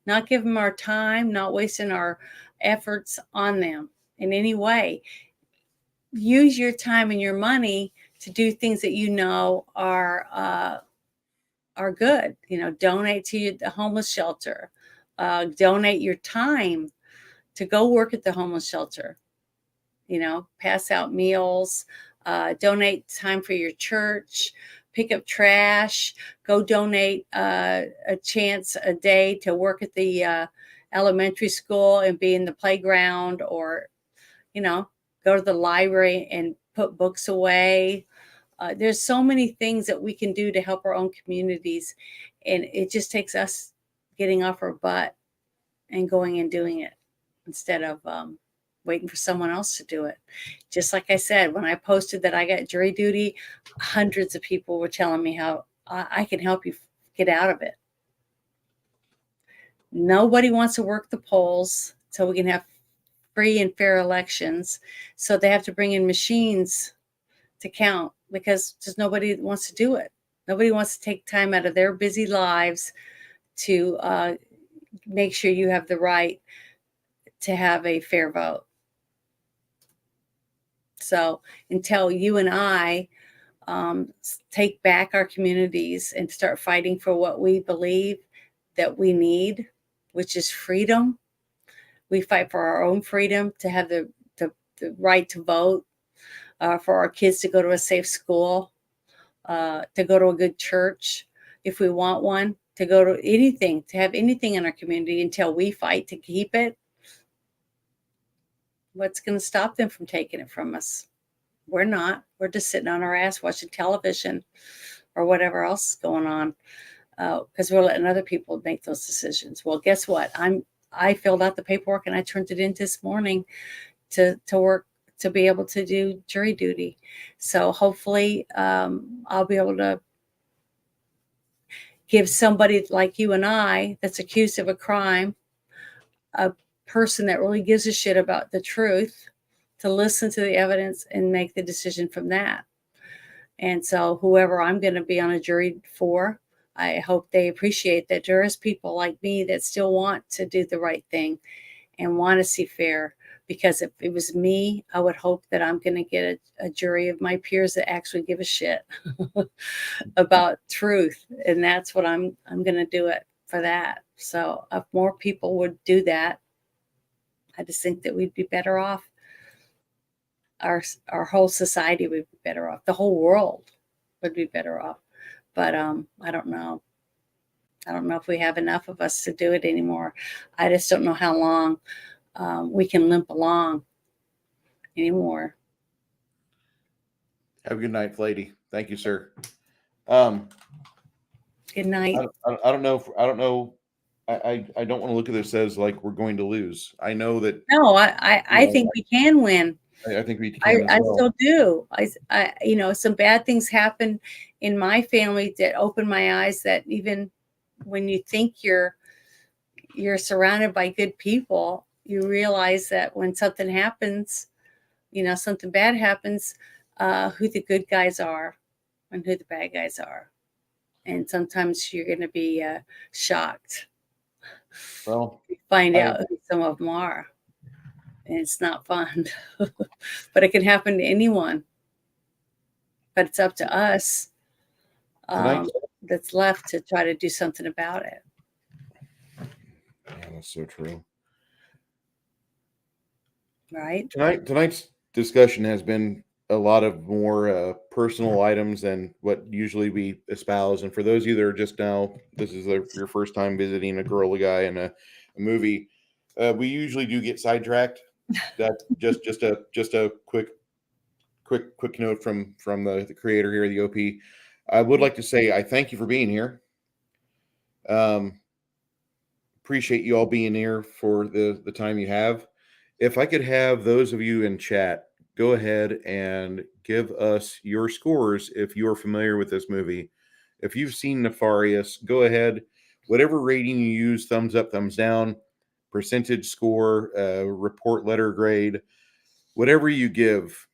not giving them our time, not wasting our efforts on them in any way. Use your time and your money to do things that you know are good. Donate to the homeless shelter. Donate your time to go work at the homeless shelter. Pass out meals. Donate time for your church. Pick up trash. Go donate a chance a day to work at the elementary school and be in the playground, or go to the library and put books away. There's so many things that we can do to help our own communities, and it just takes us getting off our butt and going and doing it instead of waiting for someone else to do it. Just like I said, when I posted that I got jury duty, hundreds of people were telling me how I can help you get out of it. Nobody wants to work the polls so we can have free and fair elections. So they have to bring in machines to count because just nobody wants to do it. Nobody wants to take time out of their busy lives to make sure you have the right to have a fair vote. So until you and I take back our communities and start fighting for what we believe that we need, which is freedom, we fight for our own freedom to have the right to vote, for our kids to go to a safe school, to go to a good church if we want one, to go to anything, to have anything in our community. Until we fight to keep it, what's going to stop them from taking it from us? We're not. We're just sitting on our ass watching television or whatever else is going on, because we're letting other people make those decisions. Well, guess what? I filled out the paperwork and I turned it in this morning to work, to be able to do jury duty. So hopefully I'll be able to give somebody like you and I that's accused of a crime, a person that really gives a shit about the truth, to listen to the evidence and make the decision from that. And so whoever I'm going to be on a jury for, I hope they appreciate that there is people like me that still want to do the right thing and want to see fair. Because if it was me, I would hope that I'm going to get a jury of my peers that actually give a shit about truth. And that's what I'm going to do it for that. So if more people would do that, I just think that we'd be better off. Our whole society would be better off. The whole world would be better off. But I don't know. I don't know if we have enough of us to do it anymore. I just don't know how long we can limp along anymore. Have a good night, lady. Thank you, sir. Good night. I don't know. I don't know. I don't want to look at this as like we're going to lose. I know that. No, I think we can win. I think we can as I well. still do. I some bad things happen in my family that open my eyes, that even when you think you're surrounded by good people, you realize that when something happens, something bad happens, who the good guys are and who the bad guys are. And sometimes you're going to be shocked. Well, you find out who some of them are. And it's not fun. But it can happen to anyone. But it's up to us that's left to try to do something about it. Yeah, that's so true. Right? Tonight's discussion has been a lot of more personal items than what usually we espouse. And for those of you that are just now, this is your first time visiting a girl, a guy, and a movie. We usually do get sidetracked. That just a quick note from the creator here, the OP. I would like to say I thank you for being here. Um, Appreciate you all being here for the time you have. If I could have those of you in chat go ahead and give us your scores if you are familiar with this movie. If you've seen Nefarious, go ahead. Whatever rating you use, thumbs up, thumbs down, percentage score, report letter grade, whatever you give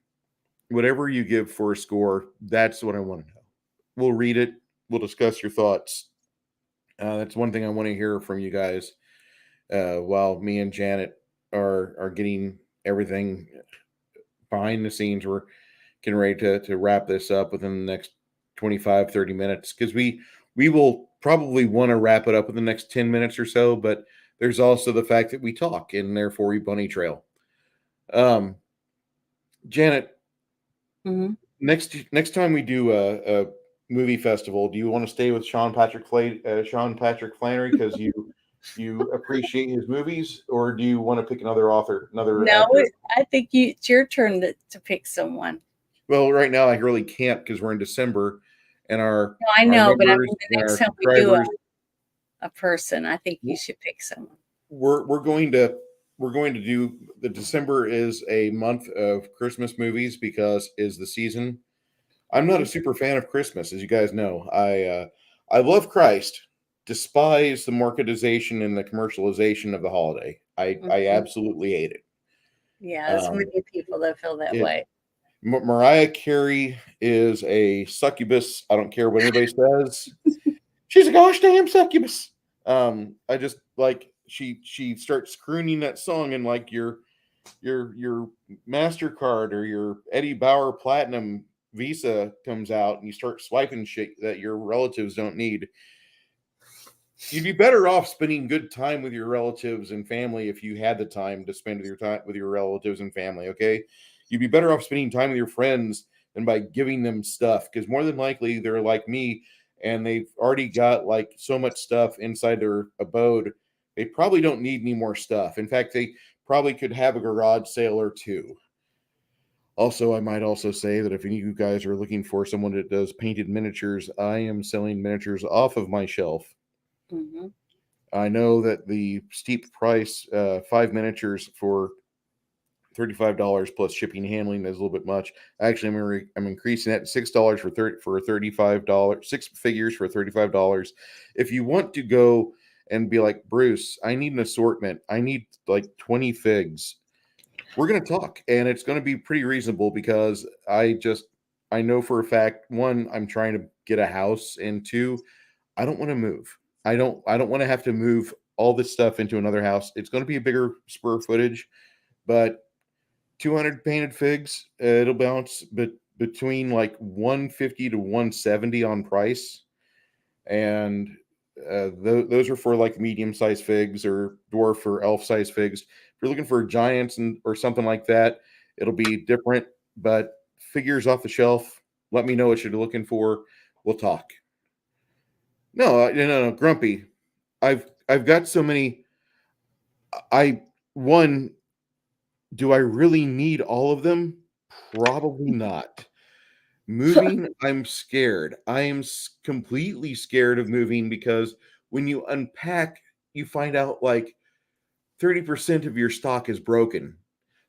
for a score, that's what I want to know. We'll read it. We'll discuss your thoughts. That's one thing I want to hear from you guys. While me and Janet are getting everything behind the scenes, we're getting ready to wrap this up within the next 25-30 minutes, because we will probably want to wrap it up in the next 10 minutes or so, but there's also the fact that we talk and therefore we bunny trail. Janet, next time we do a movie festival, do you want to stay with Sean Patrick Flannery because you appreciate his movies, or do you want to pick another author, another No, actor? I think it's your turn to pick someone. Well, right now I really can't because we're in December, and our No, I know, but I members mean, the and next our time we do subscribers, a person, I think you should pick someone. we're going to do the December is a month of Christmas movies because is the season. I'm not a super fan of Christmas, as you guys know. I love Christ, despise the marketization and the commercialization of the holiday. I absolutely hate it. Yeah, there's many people that feel that way. Mariah Carey is a succubus. I don't care what anybody says. She's a gosh damn succubus. I just like she starts crooning that song, and like your MasterCard or your Eddie Bauer Platinum Visa comes out, and you start swiping shit that your relatives don't need. You'd be better off spending good time with your relatives and family if you had the time to spend with your relatives and family. Okay, you'd be better off spending time with your friends than by giving them stuff, because more than likely they're like me and they've already got like so much stuff inside their abode. They probably don't need any more stuff. In fact, they probably could have a garage sale or two. Also, I might also say that if any of you guys are looking for someone that does painted miniatures, I am selling miniatures off of my shelf. I know that the steep price, 5 miniatures for $35 plus shipping and handling is a little bit much. Actually, I'm increasing that to $6 for $35, 6 figures for $35. If you want to go and be like, Bruce, I need an assortment. I need like 20 figs. We're going to talk, and it's going to be pretty reasonable because I know for a fact, one, I'm trying to get a house, and two, I don't want to move. I don't want to have to move all this stuff into another house. It's going to be a bigger square footage, but 200 painted figs, it'll bounce between like 150 to 170 on price, and those are for like medium-sized figs or dwarf or elf-sized figs. If you're looking for giants or something like that, it'll be different. But figures off the shelf, let me know what you're looking for. We'll talk. No, Grumpy. I've got so many. One, do I really need all of them? Probably not. Moving, I'm scared. I am completely scared of moving because when you unpack, you find out like 30% of your stock is broken.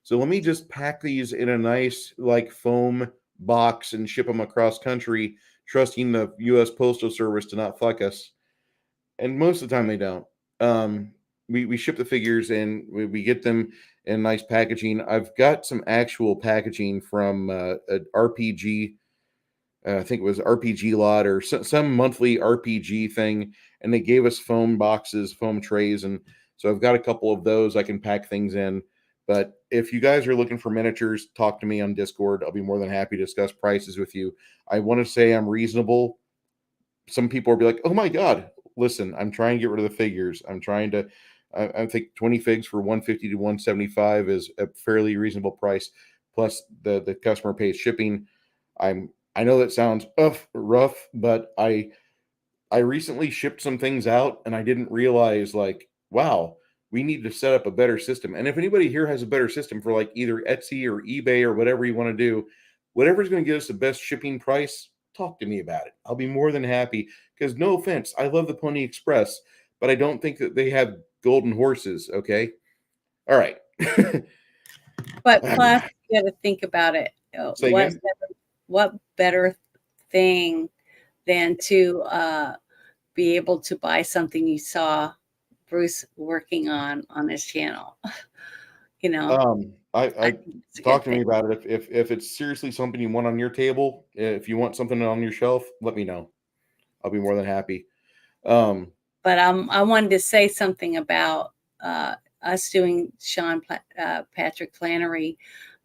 So let me just pack these in a nice like foam box and ship them across country, trusting the U.S. Postal Service to not fuck us. And most of the time they don't. We ship the figures and we get them in nice packaging. I've got some actual packaging from an RPG. I think it was RPG lot or some monthly RPG thing, and they gave us foam boxes, foam trays, and so I've got a couple of those I can pack things in. But if you guys are looking for miniatures, talk to me on Discord. I'll be more than happy to discuss prices with you. I want to say I'm reasonable. Some people will be like, "Oh my god, listen, I'm trying to get rid of the figures. I'm trying to. I think 20 figs for 150 to 175 is a fairly reasonable price. plus the customer pays shipping. I know that sounds rough, but I recently shipped some things out and I didn't realize, like, wow, we need to set up a better system. And if anybody here has a better system for like either Etsy or eBay or whatever you want to do, whatever's going to get us the best shipping price, talk to me about it. I'll be more than happy, because no offense, I love the Pony Express, but I don't think that they have golden horses. Okay. All right. But plus, you got to think about it. Say again. What better thing than to be able to buy something you saw Bruce working on his channel? You know, I I think it's a talk good to me thing. about it. If it's seriously something you want on your table, if you want something on your shelf, let me know. I'll be more than happy. But I wanted to say something about us doing Patrick Flannery.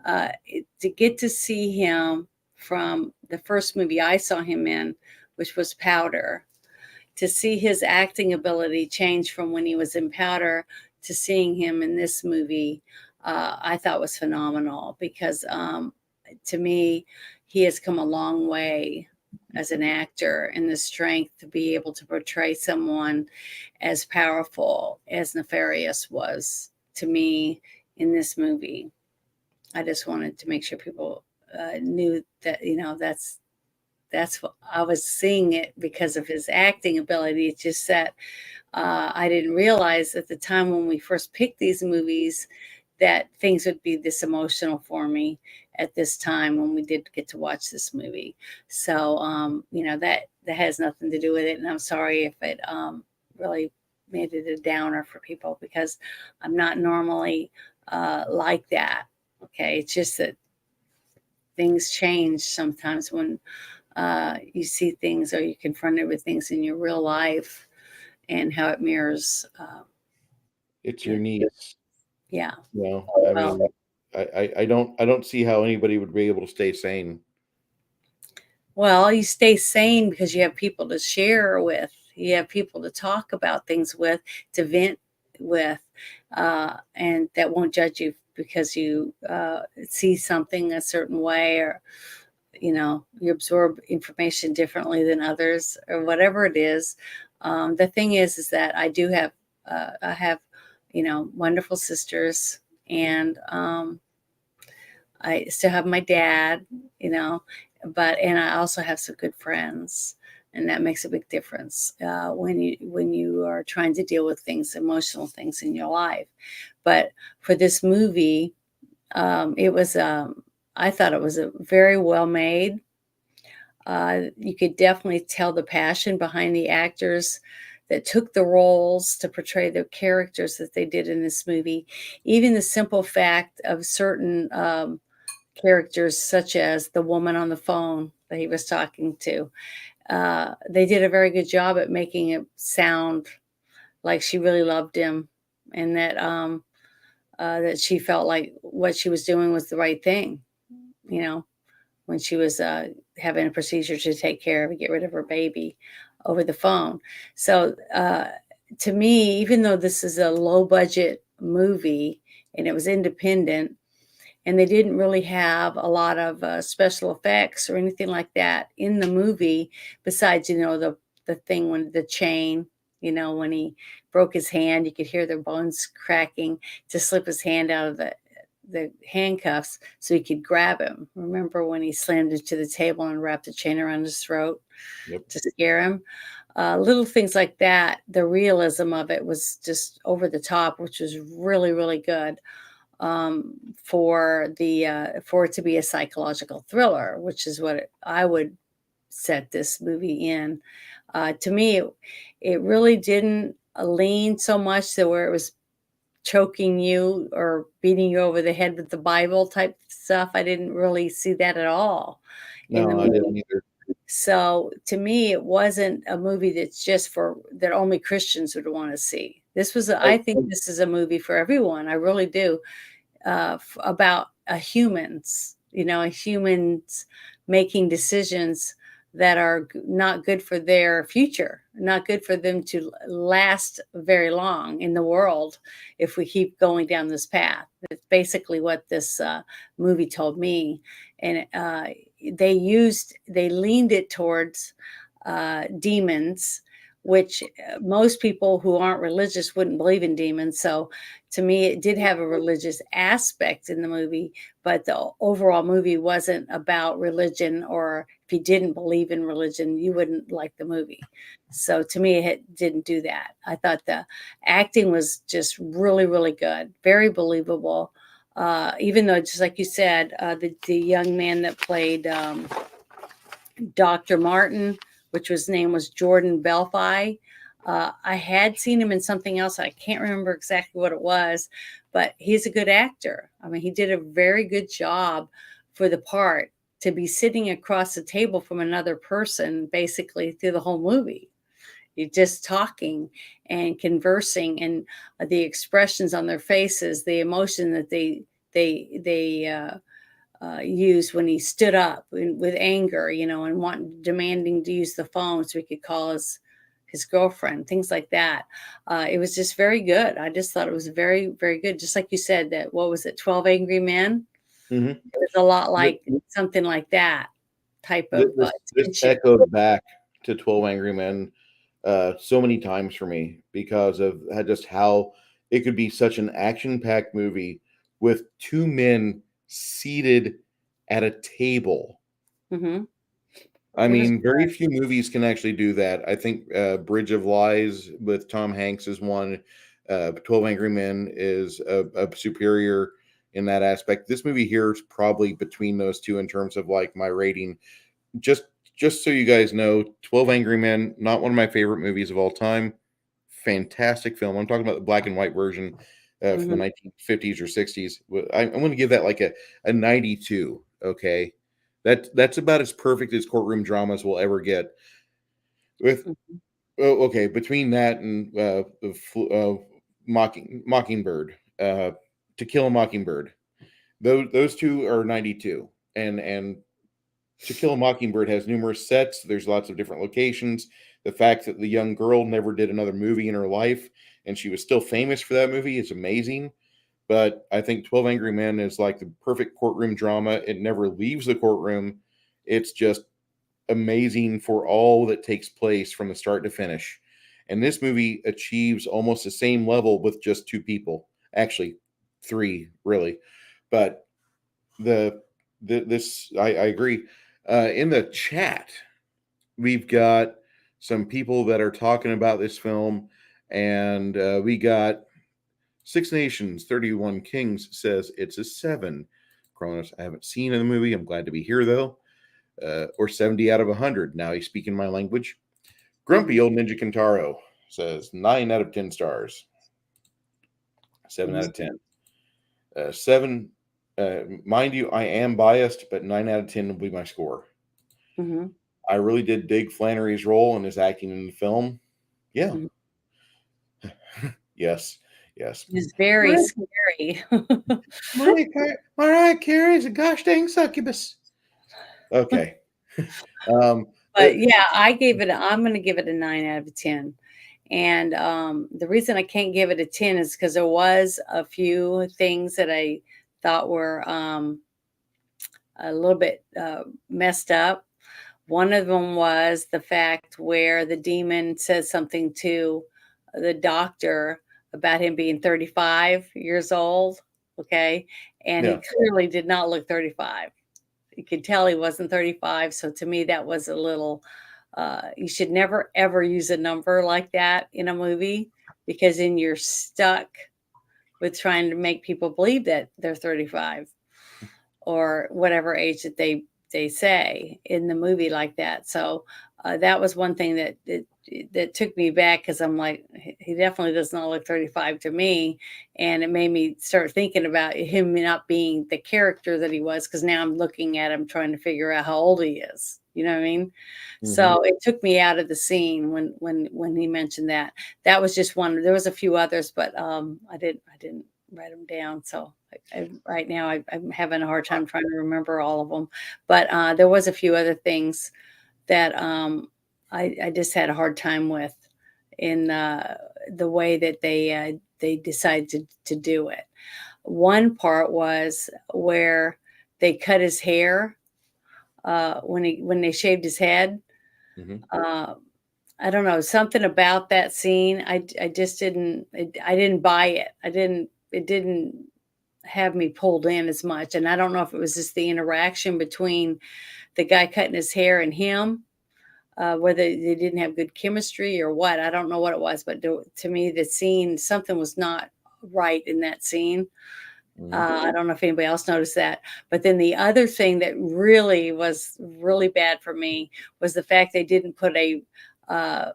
To get to see him from the first movie I saw him in, which was Powder, to see his acting ability change from when he was in Powder to seeing him in this movie, I thought was phenomenal, because to me, he has come a long way as an actor, and the strength to be able to portray someone as powerful as Nefarious was to me in this movie. I just wanted to make sure people knew that, that's what I was seeing it because of his acting ability. It's just that I didn't realize at the time when we first picked these movies that things would be this emotional for me at this time when we did get to watch this movie. So, that has nothing to do with it. And I'm sorry if it really made it a downer for people, because I'm not normally like that. Okay. It's just that things change sometimes when you see things or you're confronted with things in your real life and how it mirrors. it's You your know, niece. yeah. No, I Well, mean, I don't see how anybody would be able to stay sane. well, you stay sane because you have people to share with. You have people to talk about things with, to vent with, and that won't judge you because you see something a certain way, or you absorb information differently than others, or whatever it is. The thing is that I have wonderful sisters, and I still have my dad, and I also have some good friends, and that makes a big difference when you are trying to deal with things, emotional things in your life. But for this movie, it was I thought it was a very well made. You could definitely tell the passion behind the actors that took the roles to portray the characters that they did in this movie. Even the simple fact of certain characters, such as the woman on the phone that he was talking to, they did a very good job at making it sound like she really loved him, and that she felt like what she was doing was the right thing. You know, when she was having a procedure to take care of and get rid of her baby over the phone. So to me, even though this is a low budget movie and it was independent, and they didn't really have a lot of special effects or anything like that in the movie, besides the thing when the chain, when he broke his hand, you could hear the bones cracking to slip his hand out of the handcuffs so he could grab him. Remember when he slammed into the table and wrapped the chain around his throat Yep. to scare him? Little things like that. The realism of it was just over the top, which was really, really good for it to be a psychological thriller, which is what I would set this movie in. To me, it really didn't lean so much to where it was choking you or beating you over the head with the Bible type stuff. I didn't really see that at all in the No, I movie. didn't either. So to me, it wasn't a movie that only Christians would want to see. I think this is a movie for everyone. I really do. About humans making decisions that are not good for their future. not good for them to last very long in the world if we keep going down this path. That's basically what this movie told me. And they leaned it towards demons, which most people who aren't religious wouldn't believe in demons. So to me, it did have a religious aspect in the movie, but the overall movie wasn't about religion, or if you didn't believe in religion, you wouldn't like the movie. So to me, it didn't do that. I thought the acting was just really, really good, very believable. Even though, just like you said, the young man that played Dr. Martin, which his name was Jordan Belfi. I had seen him in something else. I can't remember exactly what it was, but he's a good actor. I mean, he did a very good job for the part to be sitting across the table from another person basically through the whole movie. You're just talking and conversing, and the expressions on their faces, the emotion that they used when he stood up with anger, and demanding to use the phone so he could call his girlfriend, things like that. It was just very good. I just thought it was very, very good. Just like you said, that what was it, 12 Angry Men? Hmm. It was a lot like something like that type of This tension. echoed back to 12 Angry Men so many times for me because of just how it could be such an action-packed movie with two men seated at a table. Hmm. I It was mean, very few movies can actually do that. I think Bridge of Lies with Tom Hanks is one. 12 Angry Men is a superior in that aspect. This movie here is probably between those two in terms of like my rating. Just just so you guys know, 12 Angry Men, not one of my favorite movies of all time. Fantastic film. I'm talking about the black and white version from the mhm, 1950s or 60s. I'm going to give that like a 92. Okay, that's about as perfect as courtroom dramas will ever get. With mhm, okay, between that and Mockingbird, To Kill a Mockingbird, those two are 92, and To Kill a Mockingbird has numerous sets. There's lots of different locations. The fact that the young girl never did another movie in her life and she was still famous for that movie is amazing. But I think 12 Angry Men is like the perfect courtroom drama. It never leaves the courtroom. It's just amazing for all that takes place from the start to finish. And this movie achieves almost the same level with just two people. Actually, three, really. But the, this I agree. In the chat, we've got some people that are talking about this film, and we got Six Nations 31 Kings says it's a 7. Kronos, I haven't seen in the movie. I'm glad to be here though. Or 70 out of 100. Now he's speaking my language. Grumpy mhm, old Ninja Kintaro says 9 out of 10 stars. 7 out mhm, of 10. 7. Mind you, I am biased, but 9 out of 10 will be my score. mhm, I really did dig Flannery's role and his acting in the film. Yeah. mhm. Yes. Yes. It's very Mariah, scary. Mariah Carey's a gosh dang succubus. Okay. But yeah, I'm gonna give it a 9 out of 10. And the reason I can't give it a 10 is because there was a few things that I thought were a little bit messed up. One of them was the fact where the demon says something to the doctor about him being 35 years old. Okay. And he yeah. clearly did not look 35. You could tell he wasn't 35. So to me, that was a little, you should never ever use a number like that in a movie, because then you're stuck with trying to make people believe that they're 35 or whatever age that they say in the movie like that. So that was one thing that took me back, because I'm like, he definitely does not look 35 to me, and it made me start thinking about him not being the character that he was, because now I'm looking at him trying to figure out how old he is. You know what I mean? Hmm. So it took me out of the scene when he mentioned that. That was just one. There was a few others, but I didn't write them down. So right now I'm having a hard time trying to remember all of them. But there was a few other things that I just had a hard time with in the way that they decided to do it. One part was where they cut his hair when they shaved his head. Mhm. Uh, I don't know, something about that scene. I just I didn't buy it. It didn't have me pulled in as much. And I don't know if it was just the interaction between the guy cutting his hair and him, whether they didn't have good chemistry or what. I don't know what it was, but to me, the scene, something was not right in that scene. Mhm. I don't know if anybody else noticed that. But then the other thing that really was really bad for me was the fact they didn't put uh,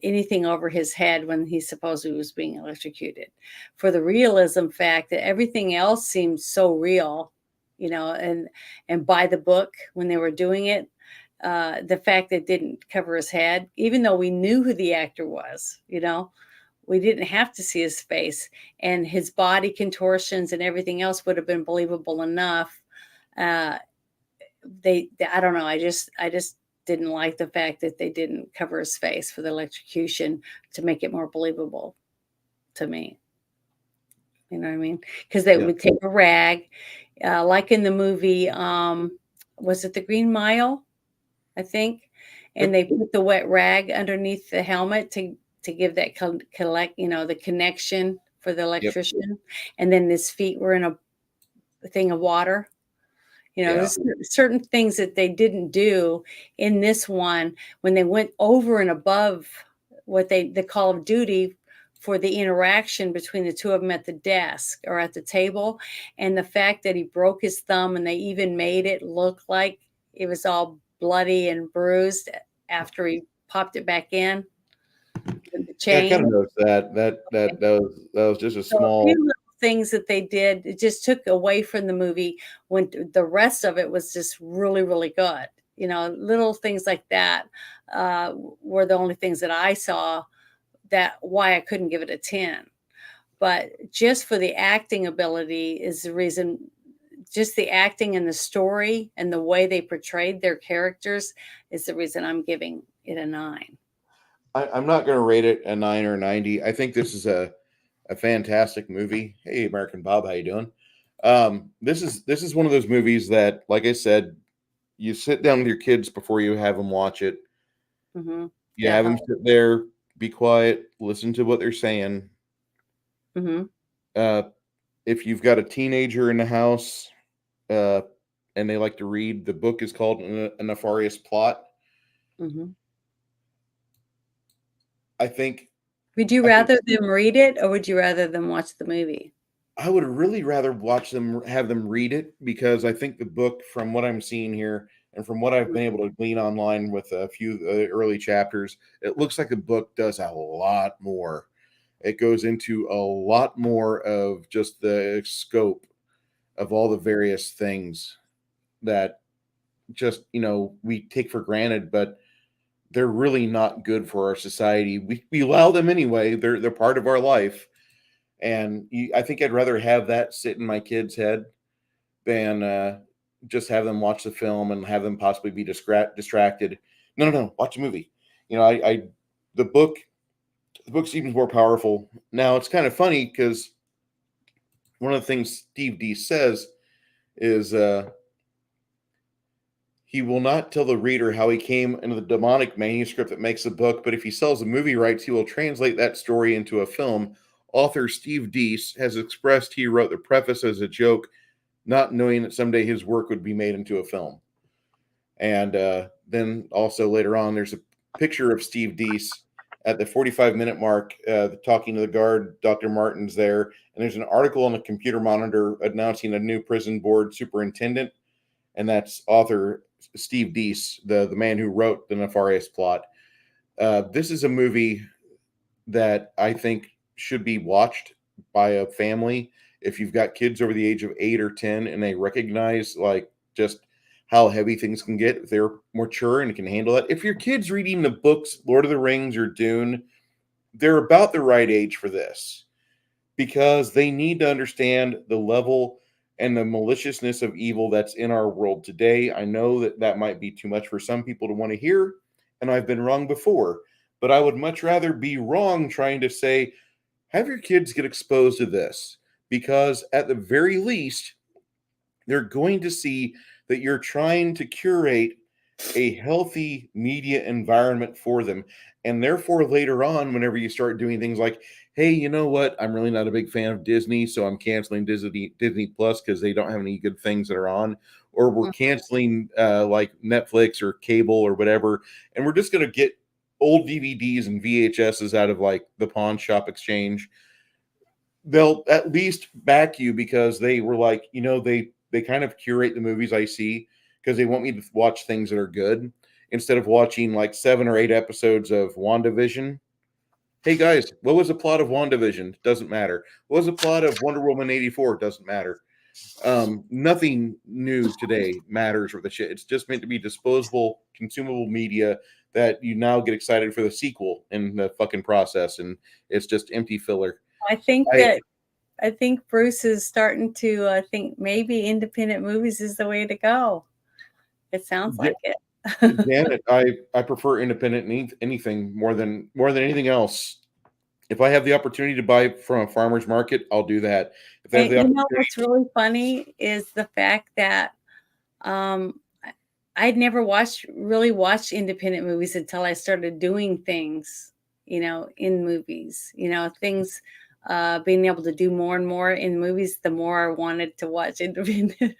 anything over his head when he supposedly was being electrocuted. For the realism fact that everything else seemed so real, and by the book when they were doing it, the fact that it didn't cover his head, even though we knew who the actor was, we didn't have to see his face, and his body contortions and everything else would have been believable enough. Uh, I don't know. I just didn't like the fact that they didn't cover his face for the electrocution to make it more believable to me. You know what I mean? Because they Yeah. would take a rag, like in the movie. Was it The Green Mile? I think, and Yep. they put the wet rag underneath the helmet to give that collect, the connection for the Yep. electrician, and then his feet were in a thing of water. Yeah. There's certain things that they didn't do in this one when they went over and above what the Call of Duty for the interaction between the two of them at the desk or at the table, and the fact that he broke his thumb and they even made it look like it was all bloody and bruised after he popped it back in with the Yeah, I kind chain. of noticed that. That was just a So a few small. little things that they did, it just took away from the movie when the rest of it was just really, really good. Little things like that were the only things that I saw that why I couldn't give it a 10. But just for the acting ability is the reason, just the acting and the story and the way they portrayed their characters is the reason I'm giving it a 9. I'm not going to rate it a 9 or 90. I think this is a fantastic movie. Hey, American Bob, how you doing? This is one of those movies that, like I said, you sit down with your kids before you have them watch it. Hmm. You Yeah. have them sit there, be quiet, listen to what they're saying. Hmm. Uh, if you've got a teenager in the house, uh, and they like to read, the book is called A Nefarious Plot. Hmm. I think Would you I think rather them read it or would you rather them watch the movie? I would really rather watch them have them read it because I think the book, from what I'm seeing here and from what I've been able to glean online with a few early chapters, it looks like the book does a lot more. It goes into a lot more of just the scope of all the various things that just we take for granted, but they're really not good for our society. We allow them anyway. They're part of our life, and I think I'd rather have that sit in my kid's head than just have them watch the film and have them possibly be distracted. No, no, no. Watch a movie. I the book the book seems more powerful. Now it's kind of funny because one of the things Steve D says is he will not tell the reader how he came into the demonic manuscript that makes the book, but if he sells the movie rights, he will translate that story into a film. Author Steve Deese has expressed he wrote the preface as a joke, not knowing that someday his work would be made into a film. And then also later on, there's a picture of Steve Deese at the 45-minute mark talking to the guard. Dr. Martin's there. And there's an article on the computer monitor announcing a new prison board superintendent. And that's author Steve Deese, the man who wrote The Nefarious Plot. This is a movie that I think should be watched by a family if you've got kids over the age of 8 or 10 and they recognize like just how heavy things can get if they're mature and can handle it. If your kid's reading the books Lord of the Rings or Dune, they're about the right age for this because they need to understand the level and the maliciousness of evil that's in our world today. I know that that might be too much for some people to want to hear, and I've been wrong before, but I would much rather be wrong trying to say, have your kids get exposed to this, because at the very least, they're going to see that you're trying to curate a healthy media environment for them. And therefore, later on, whenever you start doing things like, hey, you know what? I'm really not a big fan of Disney, so I'm canceling Disney Plus because they don't have any good things that are on, or we're Mhm. canceling like Netflix or cable or whatever, and we're just going to get old DVDs and VHSs out of like the pawn shop exchange. They'll at least back you because they were like, they kind of curate the movies I see because they want me to watch things that are good instead of watching like 7 or 8 episodes of WandaVision. Hey guys, what was the plot of WandaVision? Doesn't matter. What was the plot of Wonder Woman 84? Doesn't matter. Nothing new today matters with the shit. It's just meant to be disposable, consumable media that you now get excited for the sequel in the fucking process, and it's just empty filler. I think I that I think Bruce is starting to think maybe independent movies is the way to go. It sounds Ja- like it. Janet, I prefer independent anything more than anything else. If I have the opportunity to buy from a farmer's market, I'll do that. If I have And the you know opportunity, what's really funny is the fact that I I'd never really watched independent movies until I started doing things, in movies. Things being able to do more and more in movies, the more I wanted to watch independent.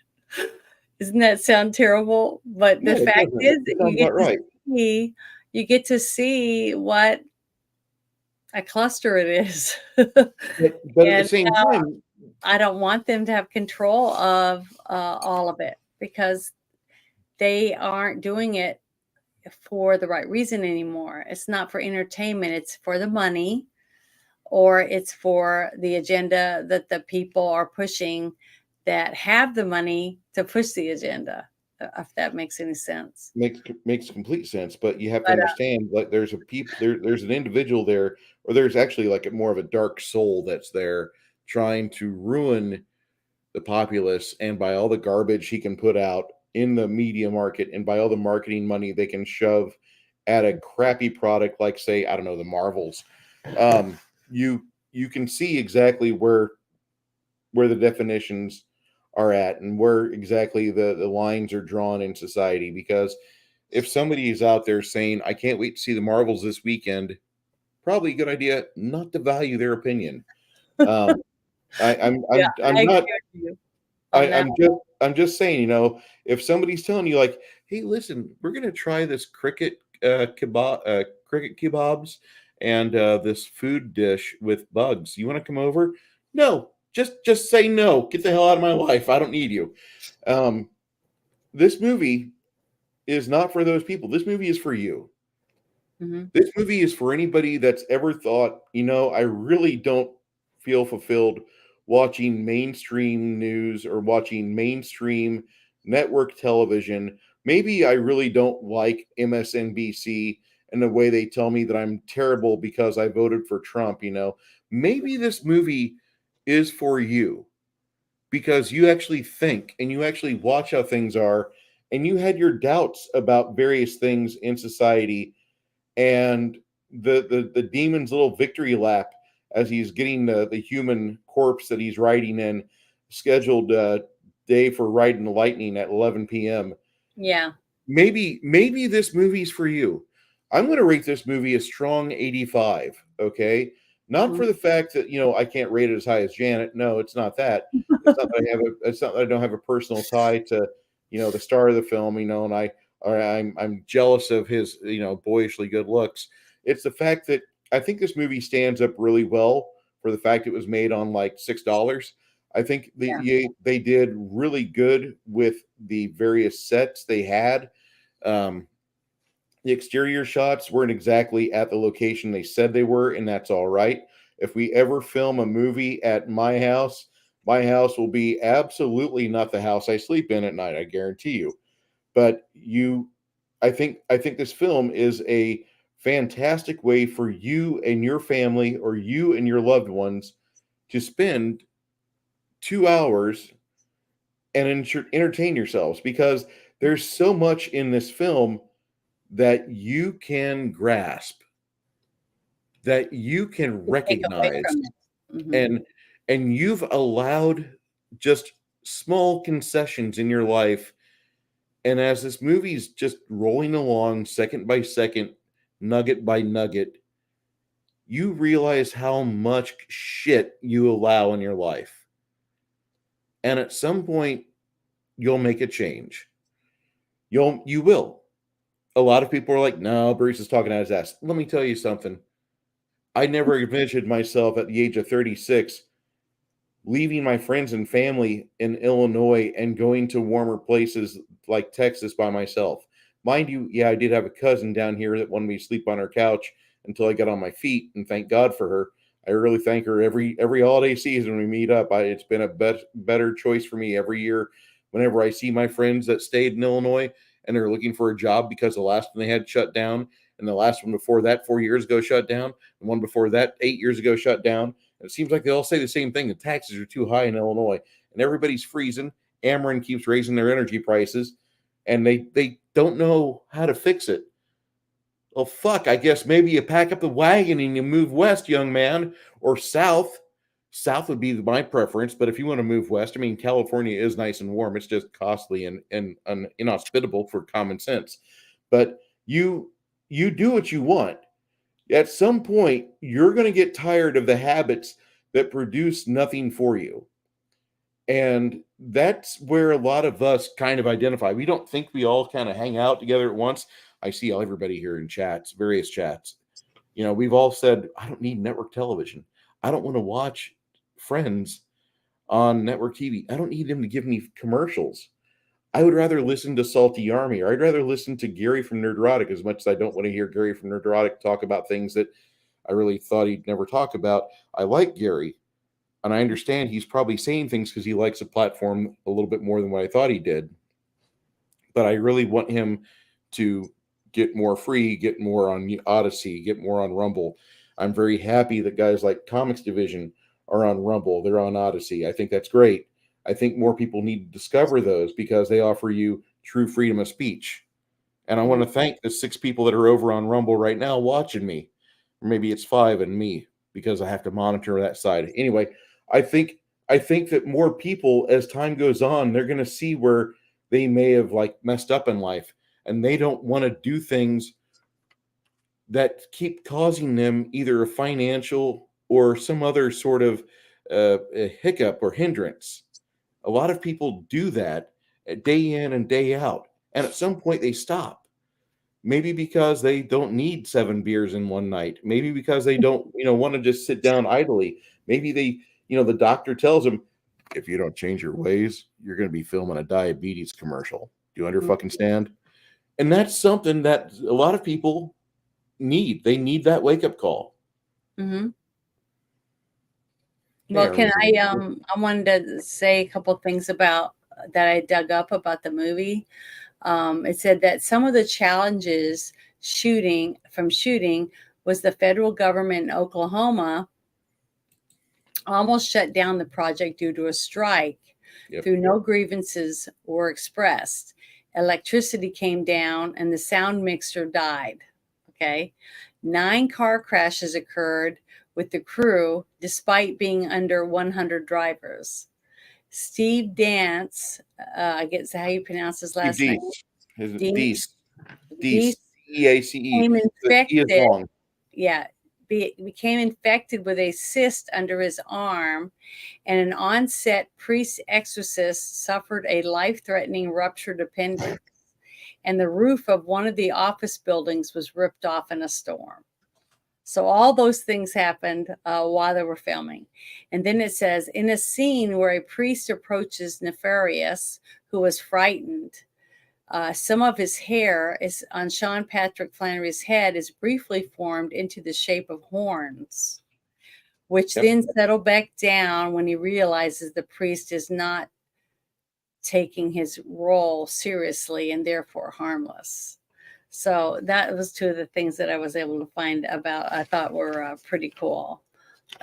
Doesn't that sound terrible? But the no, it fact doesn't. is It that sounds about right. you get to see what a cluster it is. But at the And same time, I don't want them to have control of all of it because they aren't doing it for the right reason anymore. It's not for entertainment, it's for the money or it's for the agenda that the people are pushing that have the money to push the agenda, if that makes any sense. makes complete sense, but you have to But understand, like, there's an individual there, or there's actually like more of a dark soul that's there trying to ruin the populace, and by all the garbage he can put out in the media market, and by all the marketing money they can shove at a crappy product like, say, I don't know, the Marvels. um, you can see exactly where the definitions are at and where exactly the lines are drawn in society, because if somebody is out there saying, I can't wait to see the Marvels this weekend, probably a good idea not to value their opinion. Um, yeah, I'm I agree not. with you on that. I'm just saying, if somebody's telling you like, hey, listen, we're gonna try this cricket kebabs and this food dish with bugs. You want to come over? No, just say no. Get the hell out of my life. I don't need you. Um, this movie is not for those people. This movie is for you. Mhm. This movie is for anybody that's ever thought, I really don't feel fulfilled watching mainstream news or watching mainstream network television. Maybe I really don't like MSNBC and the way they tell me that I'm terrible because I voted for Trump. Maybe this movie is for you because you actually think and you actually watch how things are, and you had your doubts about various things in society, and the demon's little victory lap as he's getting the human corpse that he's riding in scheduled day for riding the lightning at 11 p.m. Yeah. Maybe this movie's for you. I'm going to rate this movie a strong 85. Okay, not Mhm. for the fact that I can't rate it as high as Janet. No, it's not that. It's not that I don't have a personal tie to the star of the film. And I'm jealous of his boyishly good looks. It's the fact that I think this movie stands up really well for the fact it was made on like $6. I think Yeah. they did really good with the various sets they had. Um, the exterior shots weren't exactly at the location they said they were, and that's all right. If we ever film a movie at my house will be absolutely not the house I sleep in at night. I guarantee you. But I think this film is a fantastic way for you and your family or you and your loved ones to spend 2 hours and entertain yourselves, because there's so much in this film that you can grasp, that you can Take away recognize, from it. Mhm. and you've allowed just small concessions in your life. And as this movie's just rolling along second by second, nugget by nugget, you realize how much shit you allow in your life. And at some point, you'll make a change. You will. A lot of people are like, no, Bruce is talking out his ass. Let me tell you something. I never envisioned myself at the age of 36 leaving my friends and family in Illinois and going to warmer places like Texas by myself. Mind you, yeah, I did have a cousin down here that wanted me to sleep on her couch until I got on my feet, and thank God for her. I really thank her every holiday season when we meet up. It's been a better choice for me every year. Whenever I see my friends that stayed in Illinois and they're looking for a job because the last one they had shut down, and the last one before that 4 years ago shut down, and one before that 8 years ago shut down, it seems like they all say the same thing. The taxes are too high in Illinois, and everybody's freezing. Ameren keeps raising their energy prices, and they don't know how to fix it. Well, fuck, I guess maybe you pack up the wagon and you move west, young man, or south. South would be my preference, but if you want to move west, I mean, California is nice and warm. It's just costly and inhospitable for common sense. But you do what you want. At some point, you're going to get tired of the habits that produce nothing for you. And that's where a lot of us kind of identify. We don't think we all kind of hang out together at once. I see everybody here in chats, various chats. We've all said, I don't need network television. I don't want to watch Friends on network TV. I don't need them to give me commercials. I would rather listen to Salty Army, or I'd rather listen to Gary from Nerdrotic, as much as I don't want to hear Gary from Nerdrotic talk about things that I really thought he'd never talk about. I like Gary, and I understand he's probably saying things because he likes a platform a little bit more than what I thought he did. But I really want him to get more free, get more on Odyssey, get more on Rumble. I'm very happy that guys like Comics Division are on Rumble. They're on Odyssey. I think that's great. I think more people need to discover those because they offer you true freedom of speech. And I want to thank the 6 people that are over on Rumble right now watching me. Or maybe it's 5 and me because I have to monitor that side. Anyway, I think that more people, as time goes on, they're going to see where they may have messed up in life, and they don't want to do things that keep causing them either a financial or some other sort of a hiccup or hindrance. A lot of people do that day in and day out, and at some point they stop. Maybe because they don't need 7 beers in one night. Maybe because they don't, want to just sit down idly. Maybe the doctor tells them, if you don't change your ways, you're going to be filming a diabetes commercial. Do you under fucking stand? And that's something that a lot of people need. They need that wake up call. Mm-hmm. Hey, Well, can Arlene. I wanted to say a couple things about that I dug up about the movie. It said that some of the challenges shooting was the federal government in Oklahoma almost shut down the project due to a strike. Yep. Through no grievances were expressed. Electricity came down and the sound mixer died. Okay. 9 car crashes occurred with the crew despite being under 100 drivers. Steve Dance, I guess how you pronounce his last name. Deese. Deese DEACE. became The E is infected. long. Yeah, became infected with a cyst under his arm, and an on-set priest exorcist suffered a life-threatening ruptured appendix, and the roof of one of the office buildings was ripped off in a storm. So all those things happened while they were filming. And then it says, in a scene where a priest approaches NEFARIOUS, who was frightened, some of his hair is on Sean Patrick Flannery's head is briefly formed into the shape of horns, which then settle back down when he realizes the priest is not taking his role seriously and therefore harmless. So that was 2 of the things that I was able to find about, I thought were pretty cool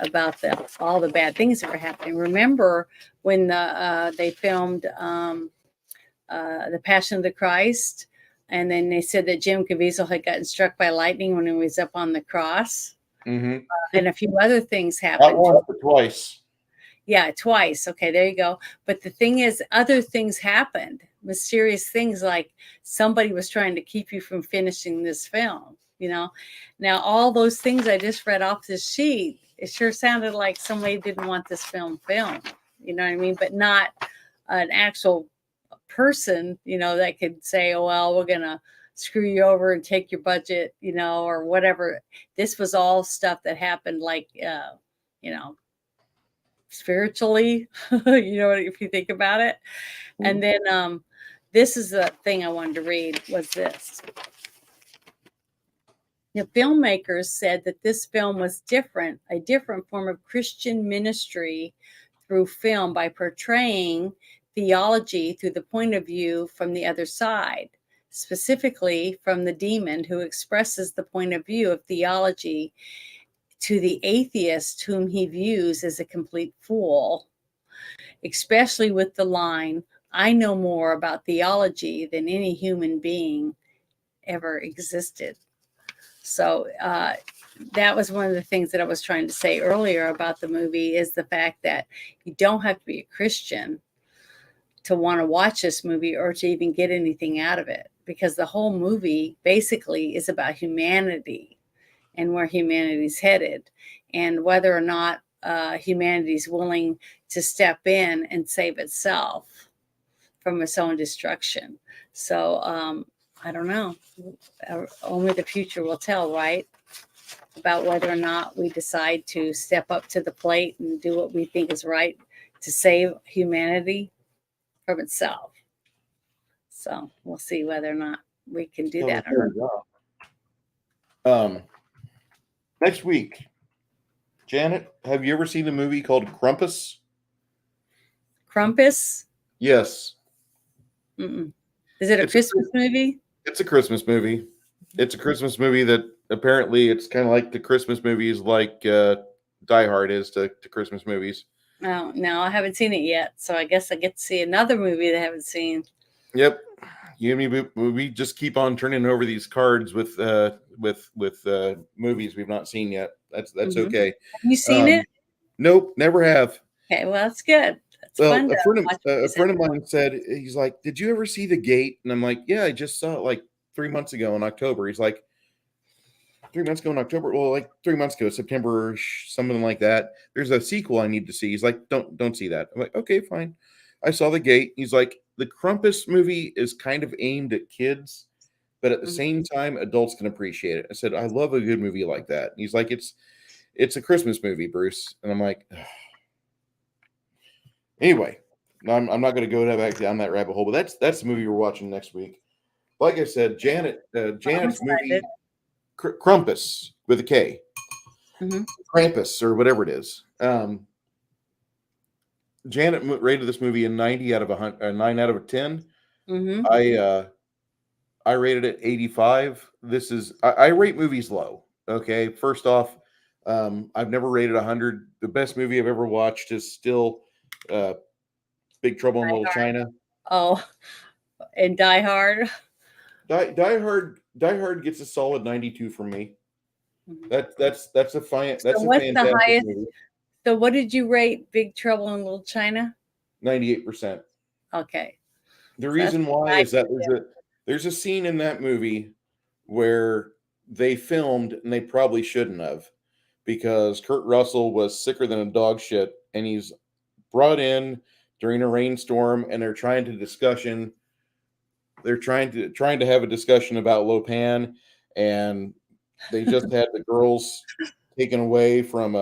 about all the bad things that were happening. Remember when they filmed The Passion of the Christ, And then they said that Jim Caviezel had gotten struck by lightning when he was up on the cross. Mm-hmm. And a few other things Not happened. once, but twice. Yeah, twice. Okay, there you go. But the thing is, other things happened. Mysterious things like somebody was trying to keep you from finishing this film, you know? Now, all those things I just read off this sheet, it sure sounded like somebody didn't want this film filmed, you know what I mean? But not an actual person, you know, that could say, oh, well, we're going to screw you over and take your budget, you know, or whatever. This was all stuff that happened like, you know, spiritually, you know, if you think about it. And then this is the thing I wanted to read was this. The filmmakers said that this film was different, a different form of Christian ministry through film by portraying theology through the point of view from the other side, specifically from the demon who expresses the point of view of theology to the atheist whom he views as a complete fool, especially with the line, I know more about theology than any human being ever existed. So that was one of the things that I was trying to say earlier about the movie is the fact that you don't have to be a Christian to want to watch this movie or to even get anything out of it, because the whole movie basically is about humanity and where humanity's headed and whether or not humanity's willing to step in and save itself from its own destruction. So I don't know. Only the future will tell, right? About whether or not we decide to step up to the plate and do what we think is right to save humanity from itself. So we'll see whether or not we can do that or not. Next week, Janet, have you ever seen a movie called Krampus? Krampus? Yes. Mm-mm. Is it a Christmas movie? It's a Christmas movie. It's a Christmas movie that apparently it's kind of like the Christmas movies like Die Hard is to Christmas movies. Oh, no, I haven't seen it yet. So I guess I get to see another movie that I haven't seen. Yep. You and me, we just keep on turning over these cards with movies we've not seen yet. That's okay. Have you seen it? Nope, never have. Okay, well that's good. That's Well, fun. a friend of mine said, he's like, "Did you ever see The Gate?" And I'm like, "Yeah, I just saw it like 3 months ago in October." He's like, 3 months ago in October? Well, like 3 months ago, September, something like that. There's a sequel I need to see. He's like, don't see that. I'm like, okay, fine. I saw The Gate. He's like, the Krampus movie is kind of aimed at kids, but at the same time, adults can appreciate it. I said, I love a good movie like that. And he's like, it's a Christmas movie, Bruce. And I'm like, ugh. Anyway, I'm not going to go back down that rabbit hole, but that's the movie we're watching next week. Like I said, Janet's movie, Krampus with a K, Krampus or whatever it is. Janet rated this movie a 90 out of 100, 9 out of 10. I rated it 85. This is I rate movies low. Okay, first off, I've never rated 100. The best movie I've ever watched is still Big Trouble in Little China. Oh, and Die Hard. Die Hard gets a solid 92 from me. That's a fantastic movie. So what did you rate Big Trouble in Little China? 98%. Okay. The reason why is that there's a scene in that movie where they filmed and they probably shouldn't have, because Kurt Russell was sicker than a dog shit, and he's brought in during a rainstorm, and they're trying to have a discussion about Lopan, and they just had the girls taken away from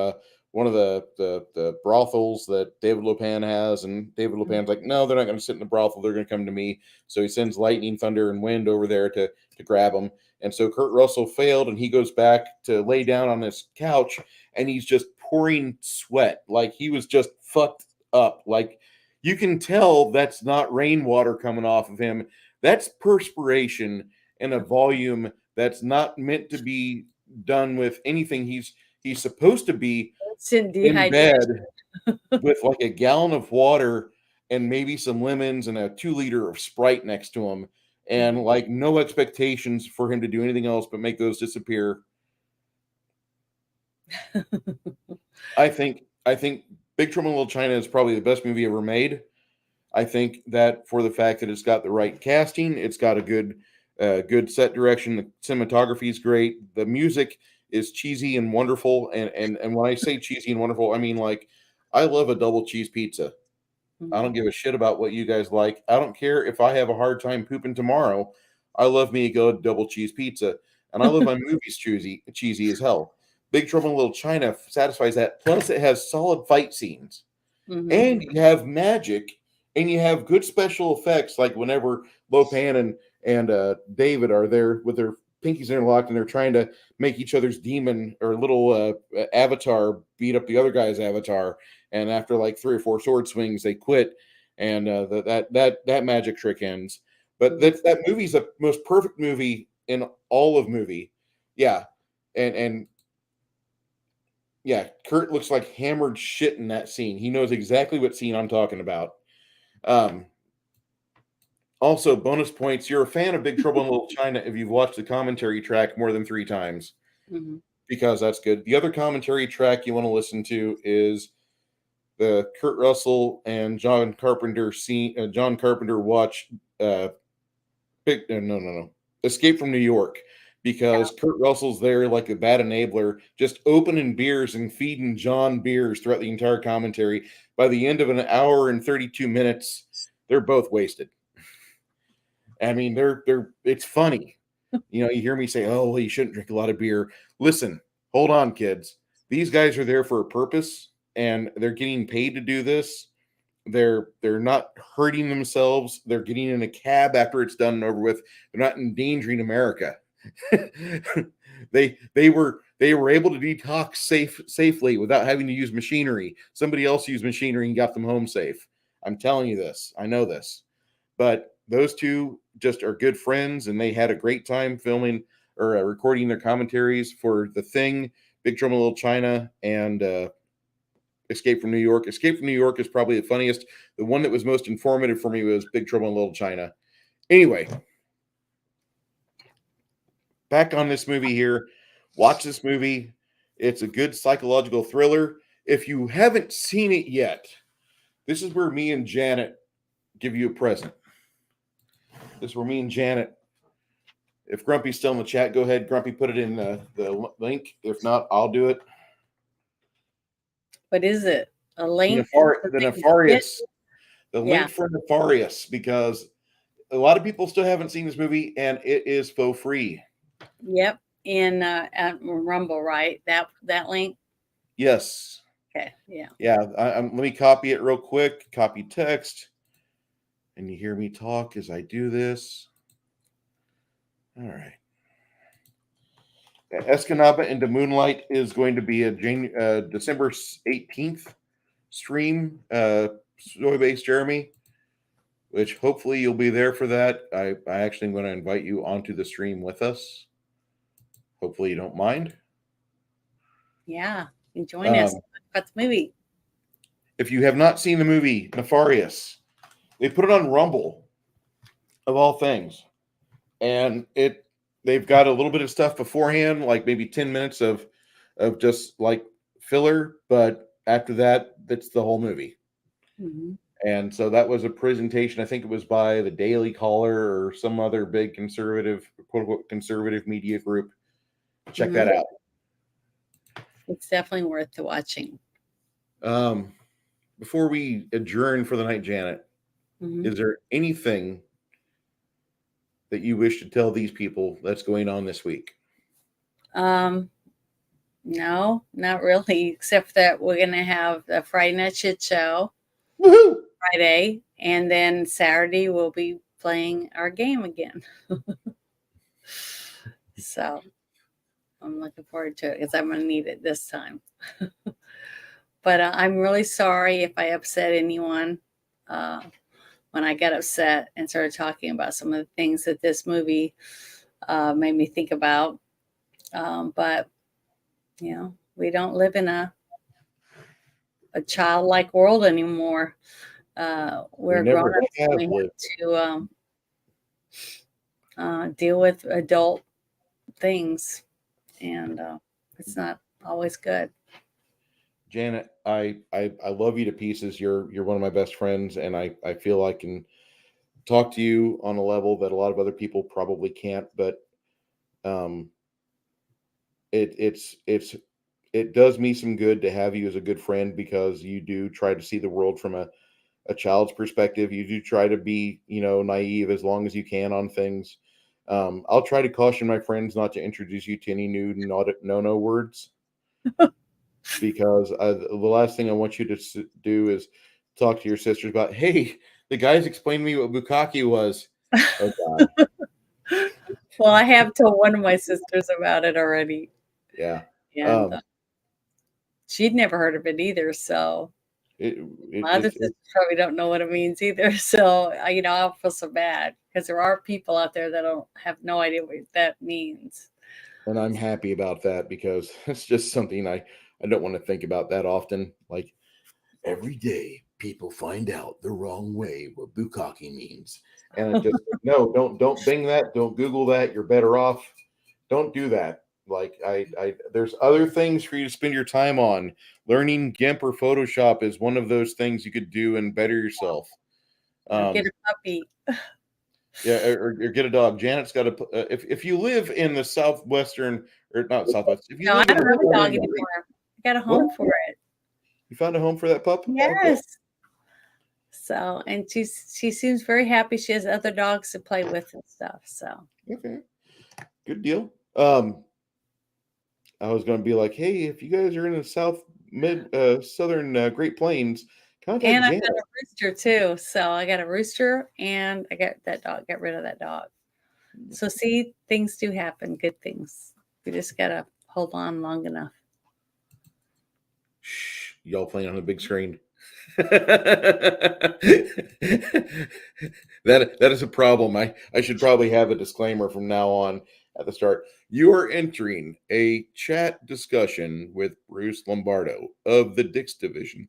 one of the brothels that David Lopan has, and David Lopan's like, no, they're not going to sit in the brothel, they're going to come to me. So he sends lightning, thunder, and wind over there to grab them. And so Kurt Russell failed, and he goes back to lay down on this couch, and he's just pouring sweat, like he was just fucked up. Like, you can tell that's not rainwater coming off of him. That's perspiration in a volume that's not meant to be done with anything. He's supposed to be in bed with like a gallon of water and maybe some lemons and a 2 liter of Sprite next to him. and like no expectations for him to do anything else but make those disappear. I think Big Trouble in Little China is probably the best movie ever made. I think that for the fact that it's got the right casting, it's got a good set direction. The cinematography is great. The music is cheesy and wonderful. And when I say cheesy and wonderful, I mean like I love a double cheese pizza. I don't Mhm. give a shit about what you guys like. I don't care if I have a hard time pooping tomorrow. I love me a good double cheese pizza, and I love my movies cheesy as hell. Big Trouble in Little China satisfies that. Plus, it has solid fight scenes, Mhm. and you have magic, and you have good special effects. Like whenever Lopan and David are there with their pinkies interlocked, and they're trying to make each other's demon or little avatar beat up the other guy's avatar, and after like three or four sword swings, they quit, and that magic trick ends. But Mhm. that movie's the most perfect movie in all of movie. Yeah, and yeah, Kurt looks like hammered shit in that scene. He knows exactly what scene I'm talking about. Um, Also, bonus points. You're a fan of Big Trouble in Little China if you've watched the commentary track more than 3 times, Mhm. because that's good. The other commentary track you want to listen to is the Kurt Russell and John Carpenter scene. John Carpenter watch no, Escape from New York, because Kurt Russell's there like a bad enabler, just opening beers and feeding John beers throughout the entire commentary. By the end of an hour and 32 minutes, they're both wasted. I mean, they're it's funny. You know, you hear me say, "Oh, well, you shouldn't drink a lot of beer." Listen, hold on, kids. These guys are there for a purpose, and they're getting paid to do this. They're not hurting themselves. They're getting in a cab after it's done and over with. They're not endangering America. They were able to detox safely without having to use machinery. Somebody else used machinery and got them home safe. I'm telling you this. I know this. But those two just are good friends, and they had a great time filming or recording their commentaries for The Thing, Big Trouble in Little China, and Escape from New York. Escape from New York is probably the funniest. The one that was most informative for me was Big Trouble in Little China. Anyway, back on this movie here. Watch this movie. It's a good psychological thriller. If you haven't seen it yet, this is where me and Janet give you a present. This is where me and Janet, if Grumpy's still in the chat, go ahead, Grumpy, put it in the link. If not, I'll do it. What is it? A link for The things to get? Nefarious, the Yeah. link for Nefarious, because a lot of people still haven't seen this movie, and it is for free. Yep. In at Rumble, right? That link. Yes. Okay. Yeah. Yeah. Let me copy it real quick. Copy text. And you hear me talk as I do this. All right. Escanaba into Moonlight is going to be a December 18th stream. Soy Base Jeremy, which hopefully you'll be there for that. I actually am going to invite you onto the stream with us. Hopefully you don't mind. Yeah. And join us. Talk about the movie. If you have not seen the movie Nefarious, they put it on Rumble, of all things, and they've got a little bit of stuff beforehand, like maybe 10 minutes of just like filler, but after that, that's the whole movie. Mm-hmm. And so that was a presentation. I think it was by the Daily Caller or some other big conservative, quote unquote, conservative media group. Check Mm-hmm. that out. It's definitely worth the watching. Um, Before we adjourn for the night, Janet, Mm-hmm. is there anything that you wish to tell these people that's going on this week? Um, no, not really, except that we're gonna have the Friday Night Shit Show Woohoo! Friday, and then Saturday we'll be playing our game again. So I'm looking forward to it because I'm gonna need it this time. But I'm really sorry if I upset anyone uh, when I got upset and started talking about some of the things that this movie made me think about. But we don't live in a childlike world anymore. We We're grown never ups and have we lived. have to deal with adult things, and it's not always good. Janet, I love you to pieces. You're one of my best friends, and I feel I can talk to you on a level that a lot of other people probably can't. But um, it does me some good to have you as a good friend, because you do try to see the world from a child's perspective. You do try to be, naive as long as you can on things. I'll try to caution my friends not to introduce you to any new no words, because the last thing I want you to do is talk to your sisters about, hey, the guys explained to me what bukkake was. Oh God, Well, I have told one of my sisters about it already, yeah. and Um, she'd never heard of it either. So it, it my other it's sisters probably don't know what it means either. So I feel so bad because there are people out there that don't have no idea what that means. and I'm happy about that, because it's just something I don't want to think about that often. Like, every day people find out the wrong way what bukkake means, and it just, no, don't bing that, don't Google that. You're better off, don't do that. Like, I there's other things for you to spend your time on. Learning GIMP or Photoshop is one of those things you could do and better yourself. Get um a puppy. yeah, or get a dog. Janet's got a if you live in the southwestern, or not southwest, if you No, I live in don't the have a dog southern, anymore. I got a what, home for it. you found a home for that pup? Okay. Yes. So, and she seems very happy. She has other dogs to play with and stuff. So, Okay, good deal. I was going to be like, hey, if you guys are in the southern Great Plains, contact and I Janet. got a rooster too. So I got a rooster, and I got that dog. Got rid of that dog. So see, things do happen. Good things. We just gotta hold on long enough. Shh, y'all playing on the big screen. That is a problem. I should probably have a disclaimer from now on at the start. You are entering a chat discussion with Bruce Lombardo of the Dix Division.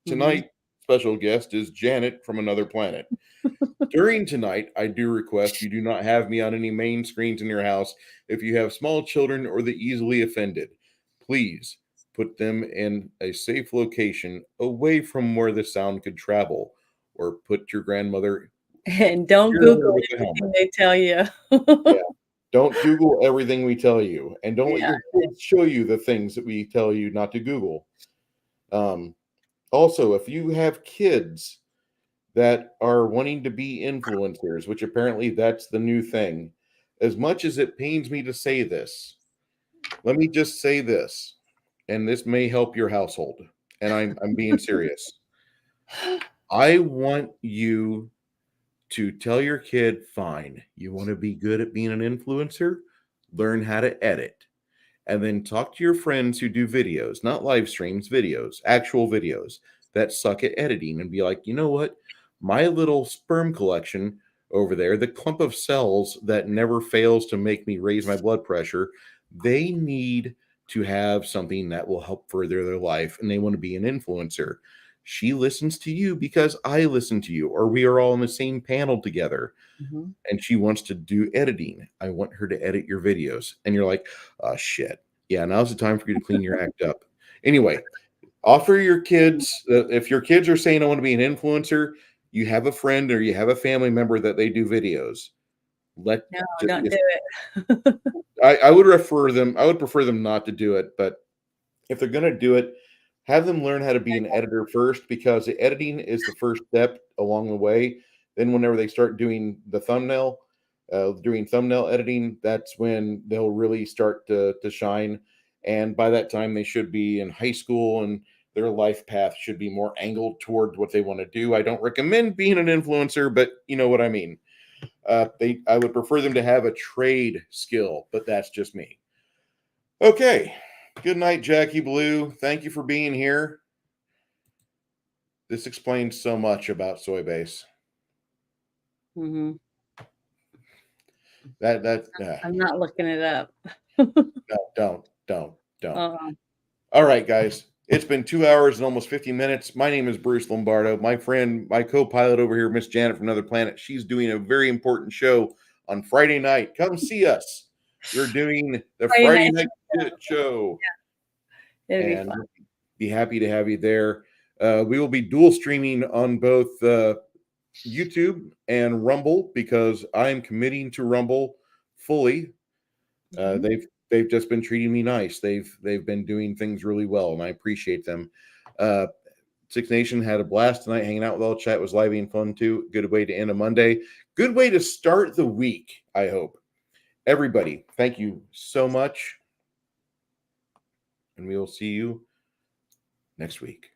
Hmm. Tonight, special guest is Janet from another planet. During tonight, I do request you do not have me on any main screens in your house. If you have small children or the easily offended, please put them in a safe location away from where the sound could travel, or put your grandmother, And don't secure her Google with a helmet. everything they tell you. Yeah. Don't Google everything we tell you, and don't let Yeah. your kids show you the things that we tell you not to Google. Um, Also, if you have kids that are wanting to be influencers, which apparently that's the new thing. As much as it pains me to say this, let me just say this, and this may help your household. And I'm being serious. I want you to tell your kid, fine, you want to be good at being an influencer, learn how to edit. And then talk to your friends who do videos, not live streams, videos, actual videos that suck at editing, and be like, you know what? My little sperm collection over there, the clump of cells that never fails to make me raise my blood pressure, they need to have something that will help further their life, and they want to be an influencer. She listens to you because I listen to you, or we are all in the same panel together, Mhm. and she wants to do editing. I want her to edit your videos. And you're like, oh, shit. Yeah, now's the time for you to clean your act up. Anyway, offer your kids, if your kids are saying, I want to be an influencer, you have a friend or you have a family member that they do videos. Let No, just, don't do just it. I would prefer them not to do it, but if they're going to do it, have them learn how to be an editor first, because the editing is the first step along the way. Then, whenever they start doing doing thumbnail editing, that's when they'll really start to shine. And by that time, they should be in high school, and their life path should be more angled toward what they want to do. I don't recommend being an influencer, but you know what I mean. I would prefer them to have a trade skill, but that's just me. Okay. Good night, Jackie Blue. Thank you for being here. This explains so much about soy base. Mhm. That I'm not looking it up. no, don't. Uh, All right, guys. It's been 2 hours and almost 50 minutes. My name is Bruce Lombardo. My friend, my co-pilot over here, Miss Janet from another planet, she's doing a very important show on Friday night. Come see us. We're doing the Friday Friday night Night Shit Show, it'll be and fun. we'll be happy to have you there. We will be dual streaming on both YouTube and Rumble because I am committing to Rumble fully. Mhm. They've just been treating me nice. They've been doing things really well, and I appreciate them. Six Nation had a blast tonight hanging out with all chat. It was lively and fun too. Good way to end a Monday. Good way to start the week, I hope. Everybody, thank you so much. And we will see you next week.